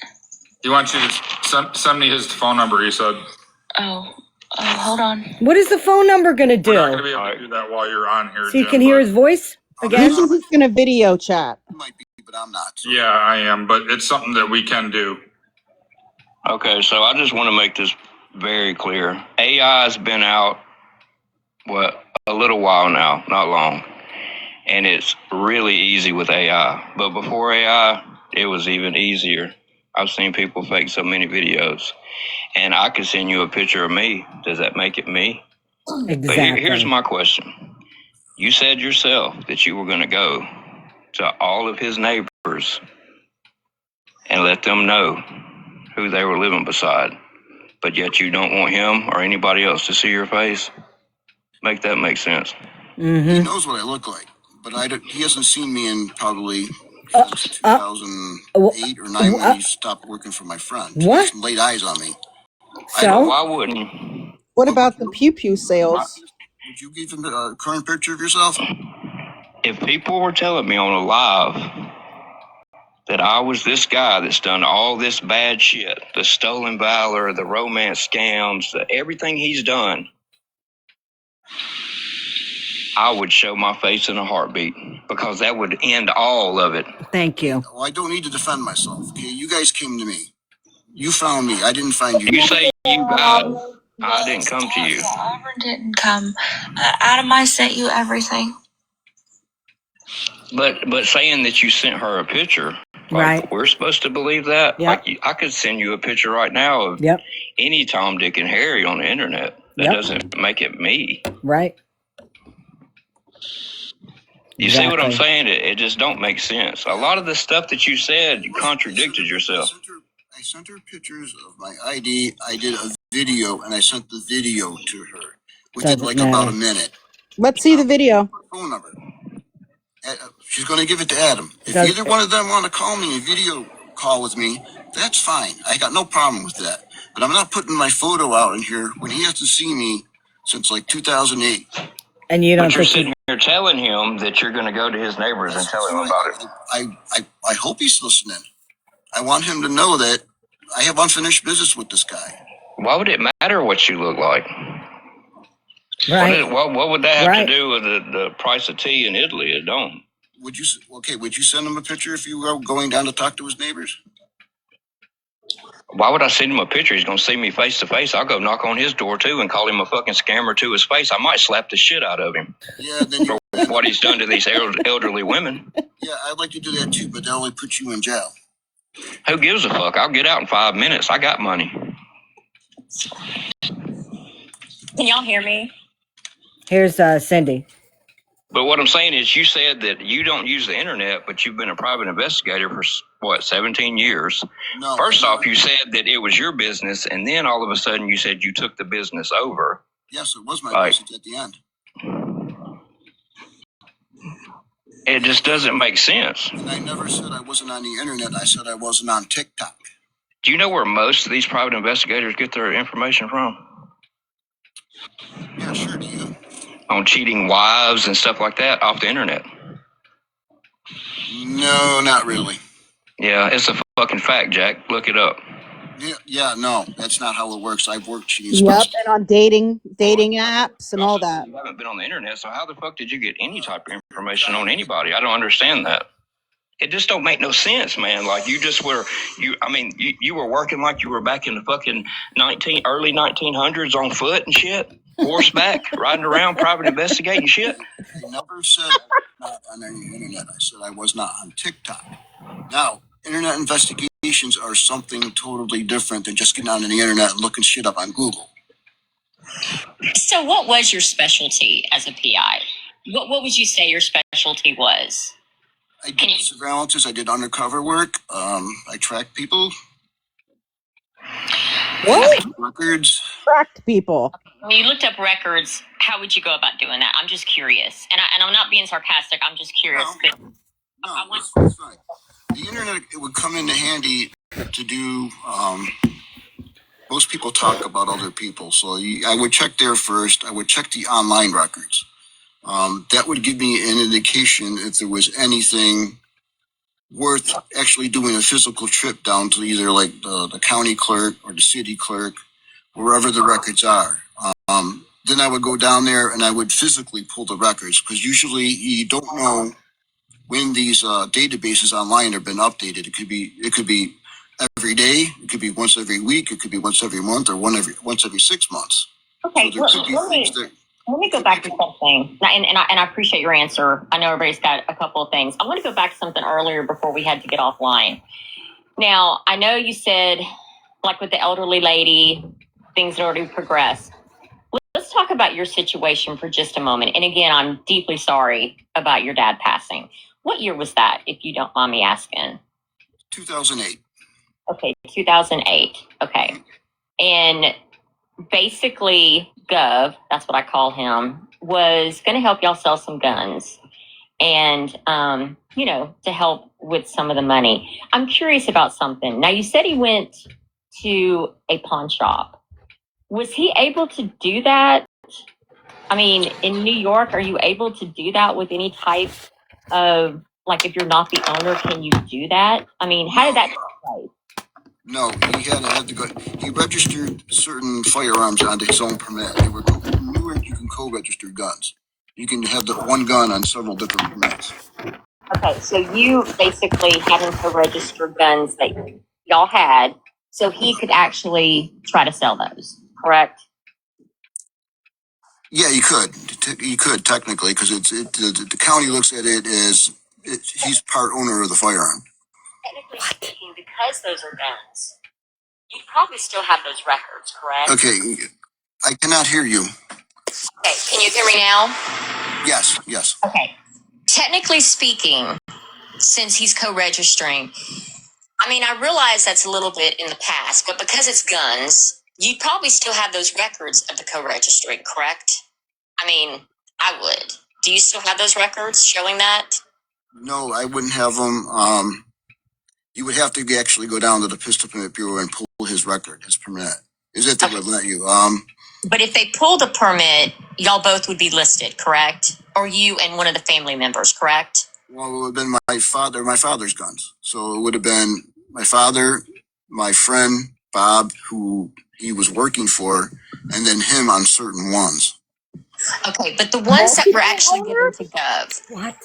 He wants you to send me his phone number, he said. Oh, hold on. What is the phone number going to do? We're not going to be able to do that while you're on here, So you Jim, can hear his voice again? This is going to video chat. Might be, but I'm not. So. Yeah, I am, but it's something that we can do. Okay, so I just want to make this very clear. AI has been out, a little while now, not long. And it's really easy with AI. But before AI, it was even easier. I've seen people fake so many videos. And I could send you a picture of me. Does that make it me? Exactly. But here's my question. You said yourself that you were going to go to all of his neighbors and let them know who they were living beside. But yet you don't want him or anybody else to see your face? Make that make sense. Mm-hmm. He knows what I look like, but he hasn't seen me in probably 2008 or 9 when he stopped working for my friend. What? He laid eyes on me. So? Why wouldn't you? What about the pew-pew sales? Would you give him a current picture of yourself? If people were telling me on a live that I was this guy that's done all this bad shit, the stolen valor, the romance scams, everything he's done, I would show my face in a heartbeat because that would end all of it. Thank you. Well, I don't need to defend myself. Okay, you guys came to me. You found me. I didn't find you. You say you got. I didn't come to you. Auburn didn't come. Adam, I sent you everything. But saying that you sent her a picture, right? We're supposed to believe that. Yep. Like I could send you a picture right now of any Tom, Dick, and Harry on the internet. That doesn't make it me. Right. You see what I'm saying? It just don't make sense. A lot of the stuff that you said, you contradicted yourself. I sent her pictures of my ID. I did a video, and I sent the video to her. We did like about a minute. Let's see the video. Phone number. She's going to give it to Adam. If Does- either one of them want to call me, a video call with me, that's fine. I got no problem with that. But I'm not putting my photo out in here when he hasn't seen me since like 2008. And you don't But you're think sitting here telling him that you're going to go to his neighbors and tell him about it. I hope he's listening. I want him to know that I have unfinished business with this guy. Why would it matter what you look like? right? What would that have Right. to do with the price of tea in Italy? It don't. Would you send him a picture if you were going down to talk to his neighbors? Why would I send him a picture? He's going to see me face to face. I'll go knock on his door too and call him a fucking scammer to his face. I might slap the shit out of him. Yeah, then for what he's done to these elderly women. Yeah, I'd like to do that too, but they'll only put you in jail. Who gives a fuck? I'll get out in 5 minutes. I got money. Can y'all hear me? Here's Cindy. But what I'm saying is, you said that you don't use the internet, but you've been a private investigator for, 17 years? No. First off, you said that it was your business, and then all of a sudden you said you took the business over. Yes, it was my business at the end. It just doesn't make sense. And I never said I wasn't on the internet. I said I wasn't on TikTok. Do you know where most of these private investigators get their information from? Yeah, sure do you. On cheating wives and stuff like that off the internet. No, not really. Yeah, it's a fucking fact, Jack. Look it up. Yeah, no, that's not how it works. I've worked cheating. Yep, and on dating apps and all that. You haven't been on the internet, so how the fuck did you get any type of information on anybody? I don't understand that. It just don't make no sense, man. Like you were working like you were back in the fucking early 1900s on foot and shit, horseback, riding around, private investigating shit. I never said I was not on any internet. I said I was not on TikTok. Now, internet investigations are something totally different than just getting on the internet and looking shit up on Google. So what was your specialty as a PI? What would you say your specialty was? I did surveillances. I did undercover work. I tracked people. What? Records. Tracked people. When you looked up records, how would you go about doing that? I'm just curious. And I'm not being sarcastic. I'm just curious. No, it's fine. The internet, it would come into handy to do, most people talk about other people. So I would check there first. I would check the online records. That would give me an indication if there was anything worth actually doing a physical trip down to either like the county clerk or the city clerk, wherever the records are. Then I would go down there and I would physically pull the records, because usually you don't know when these databases online have been updated. It could be every day, it could be once every week, it could be once every month, or once every 6 months. Okay, So let me go back to something, and I appreciate your answer. I know everybody's got a couple of things. I want to go back to something earlier before we had to get offline. Now, I know you said, like with the elderly lady, things had already progressed. Let's talk about your situation for just a moment. And again, I'm deeply sorry about your dad passing. What year was that, if you don't mind me asking? 2008. Okay, 2008. Okay. And basically, Gov, that's what I call him, was going to help y'all sell some guns and, to help with some of the money. I'm curious about something. Now, you said he went to a pawn shop. Was he able to do that? I mean, in New York, are you able to do that with any type of, like, if you're not the owner, can you do that? I mean, how did that take place? No, he had to go. He registered certain firearms under his own permit. They were in Newark. You can co-register guns. You can have the one gun on several different permits. Okay, so you basically having to register guns that y'all had, so he could actually try to sell those, correct? Yeah, you could. You could technically, because the county looks at it as he's part owner of the firearm. Technically speaking, because those are guns, you probably still have those records, correct? Okay, I cannot hear you. Okay, can you hear me now? Yes. Okay. Technically speaking, since he's co-registering, I mean, I realize that's a little bit in the past, but because it's guns, You probably still have those records of the co-registering, correct? I mean, I would. Do you still have those records showing that? No, I wouldn't have them. You would have to actually go down to the Pistol Permit Bureau and pull his record, his permit. Is it they would let you? But if they pulled a permit, y'all both would be listed, correct? Or you and one of the family members, correct? Well, it would have been my father's guns. So it would have been my father, my friend Bob, who he was working for, and then him on certain ones. Okay, but the ones that were actually given to Gov, What?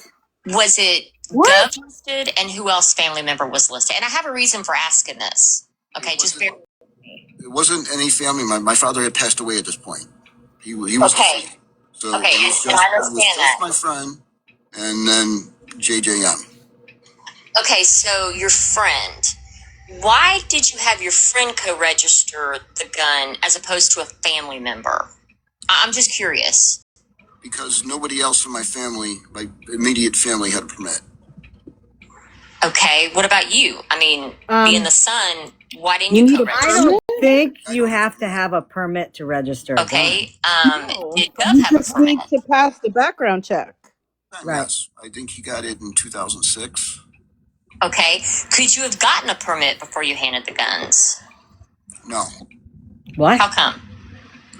was it What? Gov listed and who else family member was listed? And I have a reason for asking this. Okay, just bear. It wasn't any family. My father had passed away at this point. He was Okay. deceased. So Okay, it was and I understand just that. my friend, and then JJM. Okay, so your friend. Why did you have your friend co-register the gun as opposed to a family member? I'm just curious. Because nobody else in my family, my immediate family, had a permit. Okay, what about you? I mean, being the son, why didn't You you need a co-register? I don't think you have to have a permit to register a gun. Okay, No, did Gov you have a just permit? need to pass the background check. Right. Yes, I think he got it in 2006. Okay, could you have gotten a permit before you handed the guns? No. What? How come?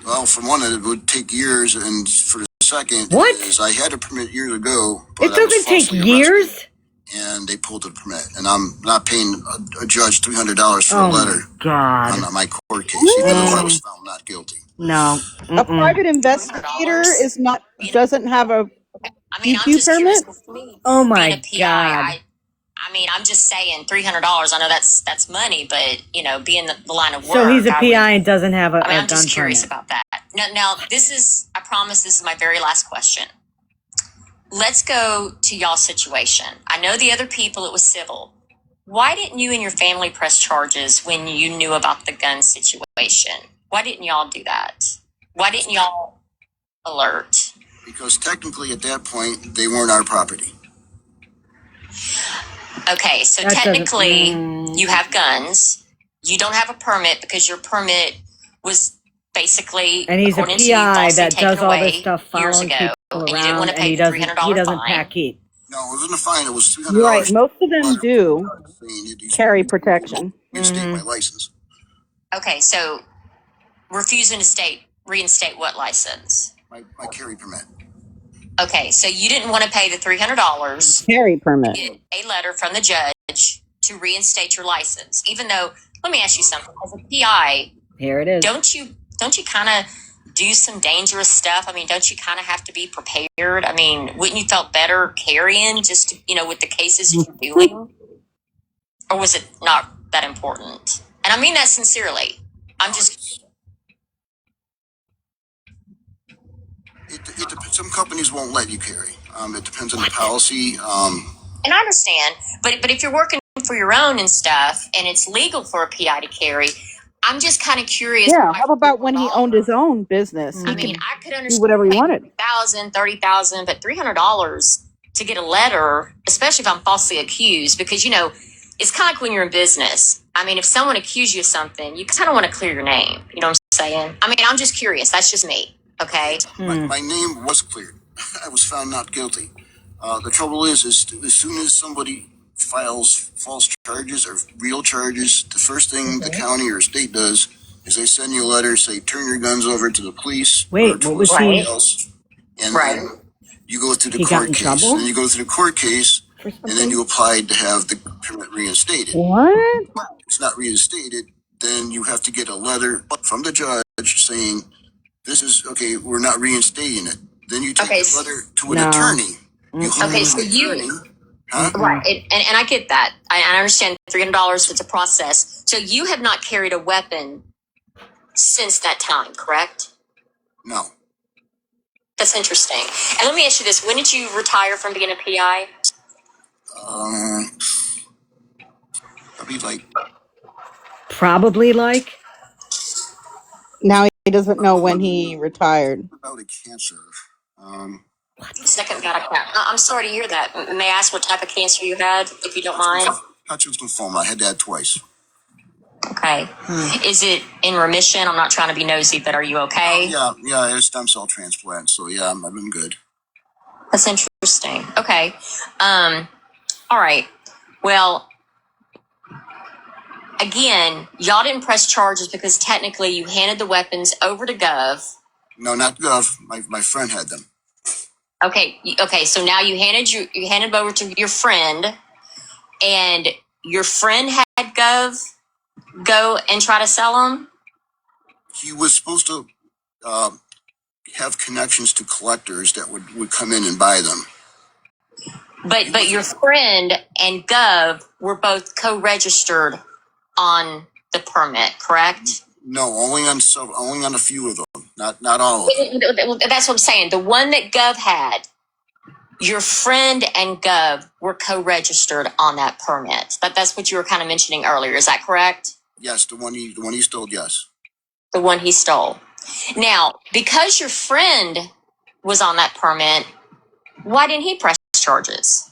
Well, for one, it would take years, and for the second, What? is I had a permit years ago, but It I was doesn't take falsely years. arrested, and they pulled the permit, and I'm not paying a judge $300 for a letter God. on my court case, even though I was found not guilty. No. A Mm-mm. private investigator $300? is not doesn't have a I mean, I'm DQ just curious. permit. For me, Oh being my a PI, God. I mean, I'm just saying $300. I know that's money, but you know, being the line of work. So he's a I PI would- and doesn't have a, I mean, a I'm gun just curious permit. about that. Now, this is, I promise this is my very last question. Let's go to y'all's situation. I know the other people, it was civil. Why didn't you and your family press charges when you knew about the gun situation? Why didn't y'all do that? Why didn't y'all alert? Because technically, at that point, they weren't our property. Okay, so That doesn't- technically, you have guns. You don't have a permit because your permit was basically, And he's a according to you, PI falsely that taken does all this away stuff years following ago, people and you didn't around, want to and pay he the doesn't $300 pack fine. heat. No, it wasn't a fine. It was $300. Right, most of them letter do saying you carry protection. reinstate my license. Okay, so refusing to reinstate what license? My carry permit. Okay, so you didn't want to pay the $300 Carry permit. to get a letter from the judge to reinstate your license, even though, let me ask you something, as a PI, Here it is. don't you kind of do some dangerous stuff? I mean, don't you kind of have to be prepared? I mean, wouldn't you felt better carrying just to, with the cases that you're doing? Or was it not that important? And I mean that sincerely. I'm just It depends. Some companies won't let you carry. It depends on the policy. and I understand, but if you're working for your own and stuff, and it's legal for a PI to carry, I'm just kind of curious. Yeah. How about when he owned his own business? He I mean, could I could do understand whatever he wanted. $30,000, $30,000, but $300 to get a letter, especially if I'm falsely accused, because it's kind of like when you're in business. I mean, if someone accused you of something, you kind of want to clear your name. You know what I'm saying? I mean, I'm just curious. That's just me. Okay. My name was cleared. I was found not guilty. The trouble is as soon as somebody files false charges or real charges, the first thing the county or state does is they send you a letter, say, turn your guns over to the police or Wait, to what was somebody he? else. And Right. then you go through the He got court in case. trouble? Then you go through the court case, and then you applied to have the permit reinstated. What? If it's not reinstated, then you have to get a letter from the judge saying, this is, okay, we're not reinstating it. Then you take Okay, the letter to an No. attorney. You hook Okay, up so with the attorney. Huh? Right. And I get that. I understand $300, it's a process. So you have not carried a weapon since that time, correct? No. That's interesting. And let me ask you this. When did you retire from being a PI? Probably like Now he doesn't know when he retired. about a cancer. Second bout of cancer. I'm sorry to hear that. May I ask what type of cancer you had, if you don't mind? Hodgkin's lymphoma. I had that twice. Okay. Is it in remission? I'm not trying to be nosy, but are you okay? Yeah, I had a stem cell transplant, so yeah, I've been good. That's interesting. Okay. All right. Well, again, y'all didn't press charges because technically you handed the weapons over to Gov. No, not Gov. My friend had them. Okay. Okay. So now you handed over to your friend, and your friend had Gov go and try to sell them. He was supposed to have connections to collectors that would come in and buy them. But your friend and Gov were both co-registered on the permit, correct? No, only on a few of them, not all of them. That's what I'm saying. The one that Gov had, your friend and Gov were co-registered on that permit. That's what you were kind of mentioning earlier. Is that correct? Yes, the one he stole. Yes. The one he stole. Now, because your friend was on that permit, why didn't he press charges?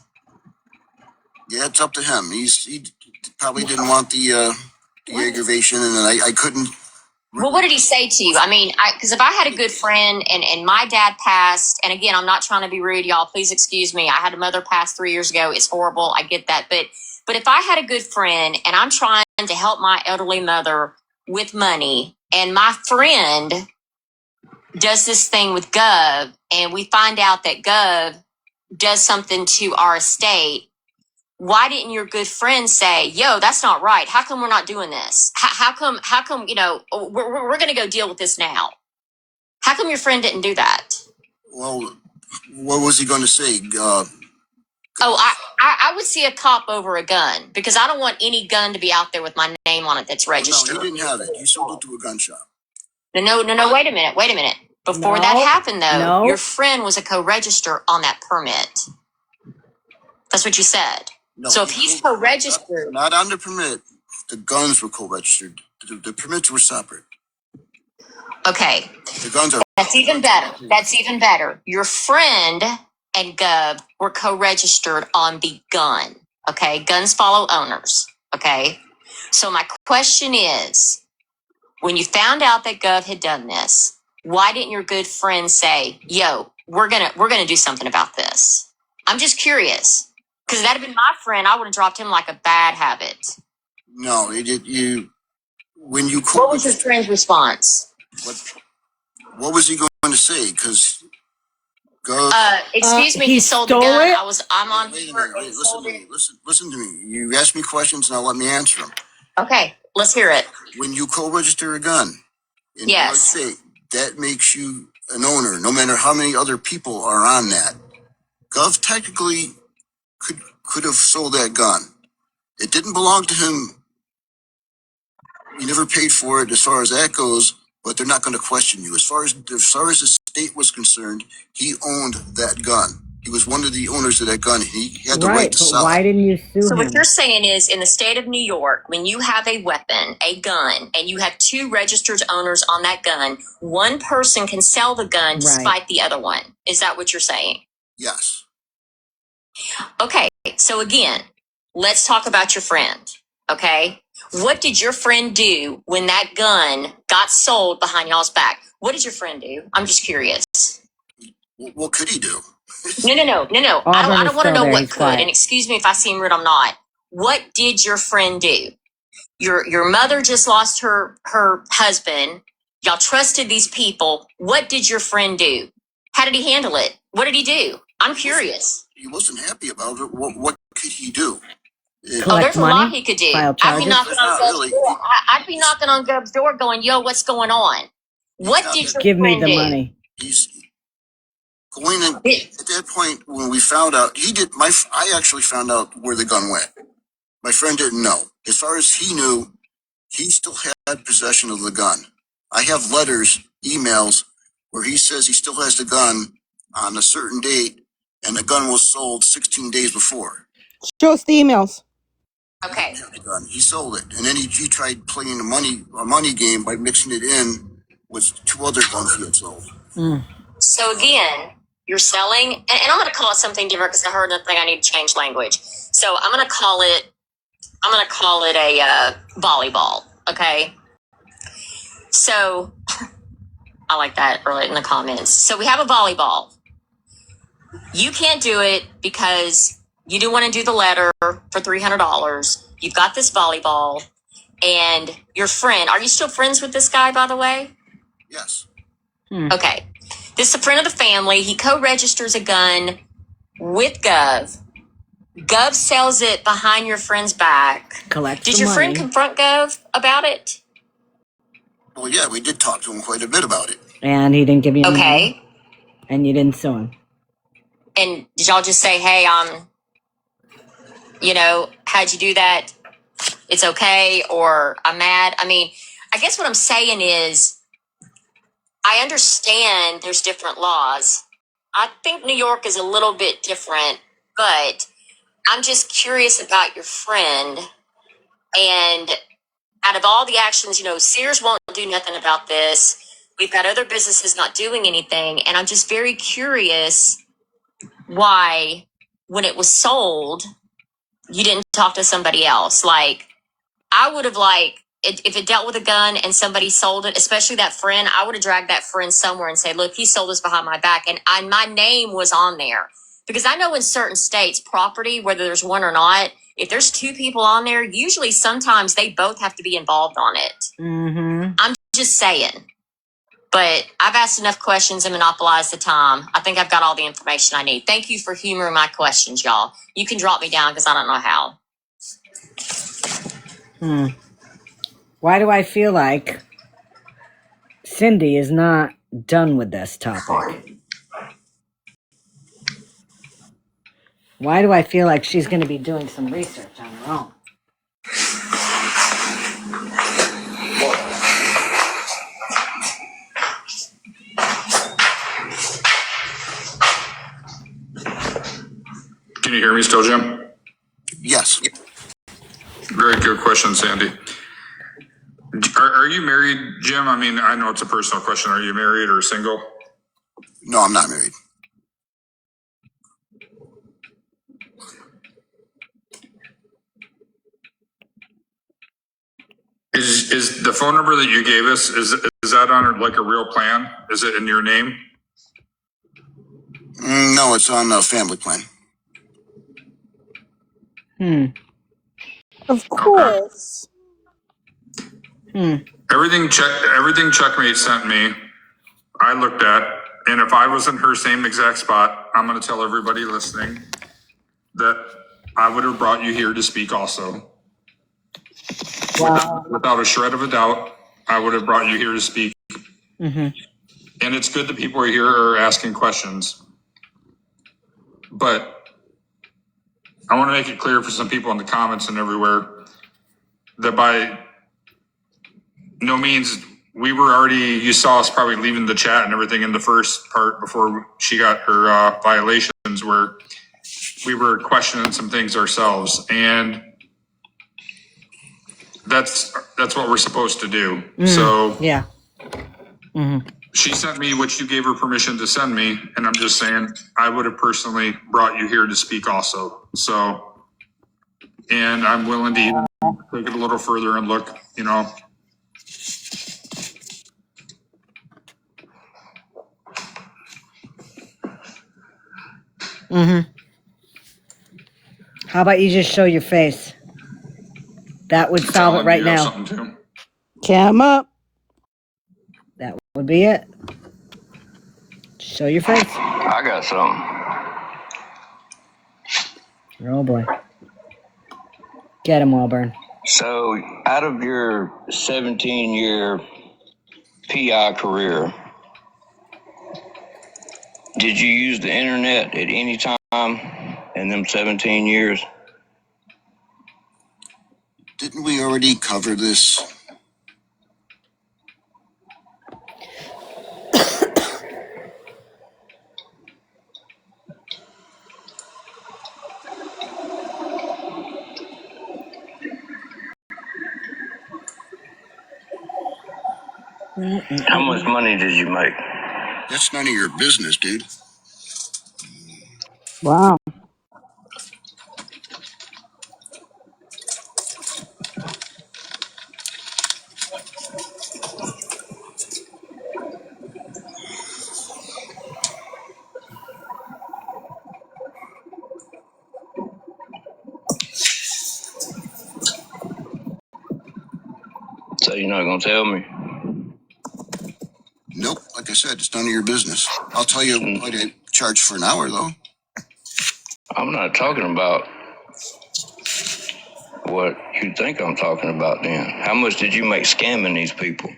Yeah, it's up to him. He probably didn't want the aggravation, and I couldn't. Well, what did he say to you? I mean, because if I had a good friend and my dad passed, and again, I'm not trying to be rude, y'all, please excuse me. I had a mother pass 3 years ago. It's horrible. I get that. But if I had a good friend and I'm trying to help my elderly mother with money, and my friend does this thing with Gov, and we find out that Gov does something to our estate, why didn't your good friend say, yo, that's not right? How come we're not doing this? How come, we're going to go deal with this now? How come your friend didn't do that? Well, what was he going to say? I would see a cop over a gun because I don't want any gun to be out there with my name on it that's registered. No, he didn't have it. He sold it to a gun shop. No, wait a minute. Before that happened, though, your friend was a co-register on that permit. That's what you said. No, so if he's co-registered. Not on the permit. The guns were co-registered. The permits were separate. Okay. The guns are. That's even better. Your friend and Gov were co-registered on the gun. Okay. Guns follow owners. Okay. So my question is, when you found out that Gov had done this, why didn't your good friend say, yo, we're gonna do something about this? I'm just curious. Because that'd have been my friend, I would have dropped him like a bad habit. No, when you. What was your friend's response? What was he going to say? Because. Excuse me, he sold the gun. I'm on. Wait a minute. Listen to me. You ask me questions, now let me answer them. Okay, let's hear it. When you co-register a gun in New York State, that makes you an owner, no matter how many other people are on that. Gov technically could have sold that gun. It didn't belong to him. He never paid for it as far as that goes, but they're not going to question you. As far as the state was concerned, he owned that gun. He was one of the owners of that gun. He had the right to sell it. Why didn't you sue him? So what you're saying is, in the state of New York, when you have a weapon, a gun, and you have two registered owners on that gun, one person can sell the gun despite the other one. Is that what you're saying? Yes. Okay, so again, let's talk about your friend, okay? What did your friend do when that gun got sold behind y'all's back? What did your friend do? I'm just curious. What could he do? No. I don't want to know what could. And excuse me if I seem rude, I'm not. What did your friend do? Your mother just lost her husband. Y'all trusted these people. What did your friend do? How did he handle it? What did he do? I'm curious. He wasn't happy about it. What could he do? There's a lot he could do. I'd be knocking on Gov's door. I'd be knocking on Gov's door going, yo, what's going on? What did your Give friend me the do? money. He's going in, at that point when we found out, I actually found out where the gun went. My friend didn't know. As far as he knew, he still had possession of the gun. I have letters, emails, where he says he still has the gun on a certain date, and the gun was sold 16 days before. Show us the emails. Okay. He sold it, and then he tried playing a money game by mixing it in with two other guns he had sold. So again, you're selling, and I'm going to call it something different because I heard another thing. I need to change language. So I'm going to call it a volleyball. Okay. So I like that early in the comments. So we have a volleyball. You can't do it because you didn't want to do the letter for $300. You've got this volleyball and your friend. Are you still friends with this guy, by the way? Yes. Okay. This is a friend of the family. He co-registers a gun with Gov. Gov sells it behind your friend's back. Did your friend confront Gov about it? Well, yeah, we did talk to him quite a bit about it. And he didn't give you any money? Okay. And you didn't sue him? And did y'all just say, hey, how'd you do that? It's okay, or I'm mad? I mean, I guess what I'm saying is I understand there's different laws. I think New York is a little bit different, but I'm just curious about your friend. And out of all the actions, Sears won't do nothing about this. We've got other businesses not doing anything. And I'm just very curious why, when it was sold, you didn't talk to somebody else. Like, I would have if it dealt with a gun and somebody sold it, especially that friend, I would have dragged that friend somewhere and said, look, he sold this behind my back. And my name was on there because I know in certain states, property, whether there's one or not, if there's two people on there, usually sometimes they both have to be involved on it. Mm-hmm. I'm just saying. But I've asked enough questions and monopolized the time. I think I've got all the information I need. Thank you for humoring my questions, y'all. You can drop me down because I don't know how. Why do I feel like Cindy is not done with this topic? Why do I feel like she's going to be doing some research on her own? Can you hear me still, Jim? Yes. Very good question, Sandy. Are you married, Jim? I mean, I know it's a personal question. Are you married or single? No, I'm not married. Is the phone number that you gave us, is that on like a real plan? Is it in your name? No, it's on a family plan. Of course. Everything Checkmate sent me, I looked at, and if I was in her same exact spot, I'm going to tell everybody listening that I would have brought you here to speak also. Wow. Without a shred of a doubt, I would have brought you here to speak. Mm-hmm. And it's good that people are here are asking questions. But I want to make it clear for some people in the comments and everywhere that by no means, we were already, you saw us probably leaving the chat and everything in the first part before she got her violations, where we were questioning some things ourselves. And that's what we're supposed to do. So yeah. She sent me what you gave her permission to send me, and I'm just saying I would have personally brought you here to speak also. So, and I'm willing to even take it a little further and look, How about you just show your face? That would solve it right now. Cam up. That would be it. Show your face. I got something. Oh boy. Get him, Auburn. So, out of your 17-year PI career, did you use the internet at any time in them 17 years? Didn't we already cover this? How much money did you make? That's none of your business, dude. Wow. say you're not going to tell me? Nope. Like I said, it's none of your business. I'll tell you what I charge for an hour, though. I'm not talking about what you think I'm talking about then. How much did you make scamming these people?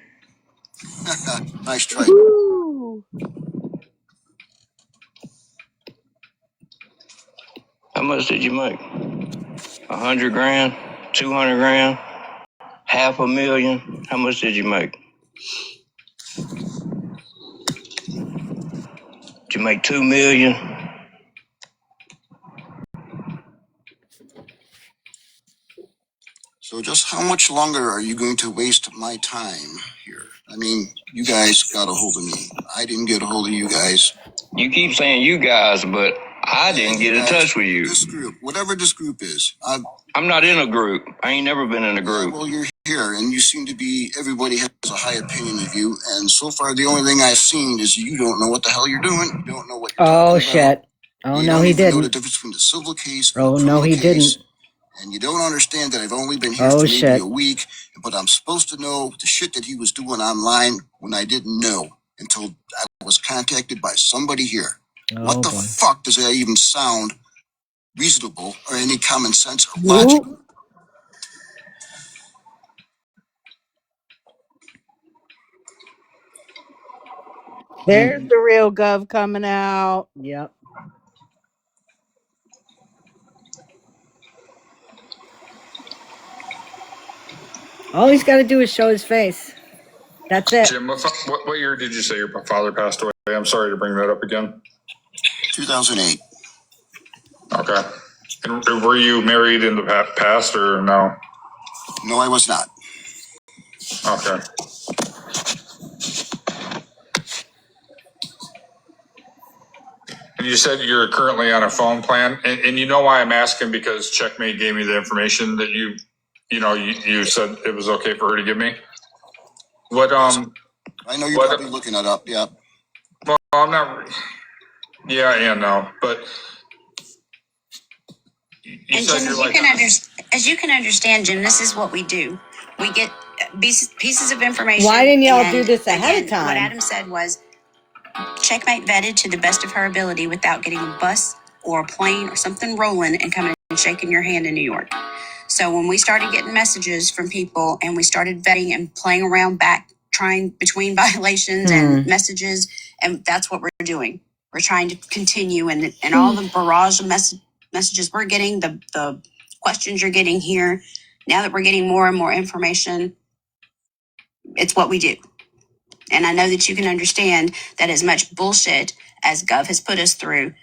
Nice try. Woo. How much did you make? 100 grand? 200 grand? $500,000? How much did you make? Did you make $2 million? So just how much longer are you going to waste my time here? I mean, you guys got a hold of me. I didn't get a hold of you guys. You keep saying you guys, but I didn't get in touch with you. This group, whatever this group is. I'm not in a group. I ain't never been in a group. Well, you're here, and you seem to be, everybody has a high opinion of you, and so far the only thing I've seen is you don't know what the hell you're doing. You don't know what you're talking about. Shit. Oh, you no, don't he even know the didn't. difference between the civil case and Oh, the no, criminal he case. didn't. And you don't understand that I've only been here Oh, for shit. maybe a week, but I'm supposed to know the shit that he was doing online when I didn't know until I was contacted by somebody here. Oh, What the boy. fuck does that even sound reasonable or any common sense or logic? Whoop. There's the real Gov coming out. Yep. All he's got to do is show his face. That's it. Jim, what year did you say your father passed away? I'm sorry to bring that up again. 2008. Okay. And were you married in the past or no? No, I was not. Okay. And you said you're currently on a phone plan, and you know why I'm asking, because Checkmate gave me the information that you said it was okay for her to give me. What I know you're probably looking it up. Yeah. Well, I'm not. Yeah, and no, but. And Jim, as you can understand, Jim, this is what we do. We get pieces of information. Why didn't y'all and do this ahead of time? What Adam said was, Checkmate vetted to the best of her ability without getting a bus or a plane or something rolling and coming and shaking your hand in New York. So when we started getting messages from people and we started vetting and playing around back, trying between violations and messages, and that's what we're doing. We're trying to continue, and all the barrage of messages we're getting, the questions you're getting here, now that we're getting more and more information, it's what we do. And I know that you can understand that as much bullshit as Gov has put us through,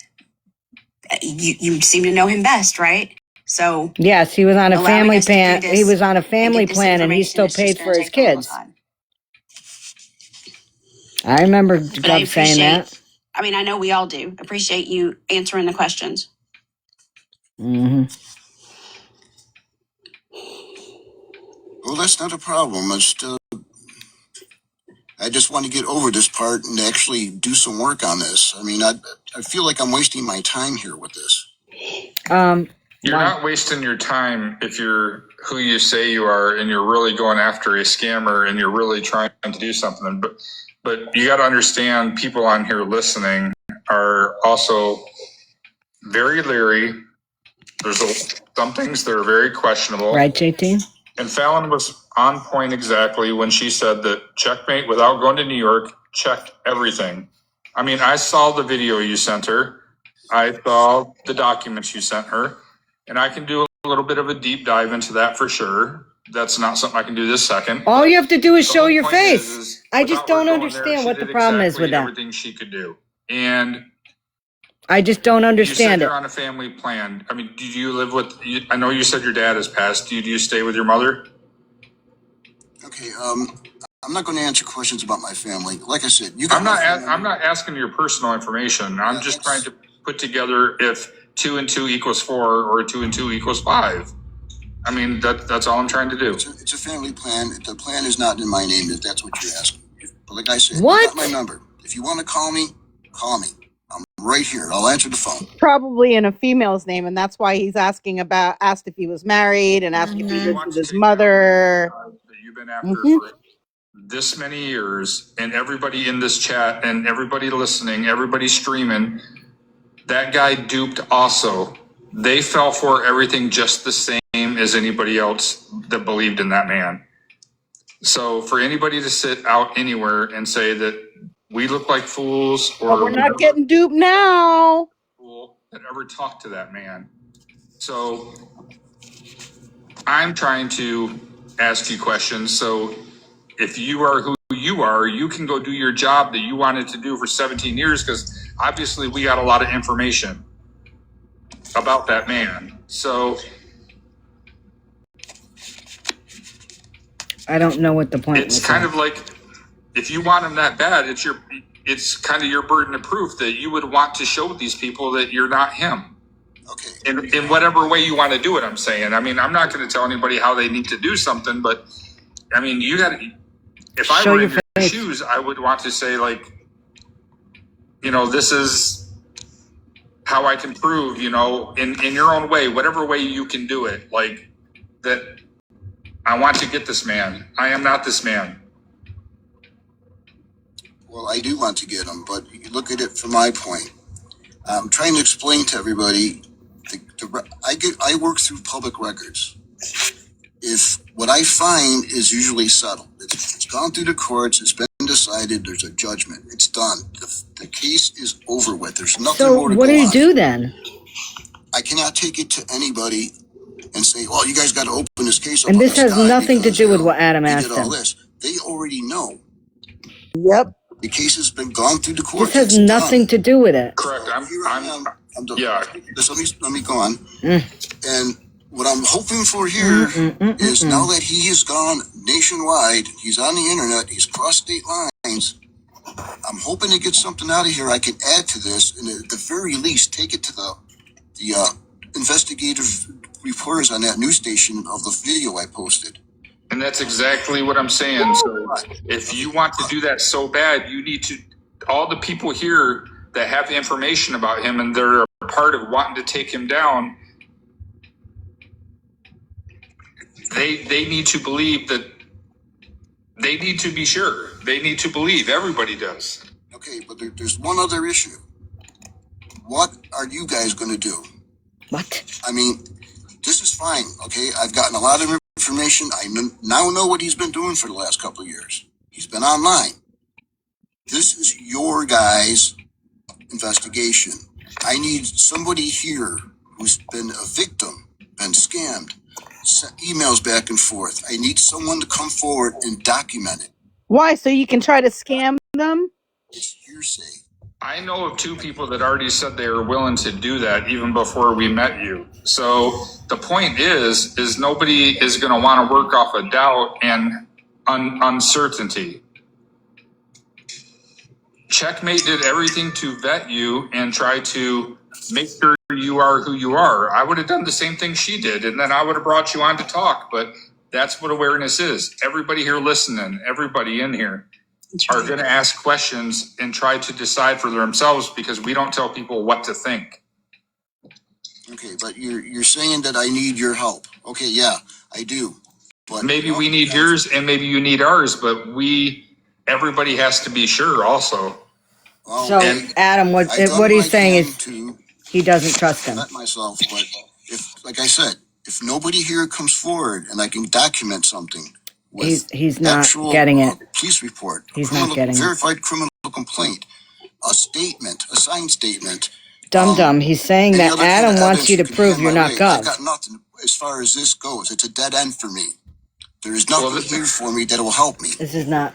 you seem to know him best, right? So yes, he was on a family plan. He was on a family and plan, and he still paid for his kids. I remember Gov saying that. I mean, I know we all do. Appreciate you answering the questions. Well, that's not a problem. I just want to get over this part and actually do some work on this. I mean, I feel like I'm wasting my time here with this. You're not wasting your time if you're who you say you are and you're really going after a scammer and you're really trying to do something. But you got to understand, people on here listening are also very leery. There's some things that are very questionable. Right, JT? And Fallon was on point exactly when she said that Checkmate, without going to New York, checked everything. I mean, I saw the video you sent her. I saw the documents you sent her. And I can do a little bit of a deep dive into that for sure. That's not something I can do this second. All you have to do is show your face. I just don't understand what the problem is with that. Everything she could do. And I just don't understand it. You're on a family plan. I mean, do you live with, I know you said your dad has passed. Do you stay with your mother? Okay, I'm not going to answer questions about my family. Like I said, I'm not asking your personal information. I'm just trying to put together if 2 and 2 equals 4 or 2 and 2 equals 5. I mean, that's all I'm trying to do. It's a family plan. The plan is not in my name, if that's what you're asking. But like I said, what? You got my number. If you want to call me, call me. I'm right here. I'll answer the phone. Probably in a female's name, and that's why he's asked if he was married and asked if he lived with his mother. That you been after for this many years, and everybody in this chat and everybody listening, everybody streaming, that guy duped also. They fell for everything just the same as anybody else that believed in that man. So for anybody to sit out anywhere and say that we look like fools, or but we're not getting duped now. Fool that ever talked to that man. So I'm trying to ask you questions. So if you are who you are, you can go do your job that you wanted to do for 17 years, because obviously we got a lot of information about that man. So I don't know what the point it's was. kind of like, if you want him that bad, it's kind of your burden of proof that you would want to show these people that you're not him. Okay. In whatever way you want to do it, I'm saying. I mean, I'm not going to tell anybody how they need to do something, but I mean, you got to, if I were in your shoes, I would want to say, like, you know, this is how I can prove, you know, in your own way, whatever way you can do it, like that. I want to get this man. I am not this man. Well, I do want to get him, but you look at it from my point. I'm trying to explain to everybody. I work through public records. If what I find is usually settled, it's gone through the courts, it's been decided, there's a judgment, it's done. The case is over with. There's nothing more to go on. So what do you do then? I cannot take it to anybody and say, "Well, you guys got to open this case up." And this has nothing to do with what Adam asked him. They already know. Yep. The case has been gone through the courts. This has nothing to do with it. Correct. Let me go on. And what I'm hoping for here is now that he has gone nationwide, he's on the internet, he's crossed state lines. I'm hoping to get something out of here I can add to this, and at the very least, take it to the investigative reporters on that news station of the video I posted. And that's exactly what I'm saying. So if you want to do that so bad, you need to, all the people here that have information about him and they're a part of wanting to take him down, they need to believe that, they need to be sure. They need to believe. Everybody does. Okay, but there's one other issue. What are you guys going to do? What? I mean, this is fine, okay? I've gotten a lot of information. I now know what he's been doing for the last couple of years. He's been online. This is your guys' investigation. I need somebody here who's been a victim, been scammed, sent emails back and forth. I need someone to come forward and document it. Why? So you can try to scam them? It's hearsay. I know of 2 people that already said they were willing to do that even before we met you. So the point is nobody is going to want to work off of doubt and uncertainty. Checkmate did everything to vet you and try to make sure you are who you are. I would have done the same thing she did, and then I would have brought you on to talk. But that's what awareness is. Everybody here listening, everybody in here, are going to ask questions and try to decide for themselves, because we don't tell people what to think. Okay, but you're saying that I need your help. Okay, yeah, I do. But maybe we need yours and maybe you need ours, but everybody has to be sure also. Well, So Adam, what he's saying is he doesn't trust him. Not myself, but if, like I said, if nobody here comes forward and I can document something, he's not getting it. Police report, he's not getting verified criminal complaint, a statement, a signed statement. Dum-dum, he's saying that Adam wants you to prove you're not Gov. I got nothing as far as this goes. It's a dead end for me. There is nothing here for me that will help me. This is not.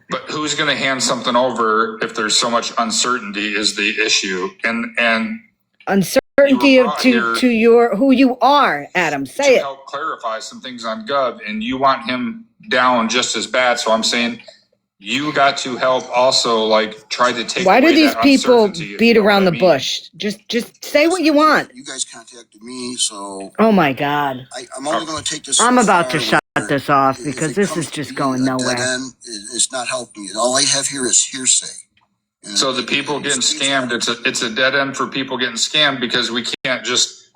But who's going to hand something over if there's so much uncertainty is the issue. And uncertainty to your who you are, Adam. Say it. To help clarify some things on Gov, and you want him down just as bad. So I'm saying you got to help also, like, try to take. Why do these people beat around the bush? Just say what you want. You guys contacted me, so. Oh my God. I'm only going to take this. I'm about to shut this off because this is just going nowhere. It's not helping me. All I have here is hearsay. So the people getting scammed, it's a dead end for people getting scammed, because we can't just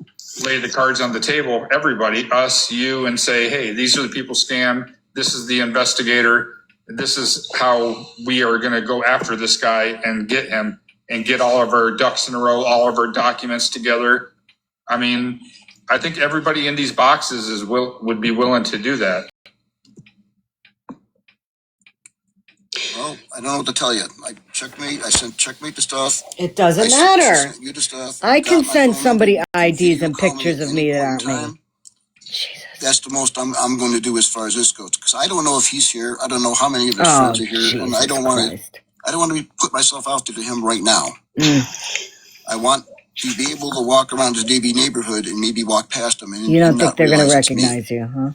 lay the cards on the table, everybody, us, you, and say, hey, these are the people scammed. this is the investigator. This is how we are going to go after this guy and get him and get all of our ducks in a row, all of our documents together. I mean, I think everybody in these boxes would be willing to do that. Well, I don't know what to tell you. I sent Checkmate the stuff. It doesn't matter. Sent you the stuff. I You got can my send phone somebody number. You can IDs video and call me pictures at of any me that point in aren't time. me. Jesus. That's the most I'm going to do as far as this goes, because I don't know if he's here. I don't know how many of his friends are here, Jesus and I don't want Christ. to. I don't want to put myself out there to him right now. I want to be able to walk around his DB neighborhood and maybe walk past him and You don't and think not they're going to realize it's me. recognize you, huh?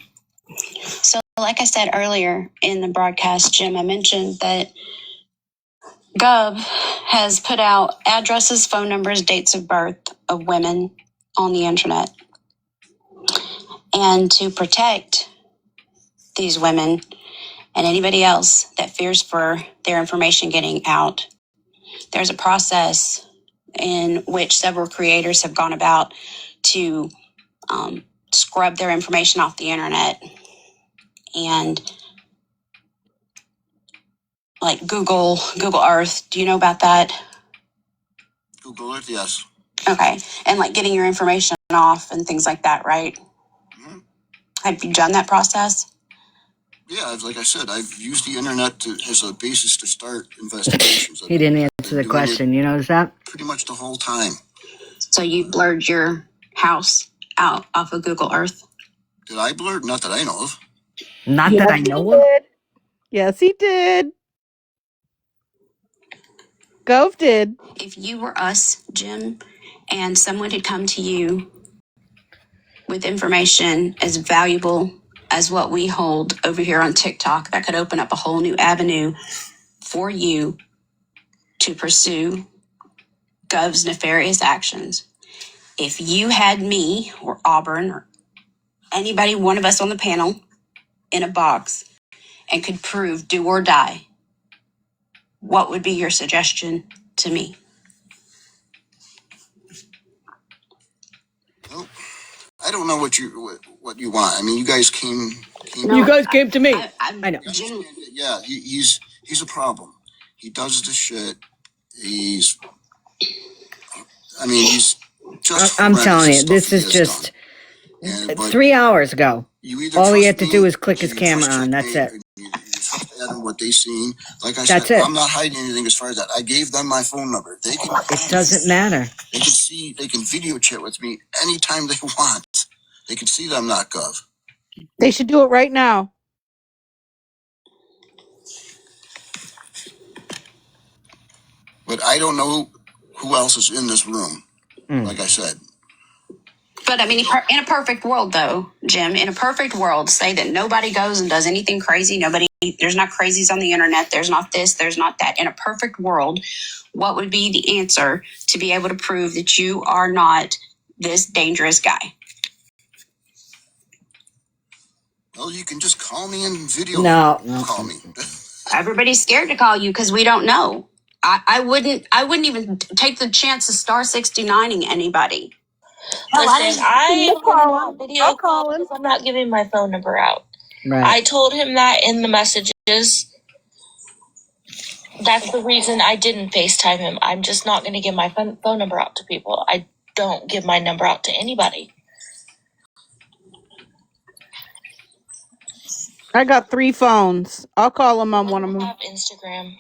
So, like I said earlier in the broadcast, Jim, I mentioned that Gov has put out addresses, phone numbers, dates of birth of women on the internet. And to protect these women and anybody else that fears for their information getting out, there's a process in which several creators have gone about to scrub their information off the internet. And like Google Earth, do you know about that? Google it, yes. Okay. And like getting your information off and things like that, right? Mm-hmm. Have you done that process? Yeah, like I said, I've used the internet as a basis to start investigations. He didn't answer the question. You notice that? Pretty much the whole time. So you blurred your house out off of Google Earth? Did I blur? Not that I know of. Not that I know of. Yes, he did. Gove did. If you were us, Jim, and someone had come to you with information as valuable as what we hold over here on TikTok, that could open up a whole new avenue for you to pursue Gov's nefarious actions. If you had me or Auburn or anybody, one of us on the panel in a box and could prove do or die, what would be your suggestion to me? Well, I don't know what you want. I mean, you guys came. No, you guys came to me. I know. Yeah, he's a problem. He does this shit. He's just. I'm telling you, this is just 3 hours ago. All he had to do was click his camera on. That's it. You trust Adam what they seen. Like I That's said, it. I'm not hiding anything as far as that. I gave them my phone number. They can. It doesn't matter. They can see. They can video chat with me anytime they want. They can see that I'm not Gov. They should do it right now. But I don't know who else is in this room. Like I said. But I mean, in a perfect world, though, Jim, in a perfect world, say that nobody goes and does anything crazy. There's not crazies on the internet. There's not this, there's not that. In a perfect world, what would be the answer to be able to prove that you are not this dangerous guy? Well, you can just call me and video call me. Everybody's scared to call you because we don't know. I wouldn't even take the chance of star 69ing anybody. Listen, I'm video call because I'm not giving my phone number out. Right. I told him that in the messages. That's the reason I didn't FaceTime him. I'm just not going to give my phone number out to people. I don't give my number out to anybody. I got 3 phones. I'll call him on one of them. I have Instagram.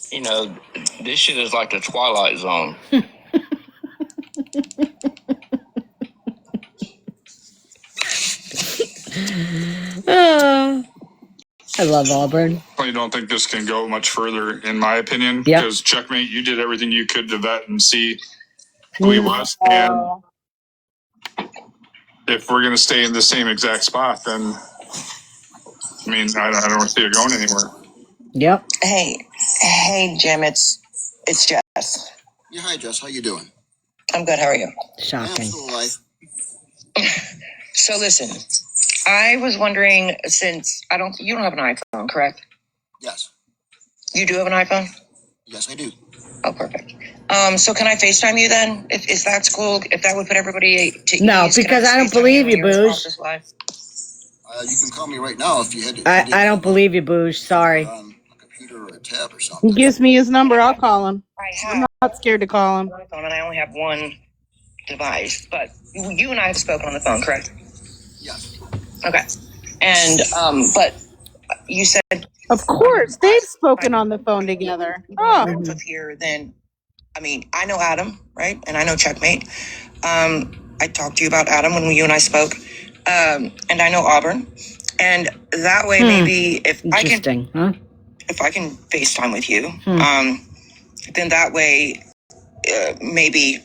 You know, this shit is like the Twilight Zone. I love Auburn. I don't think this can go much further, in my opinion, Yep. because Checkmate, you did everything you could to vet and see who he was. And if we're going to stay in the same exact spot, then, I mean, I don't see it going anywhere. Yep. Hey, Jim, it's Jess. Yeah, hi, Jess. How you doing? I'm good. How are you? Shocking. I'm still alive. So listen, I was wondering, since you don't have an iPhone, correct? Yes. You do have an iPhone? Yes, I do. Oh, perfect. So can I FaceTime you then? If that's cool, if that would put everybody to No, ease, because I don't FaceTime believe you, when you're Boosh. off this live? You can call me right now if you had. I don't believe you, Boosh. Sorry. On a computer or a tab or He something. gives me his number. I'll call him. I I'm have not scared to call him. one phone and I only have one device, but you and I have spoken on the phone, correct? Yes. Okay. And but you said Of course, they've spoken on the phone together. Oh, with here, then I mean, I know Adam, right? And I know Checkmate. I talked to you about Adam when you and I spoke. And I know Auburn. And that way, maybe if I Interesting, huh? can FaceTime with you, then that way, maybe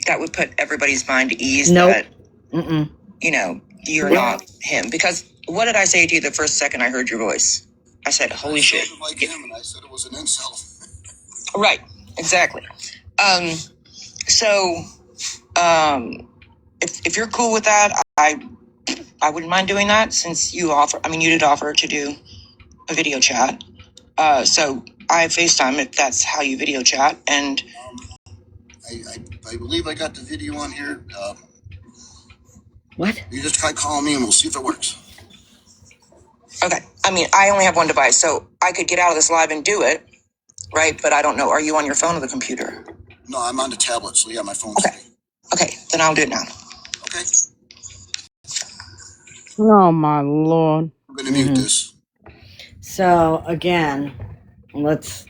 that would put everybody's mind at ease that, you know, you're not him. Because what did I say to you the first second I heard your voice? I said, holy shit. Like him, and I said it was an insult. Right, exactly. So, if you're cool with that, I wouldn't mind doing that since you did offer to do a video chat. So I FaceTime if that's how you video chat. And I believe I got the video on here. What? You just try calling me and we'll see if it works. okay, I mean, I only have one device, so I could get out of this live and do it, right? But I don't know. Are you on your phone or the computer? No, I'm on the tablet, so yeah, my phone's okay. Okay, then I'll do it now. Okay. oh my Lord. I'm going to mute this. So again, let's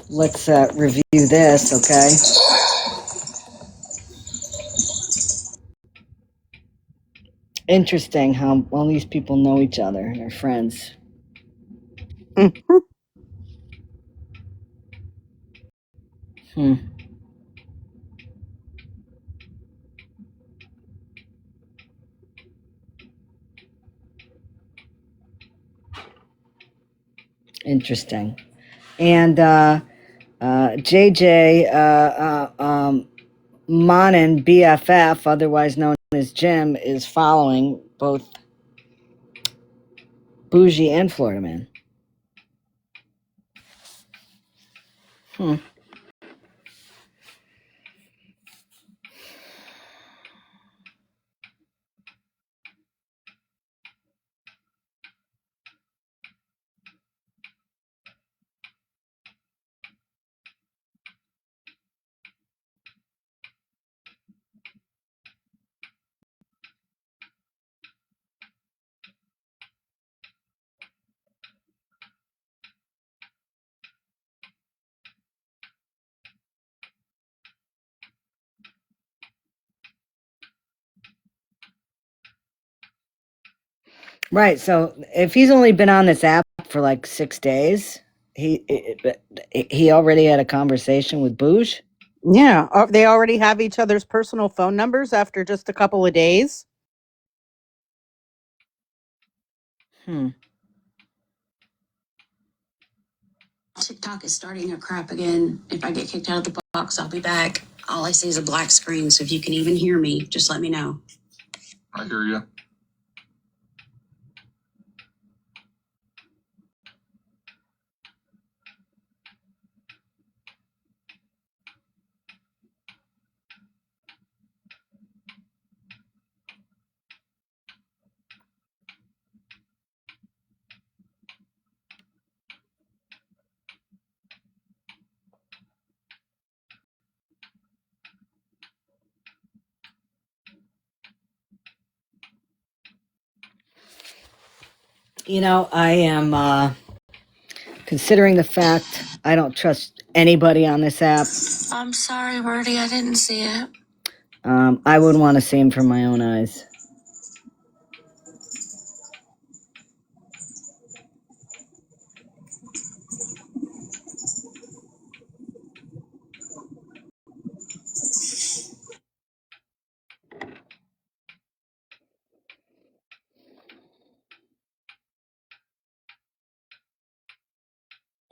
review this, okay? Interesting how all these people know each other and are friends. Interesting. And JJ Monin, BFF, otherwise known as Jim, is following both Bougie and Florida Man. Right. So if he's only been on this app for like 6 days, he already had a conversation with Bouge. Yeah, they already have each other's personal phone numbers after just a couple of days. TikTok is starting their crap again. If I get kicked out of the box, I'll be back. All I see is a black screen, so if you can even hear me, just let me know. I hear you. You know, I am considering the fact I don't trust anybody on this app. I'm sorry, Birdie, I didn't see it. I wouldn't want to see him from my own eyes.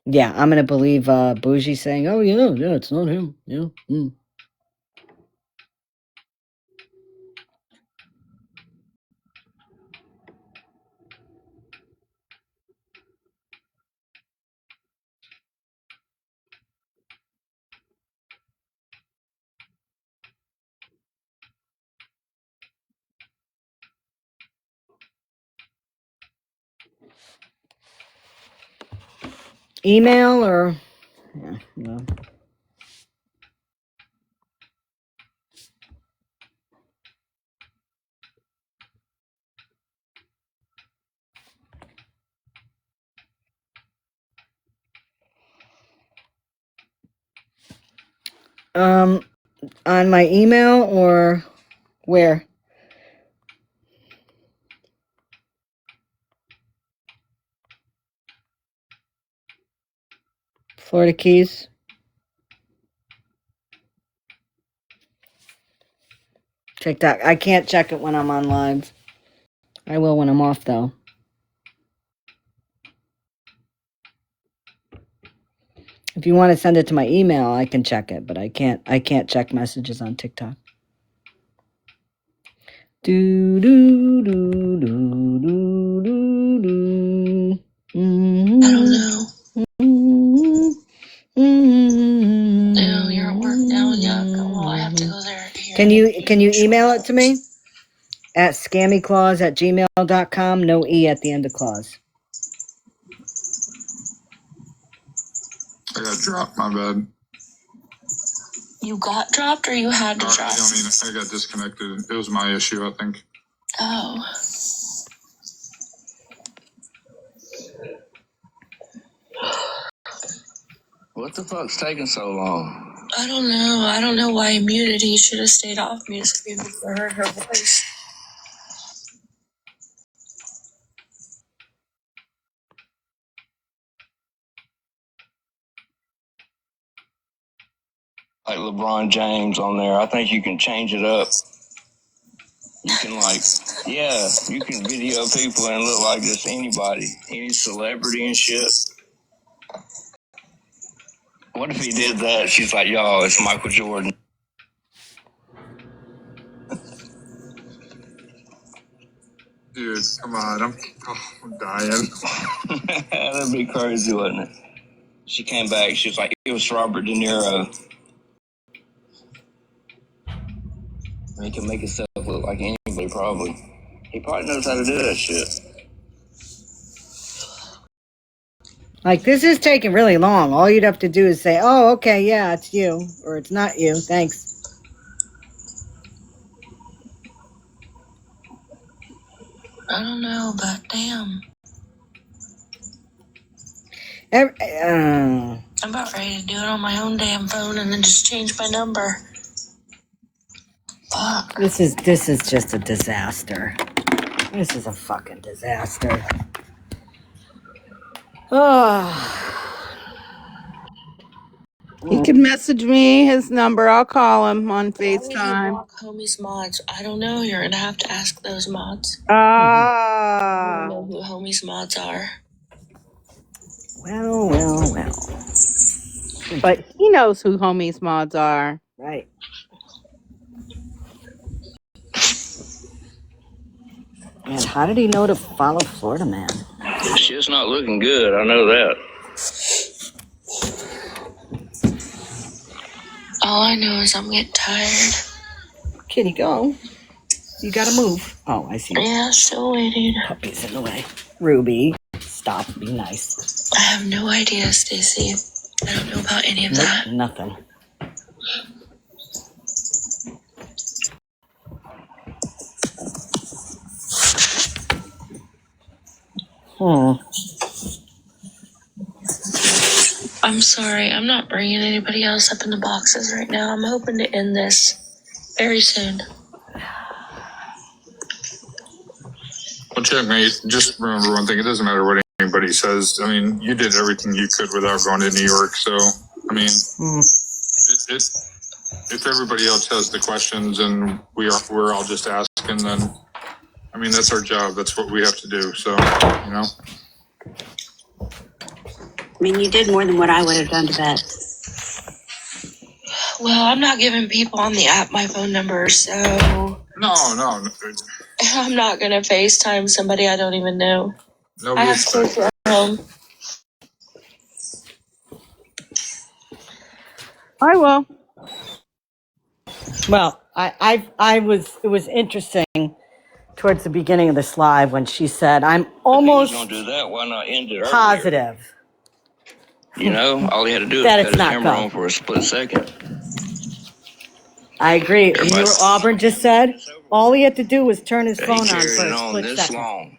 Yeah, I'm gonna believe Bougie saying, "Oh yeah, it's not him." Yeah. email or yeah, no. On my email or where? Florida Keys. TikTok. I can't check it when I'm on live. I will when I'm off though. If you want to send it to my email, I can check it, but I can't check messages on TikTok. Do do do do do do do. Mm-hmm. I don't know. Mm-hmm. No, you're at work now. Yeah, well, I have to go there. Here Can you email it to me? At scammyclaus@gmail.com. No E at the end of clause. I got dropped, my bad. You got dropped or you had to drop? I got disconnected. It was my issue, I think. Oh. What the fuck's taking so long? I don't know. I don't know why he muted. He should have stayed off mute so people could heard her voice. Like LeBron James on there. I think you can change it up. You can you can video people and look like just anybody, any celebrity and shit. What if he did that? She's like, y'all, it's Michael Jordan. Dude, come on. I'm dying. That'd be crazy, wouldn't it? She came back. She was like, it was Robert De Niro. He can make himself look like anybody, probably. He probably knows how to do that shit. Like, this is taking really long. All you'd have to do is say, oh, okay, yeah, it's you. Or it's not you. Thanks. I don't know, but damn. I'm about ready to do it on my own damn phone and then just change my number. Fuck. This is just a disaster. This is a fucking disaster. Oh. He can message me his number. I'll call him on FaceTime. Block homies mods. I don't know. You're gonna have to ask those mods. Ah. I don't know who homies mods are. Well. But he knows who homies mods are. Right. Man, how did he know to follow Florida Man? Shit's not looking good. I know that. All I know is I'm getting tired. Kitty, go. You gotta move. Oh, I see. Yeah, still waiting. Puppy's in the way. Ruby, stop. Be nice. I have no idea, Stacy. I don't know about any of that. Nothing. I'm sorry. I'm not bringing anybody else up in the boxes right now. I'm hoping to end this very soon. Well, checkmate, just remember one thing. It doesn't matter what anybody says. I mean, you did everything you could without going to New York. So, I mean, if everybody else has the questions and we're all just asking, then, I mean, that's our job. That's what we have to do. So, you know. I mean, you did more than what I would have done to Bet. Well, I'm not giving people on the app my phone number, so... No. I'm not going to FaceTime somebody I don't even know. No, I have kids at home. I will. Well, it was interesting towards the beginning of this live when she said, I'm almost If you was gonna do that, why not end it earlier? positive You know, all he had to do is That cut it's his not camera Gov. on for a split second. I agree. You hear what Auburn just said? All he had to do was turn his He phone on carried for it a on split this second. long.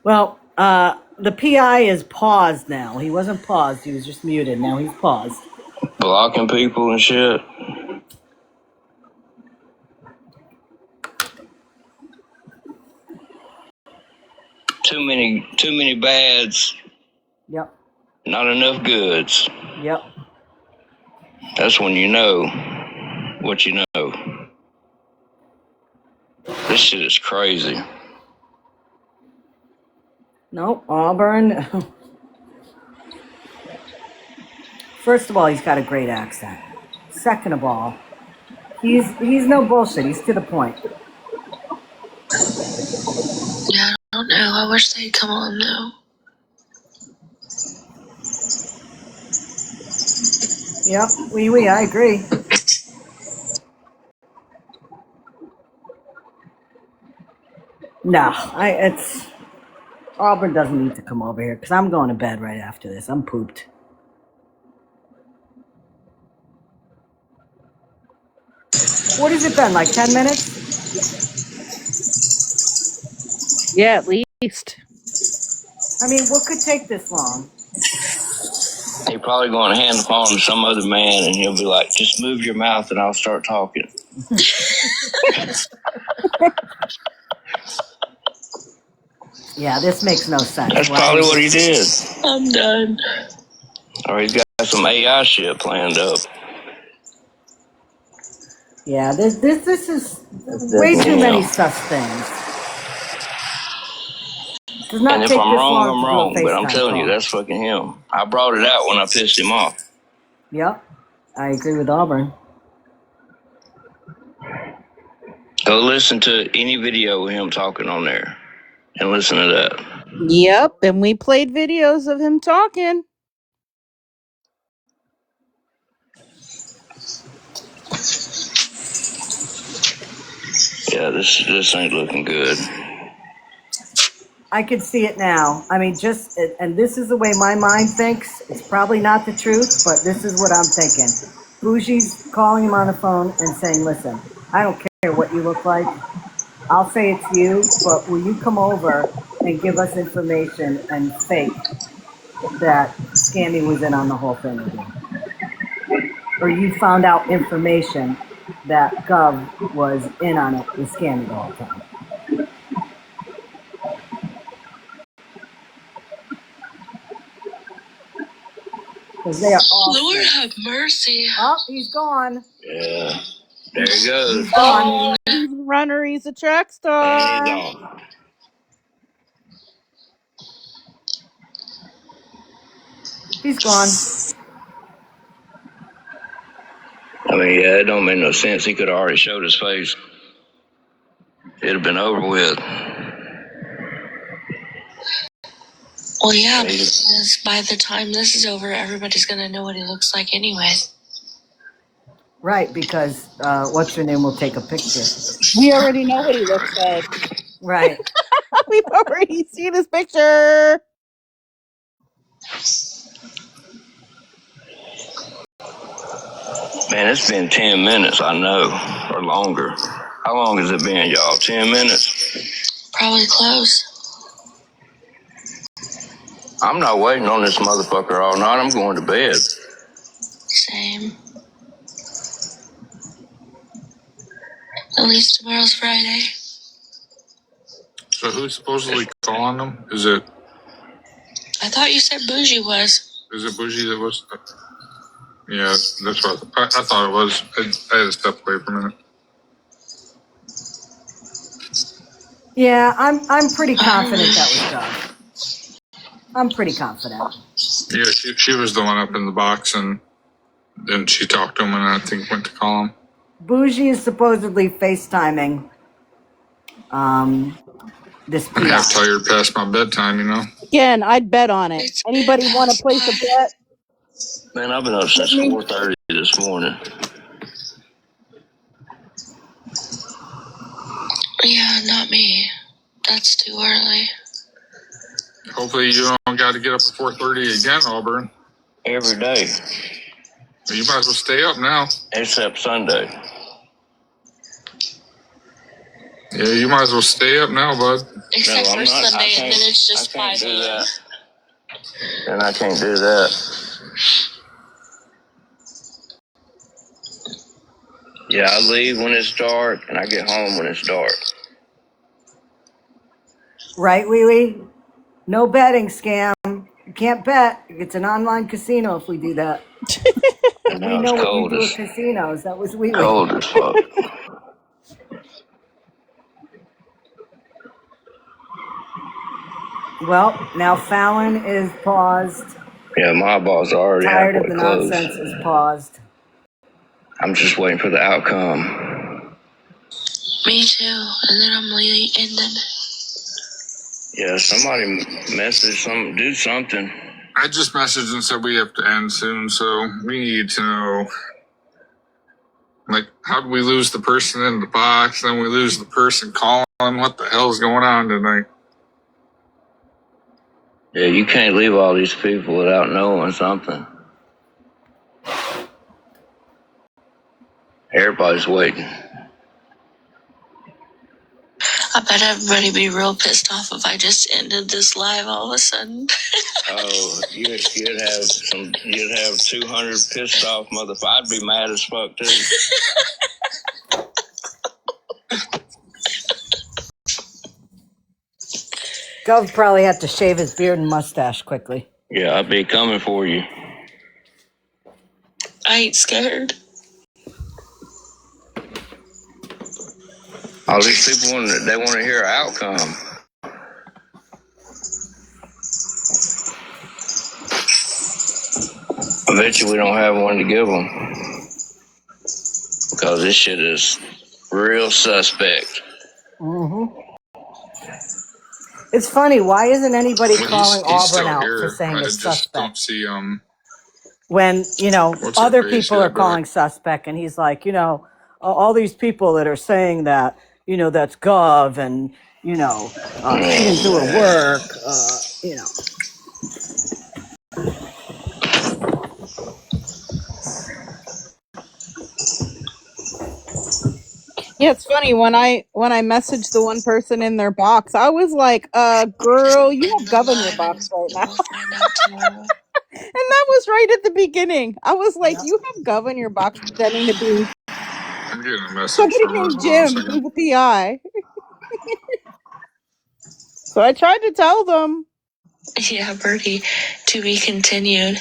Well, the PI is paused now. He wasn't paused. He was just muted. Now he's paused. Blocking people and shit. Too many bads. Yep. Not enough goods. Yep. That's when you know what you know. This shit is crazy. Nope, Auburn. First of all, he's got a great accent. Second of all, he's no bullshit. He's to the point. Yeah, I don't know. I wish they'd come on though. Yep, I agree. No, it's Auburn doesn't need to come over here because I'm going to bed right after this. I'm pooped. What has it been, like 10 minutes? Yeah, at least. I mean, what could take this long? He probably going to hand the phone to some other man, and he'll be like, "Just move your mouth, and I'll start talking." Yeah, this makes no sense. That's probably what he did. I'm done. Or he's got some AI shit planned up. Yeah, this is way too many sus things. Does not And if take I'm this wrong, long I'm to wrong. do a But I'm FaceTime telling you, call. that's fucking him. I brought it out when I pissed him off. Yep, I agree with Auburn. Go listen to any video of him talking on there and listen to that. Yep, and we played videos of him talking. Yeah, this ain't looking good. I can see it now. I mean, and this is the way my mind thinks. It's probably not the truth, but this is what I'm thinking. Bougie's calling him on the phone and saying, listen, I don't care what you look like. I'll say it's you, but will you come over and give us information and fake that Scammy was in on the whole thing with you? Or you found out information that Gov was in on it with Scammy the whole time. Because they are all Lord have mercy. Oh, he's gone. Yeah, there he goes. He's gone. He's a runner. He's a track And star. he's on. He's gone. I mean, yeah, it don't make no sense. He could have already showed his face. It'd have been over with. Well, yeah, because by the time this is over, everybody's going to know what he looks like anyway. Right, because what's her name will take a picture. We already know what he looks like. Right. We've already seen his picture. Man, it's been 10 minutes, I know, or longer. How long has it been, y'all? 10 minutes? Probably close. I'm not waiting on this motherfucker all night. I'm going to bed. Same. At least tomorrow's Friday. So who's supposedly calling them? Is it I thought you said Bougie was. Bougie that was? Yeah, that's what I thought it was. I had to step away for a minute. Yeah, I'm pretty confident that was Gov. I'm pretty confident. Yeah, she was the one up in the box, and then she talked to him, and I think went to call him. Bougie is supposedly FaceTiming this I'm PI. half tired past my bedtime, you know. Again, I'd bet on it. Anybody want to place a bet? Man, I've been up since 4:30 this morning. Yeah, not me. That's too early. Hopefully you don't got to get up at 4:30 again, Auburn. Every day. You might as well stay up now. Except Sunday. Yeah, you might as well stay up now, bud. Except for Sunday, and then it's just 5 a.m. And I can't do that. Yeah, I leave when it's dark, and I get home when it's dark. Right, Wee Wee? No betting scam. You can't bet. It's an online casino if we do that. We know what you do at casinos. That was Wee Wee. Cold as fuck. Well, now Fallon is paused. Yeah, my boss already Tired of halfway the closed. nonsense is paused. I'm just waiting for the outcome. Me too. And then I'm leaving, and then... Yeah, somebody message some, do something. I just messaged and said we have to end soon, so we need to know, like, how did we lose the person in the box, then we lose the person calling? What the hell is going on tonight? Yeah, you can't leave all these people without knowing something. Everybody's waiting. I bet everybody be real pissed off if I just ended this live all of a sudden. Oh, you'd have 200 pissed off motherfuckers. I'd be mad as fuck too. Gov probably had to shave his beard and mustache quickly. Yeah, I'd be coming for you. I ain't scared. All these people they want to hear an outcome. I bet you we don't have one to give them because this shit is real suspect. Mm-hmm. It's funny. Why isn't anybody calling Auburn out for saying a suspect? Don't see when, other people are calling suspect, and he's like, all these people that are saying that, that's Gov, and, she didn't do her work, Yeah, it's funny when I messaged the one person in their box, I was like, girl, you have Gov in your box right now. And that was right at the beginning. I was like, you have Gov in your box pretending to be I'm getting a message somebody from named Jim, who's a PI. So I tried to tell them. Yeah, Bertie, to be continued.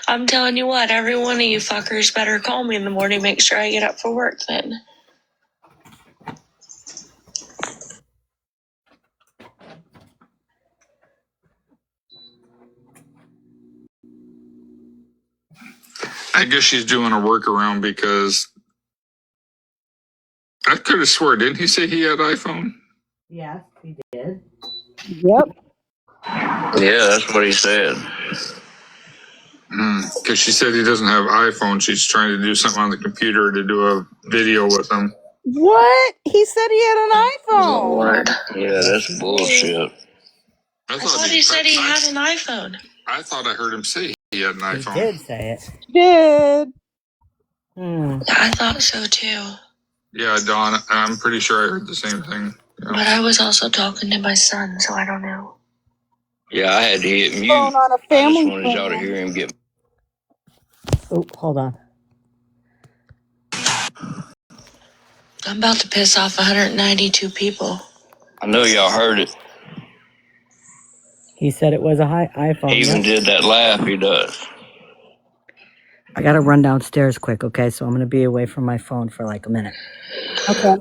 I'm telling you what, every one of you fuckers better call me in the morning, make sure I get up for work then. I guess she's doing a workaround because I could have swore, didn't he say he had iPhone? Yes, he did. Yep. Yeah, that's what he said. Because she said he doesn't have iPhone. She's trying to do something on the computer to do a video with him. What? He said he had an iPhone. Lord. Yeah, that's bullshit. I thought he said he had an iPhone. I thought I heard him say he had an iPhone. He did say it. He did. I thought so too. Yeah, Dawn, I'm pretty sure I heard the same thing. But I was also talking to my son, so I don't know. Yeah, I had to hit mute. On a I family just wanted y'all to hear him get. Oh, hold on. I'm about to piss off 192 people. I know y'all heard it. He said it was a iPhone. He even did that laugh he does. I got to run downstairs quick, okay? So I'm going to be away from my phone for like a minute. Okay.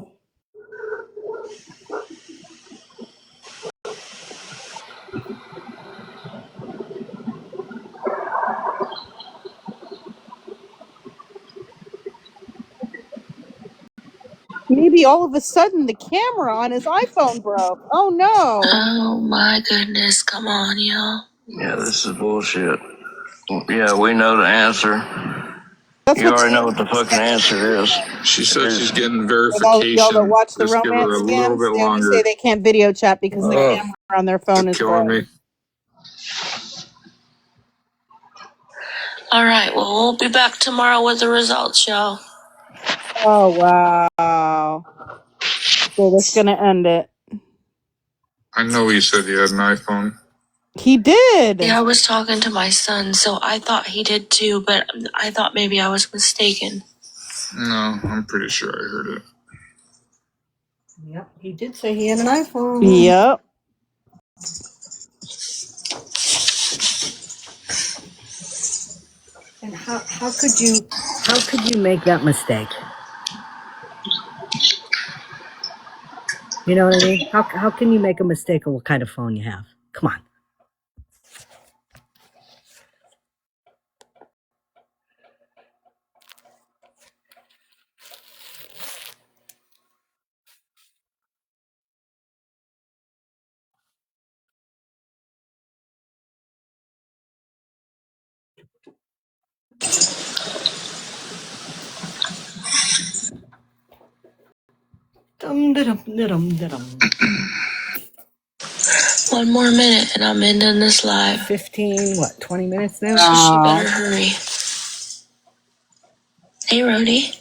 Maybe all of a sudden the camera on his iPhone broke. Oh no. Oh my goodness, come on, y'all. Yeah, this is bullshit. Yeah, we know the answer. That's You what already know what the fucking answer is. She said she's getting with all y'all that verification. watch the Just give her romance a little scams. bit They always say longer. they can't video chat because the camera on their phone They're is killing red. me. All right, well, we'll be back tomorrow with the results, y'all. Oh wow! So that's gonna end it. I know he said he had an iPhone. He did. Yeah, I was talking to my son, so I thought he did too, but I thought maybe I was mistaken. No, I'm pretty sure I heard it. Yep, he did say he had an iPhone. Yep. And how could you make that mistake? You know what I mean? How can you make a mistake of what kind of phone you have? Come on. Dum-da-dum-da-dum-da-dum. 1 more minute and I'm ending this live. 20 minutes now? So she better hurry. Hey, Rhodey.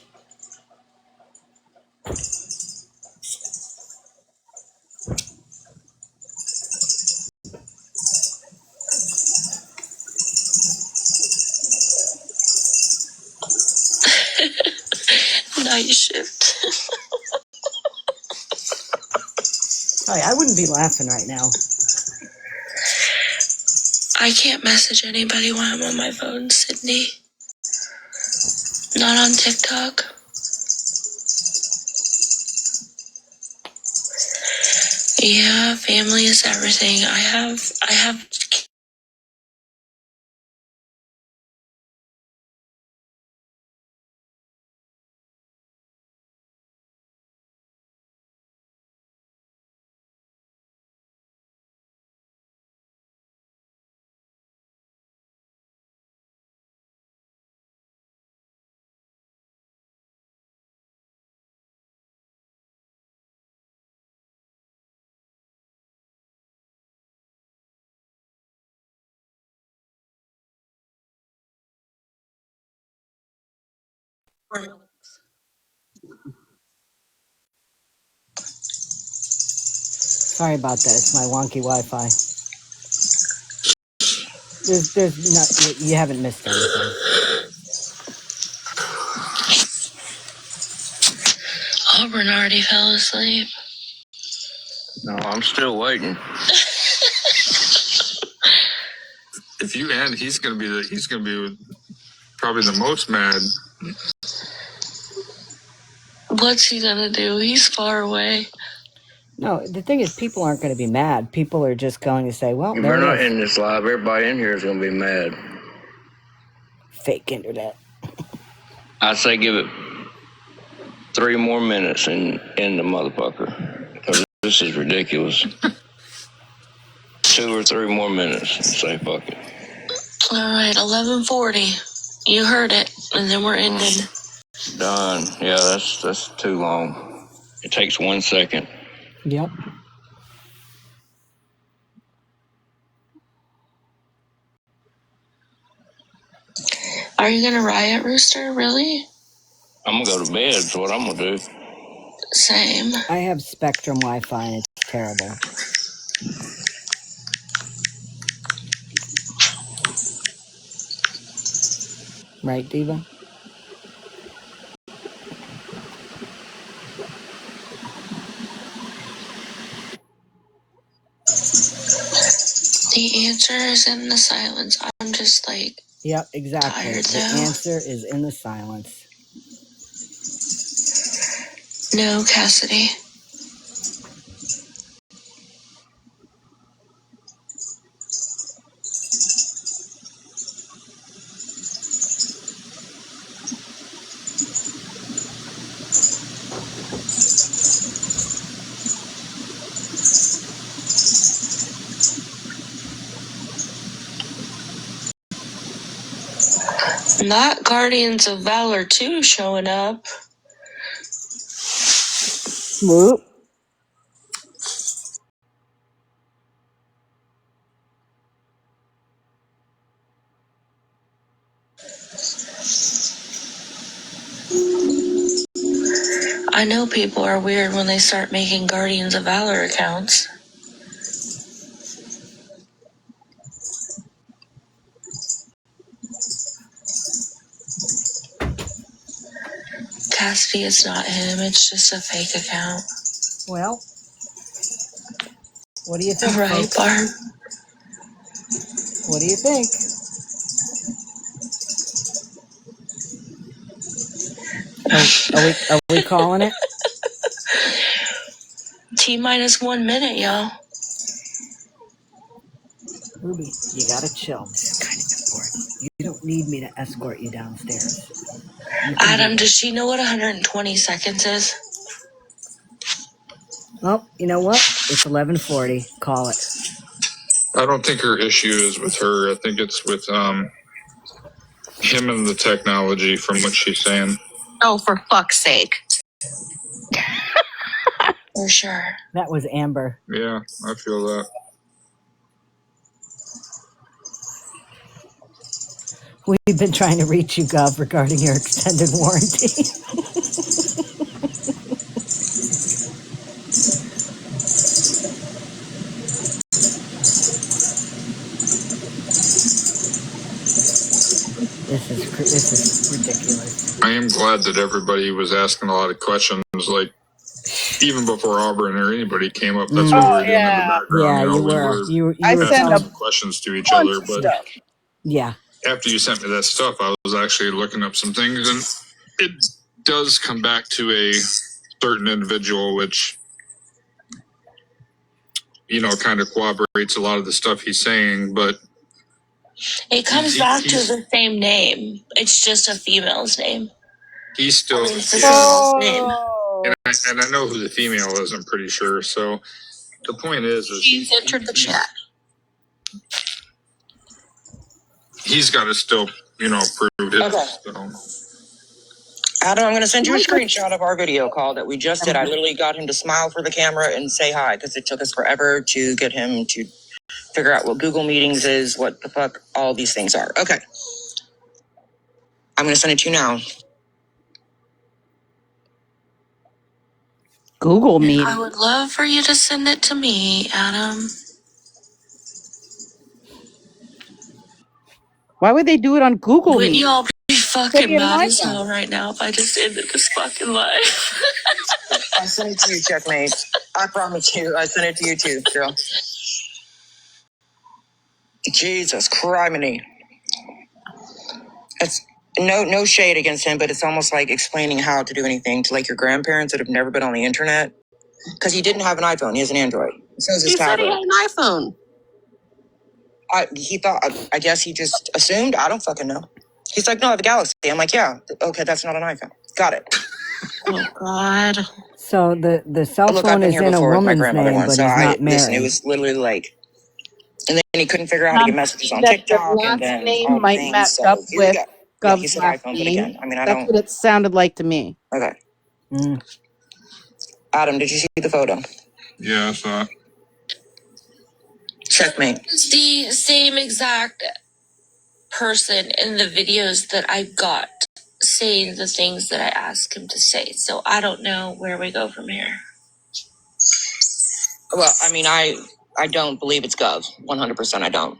Night shift. I wouldn't be laughing right now. I can't message anybody while I'm on my phone, Sydney. Not on TikTok. Yeah, family is everything. I have Sorry about that. It's my wonky Wi-Fi. There's not. You haven't missed anything. Auburn already fell asleep. No, I'm still waiting. If you end, he's gonna be probably the most mad. What's he gonna do? He's far away. No, the thing is, people aren't going to be mad. People are just going to say, well, You there better it not is. end this live. Everybody in here is going to be mad. Fake internet. I say give it 3 more minutes and end the motherfucker. Because this is ridiculous. 2 or 3 more minutes. Say fuck it. All right, 11:40. You heard it, and then we're ending. Done. Yeah, that's too long. It takes 1 second. Yep. Are you gonna riot, Rooster? Really? I'm going to go to bed. That's what I'm going to do. Same. I have Spectrum Wi-Fi and it's terrible. Right, Diva? The answer is in the silence. I'm just like, Yep, exactly. tired The though. answer is in the silence. No, Cassidy. Not Guardians of Valor 2 showing up. Whoop. I know people are weird when they start making Guardians of Valor accounts. Cassidy, it's not him. It's just a fake account. Well, what do you think, Right, folks? Barb? What do you think? Are we calling it? T-minus 1 minute, y'all. Ruby, you gotta chill. This is kind of important. You don't need me to escort you downstairs. Adam, does she know what 120 seconds is? Well, you know what? It's 11:40. Call it. I don't think her issue is with her. I think it's with him and the technology, from what she's saying. Oh, for fuck's sake. For sure. That was Amber. Yeah, I feel that. We've been trying to reach you, Gov, regarding your extended warranty. This is ridiculous. I am glad that everybody was asking a lot of questions, like even before Auburn or anybody came up. That's what we were doing in the background. Yeah, you know, you were. You were asking telling, some questions to each other. But yeah. after you sent me that stuff, I was actually looking up some things, and it does come back to a certain individual, which, you know, kind of corroborates a lot of the stuff he's saying. But it comes back to the same name. It's just a female's name. He's still. It's the female's name. And I know who the female is, I'm pretty sure. So the point is She's entered the chat. He's got to still, you know, prove his. Okay. So. Adam, I'm going to send you a screenshot of our video call that we just did. I literally got him to smile for the camera and say hi because it took us forever to get him to figure out what Google Meetings is, what the fuck all these things are. Okay. I'm going to send it to you now. Google Meet. I would love for you to send it to me, Adam. Why would they do it on Google Wouldn't Meet? you all be fucking An mad as iPhone. hell right now if I just ended this fucking life? I sent it to you, checkmate. I promise you. I sent it to you too, girl. Jesus criminy. It's no shade against him, but it's almost like explaining how to do anything to like your grandparents that have never been on the internet. Because he didn't have an iPhone. He has an Android. So is his tablet. He had an iPhone. He thought, I guess he just assumed. I don't fucking know. He's like, no, I have a Galaxy. I'm like, yeah. Okay, that's not an iPhone. Got it. Oh, God. So the cell Look, phone I've been is here in a before with my woman's grandmother name, once, but so he's not married. listen, it was literally like, and then he couldn't figure out how to get messages on TikTok, and then name all the might things. match So up here we with go. Yeah, he Gov's said last iPhone, but name. again, I mean, I That's don't. what it sounded like to me. Okay. Mm. Adam, did you see the photo? Yeah, I saw it. Checkmate. It's the same exact person in the videos that I got saying the things that I asked him to say. So I don't know where we go from here. Well, I mean, I don't believe it's Gov. 100%, I don't.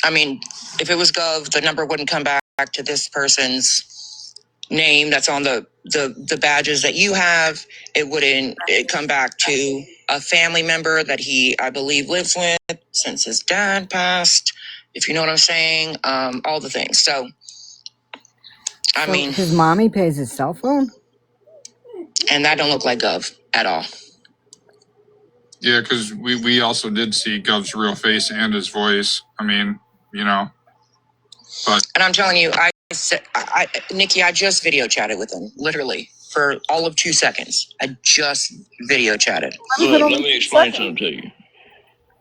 I mean, if it was Gov, the number wouldn't come back to this person's name that's on the badges that you have. It come back to a family member that he, I believe, lives with since his dad passed, if you know what I'm saying. All the things. So I mean, his mommy pays his cell phone? And that don't look like Gov at all. Yeah, because we also did see Gov's real face and his voice. I mean, you know, but. And I'm telling you, Nikki, I just video chatted with him, literally, for all of 2 seconds. I just video chatted. Look, let me explain something to you.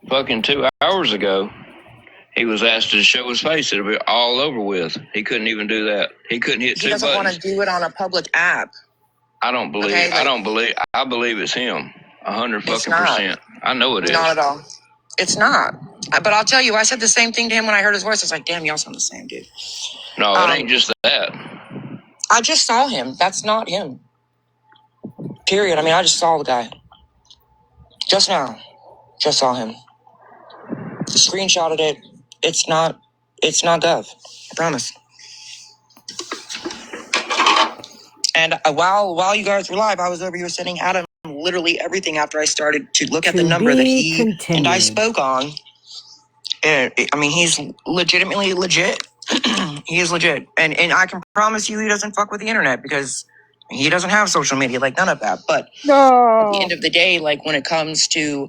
fucking 2 hours ago, he was asked to show his face. It'll be all over with. He couldn't even do that. He couldn't hit two buttons. He doesn't want to do it on a public app. I don't believe. Okay, like, I believe it's him. 100%. I know it is. Not at all. It's not. But I'll tell you, I said the same thing to him when I heard his voice. I was like, damn, y'all sound the same, dude. No, it ain't just that. I just saw him. That's not him. Period. I mean, I just saw the guy. Just now. Just saw him. Screenshotted it. It's not Gov. I promise. And while you guys were live, I was over here sending Adam literally everything after I started to look at the number that he and I spoke on. I mean, he's legitimately legit. He is legit. And I can promise you he doesn't fuck with the internet because he doesn't have social media, like none of that. But at the end of the day, like when it comes to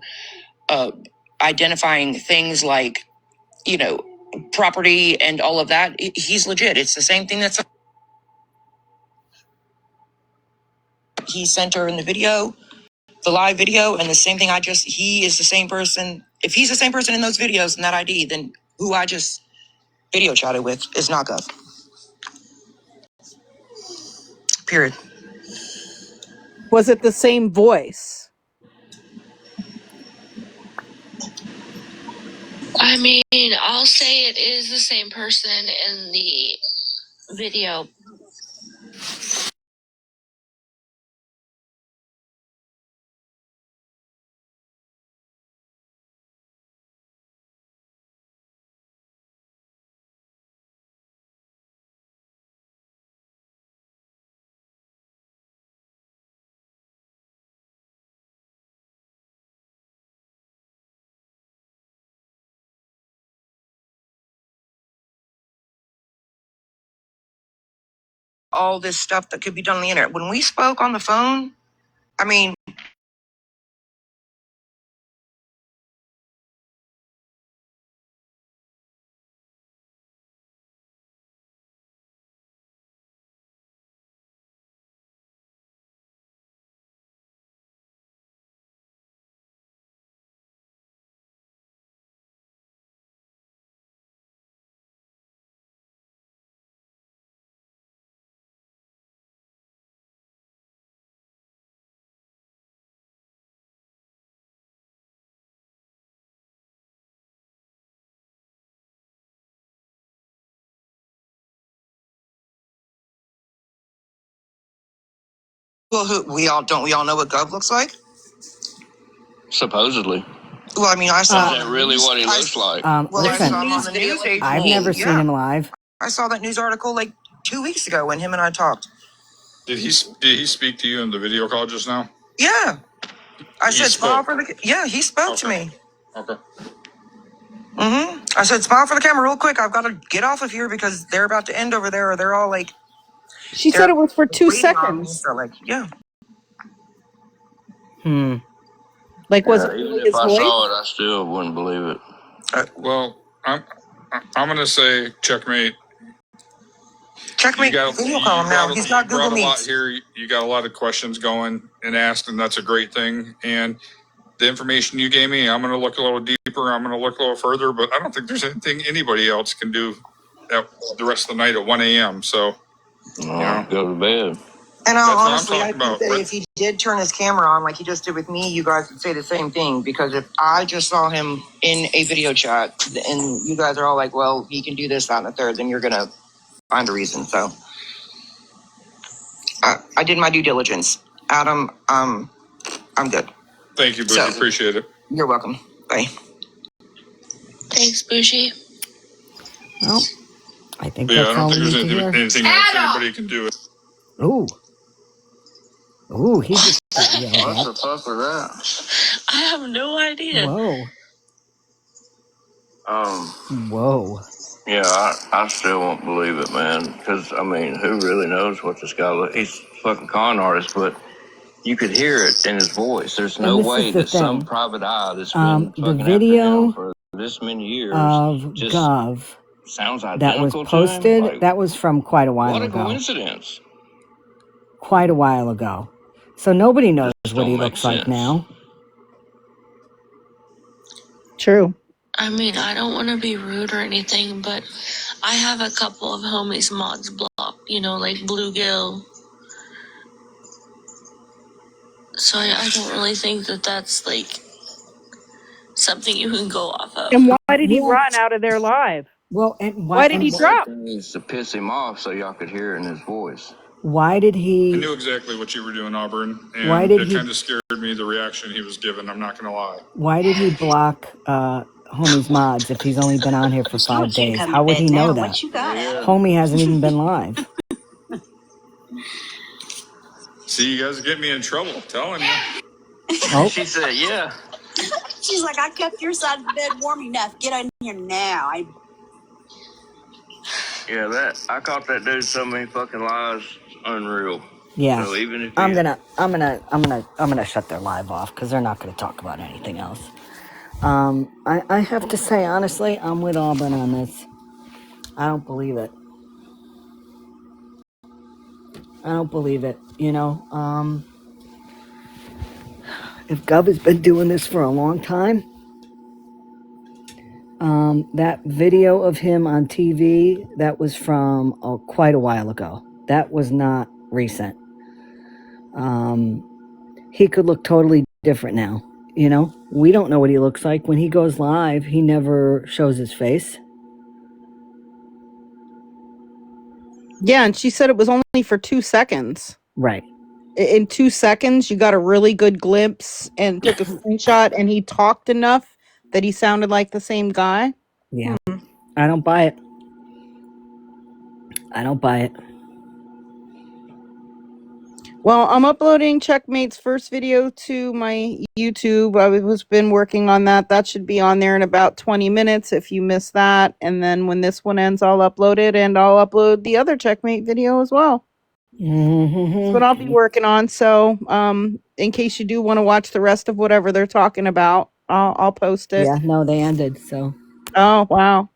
identifying things like, you know, property and all of that, he's legit. It's the same thing that's he sent her in the video, the live video, and the same thing he is the same person. If he's the same person in those videos and that ID, then who I just video chatted with is not Gov. Period. Was it the same voice? I mean, I'll say it is the same person in the video. All this stuff that could be done on the internet. When we spoke on the phone, I mean, well, we all know what Gov looks like? Supposedly. Well, I mean, I saw. Is that really what he looks like? Listen, I've never seen him live. I saw that news article like 2 weeks ago when him and I talked. Did he speak to you in the video call just now? Yeah. I said, spoke. smile for the. Yeah, he spoke to me. Okay. I said, smile for the camera real quick. I've got to get off of here because they're about to end over there, or they're all like. She said it was for 2 seconds. So like, yeah. Like, was it Even really if his I voice? saw it, I still wouldn't believe it. Well, I'm gonna say checkmate. Checkmate. Google call him now. He's got Google Meets. A lot Meets. here. You got a lot of questions going and asked, and that's a great thing. And the information you gave me, I'm going to look a little deeper. I'm going to look a little further, but I don't think there's anything anybody else can do at the rest of the night at 1 a.m. So, Go to bed. And honestly, I think about. that if he did turn his camera on like he just did with me, you guys would say the same thing. Because if I just saw him in a video chat and you guys are all like, well, he can do this, that, and the third, then you're going to find a reason. So I did my due diligence. Adam, I'm good. Thank you, Boogie. Appreciate it. You're welcome. Bye. Thanks, Bougie. Well, I think I that's don't all think we there's need to hear. anything else anybody can do. Ooh, he just yelled What at. the fuck was that? I have no idea. Whoa. Whoa. Yeah, I still won't believe it, man. Because, I mean, who really knows what this guy looks? He's a fucking con artist, but you could hear it in his voice. There's no way that some private eye that's been the fucking video after him for this many years of just Gov sounds that was identical to him. posted, Like, that was from quite a while what a ago. coincidence. Quite a while ago. So nobody knows Just what he don't make looks like sense. now. True. I mean, I don't want to be rude or anything, but I have a couple of homies mods blocked, like Bluegill. So I don't really think that that's like something you can go off of. And why did he run out of their live? Well, and why did he drop? To piss him off so y'all could hear it in his voice. Why did I he? knew exactly what you were doing, Auburn, and Why did it he? kind of scared me, the reaction he was given. I'm not going to lie. Why did he block Homie's mods if he's only been on here for 5 days? How would he know that? What you got? Homie hasn't even been live. See, you guys get me in trouble. I'm telling you. Oh, She said, yeah. She's like, I kept your side of the bed warm enough. Get in here now. Yeah, I caught that dude so many fucking lies. Unreal. yeah. So even if I'm gonna shut their live off because they're not gonna talk about anything else. I have to say honestly, I'm with Auburn on this. I don't believe it. If Gov has been doing this for a long time, that video of him on TV, that was from quite a while ago. That was not recent. He could look totally different now. We don't know what he looks like. When he goes live, he never shows his face. Yeah, and she said it was only for 2 seconds. Right. In 2 seconds, you got a really good glimpse and took a screenshot, and he talked enough that he sounded like the same guy. Yeah. I don't buy it. Well, I'm uploading Checkmate's first video to my YouTube. I was been working on that. That should be on there in about 20 minutes if you miss that. And then when this one ends, I'll upload it, and I'll upload the other Checkmate video as well. That's what I'll be working on. So, in case you do want to watch the rest of whatever they're talking about, I'll post it. Yeah, no, they ended, so. Oh, wow.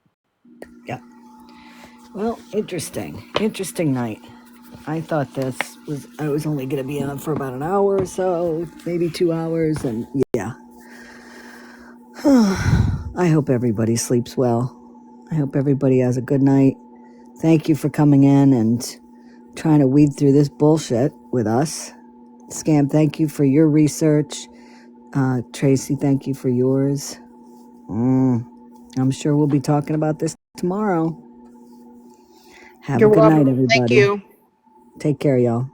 Yeah. Well, interesting night. I thought I was only going to be on for about an hour or so, maybe 2 hours, and yeah. I hope everybody sleeps well. I hope everybody has a good night. Thank you for coming in and trying to weed through this bullshit with us. Scam, thank you for your research. Tracy, thank you for yours. I'm sure we'll be talking about this tomorrow. Have a good night, everybody. Thank you. Take care, y'all.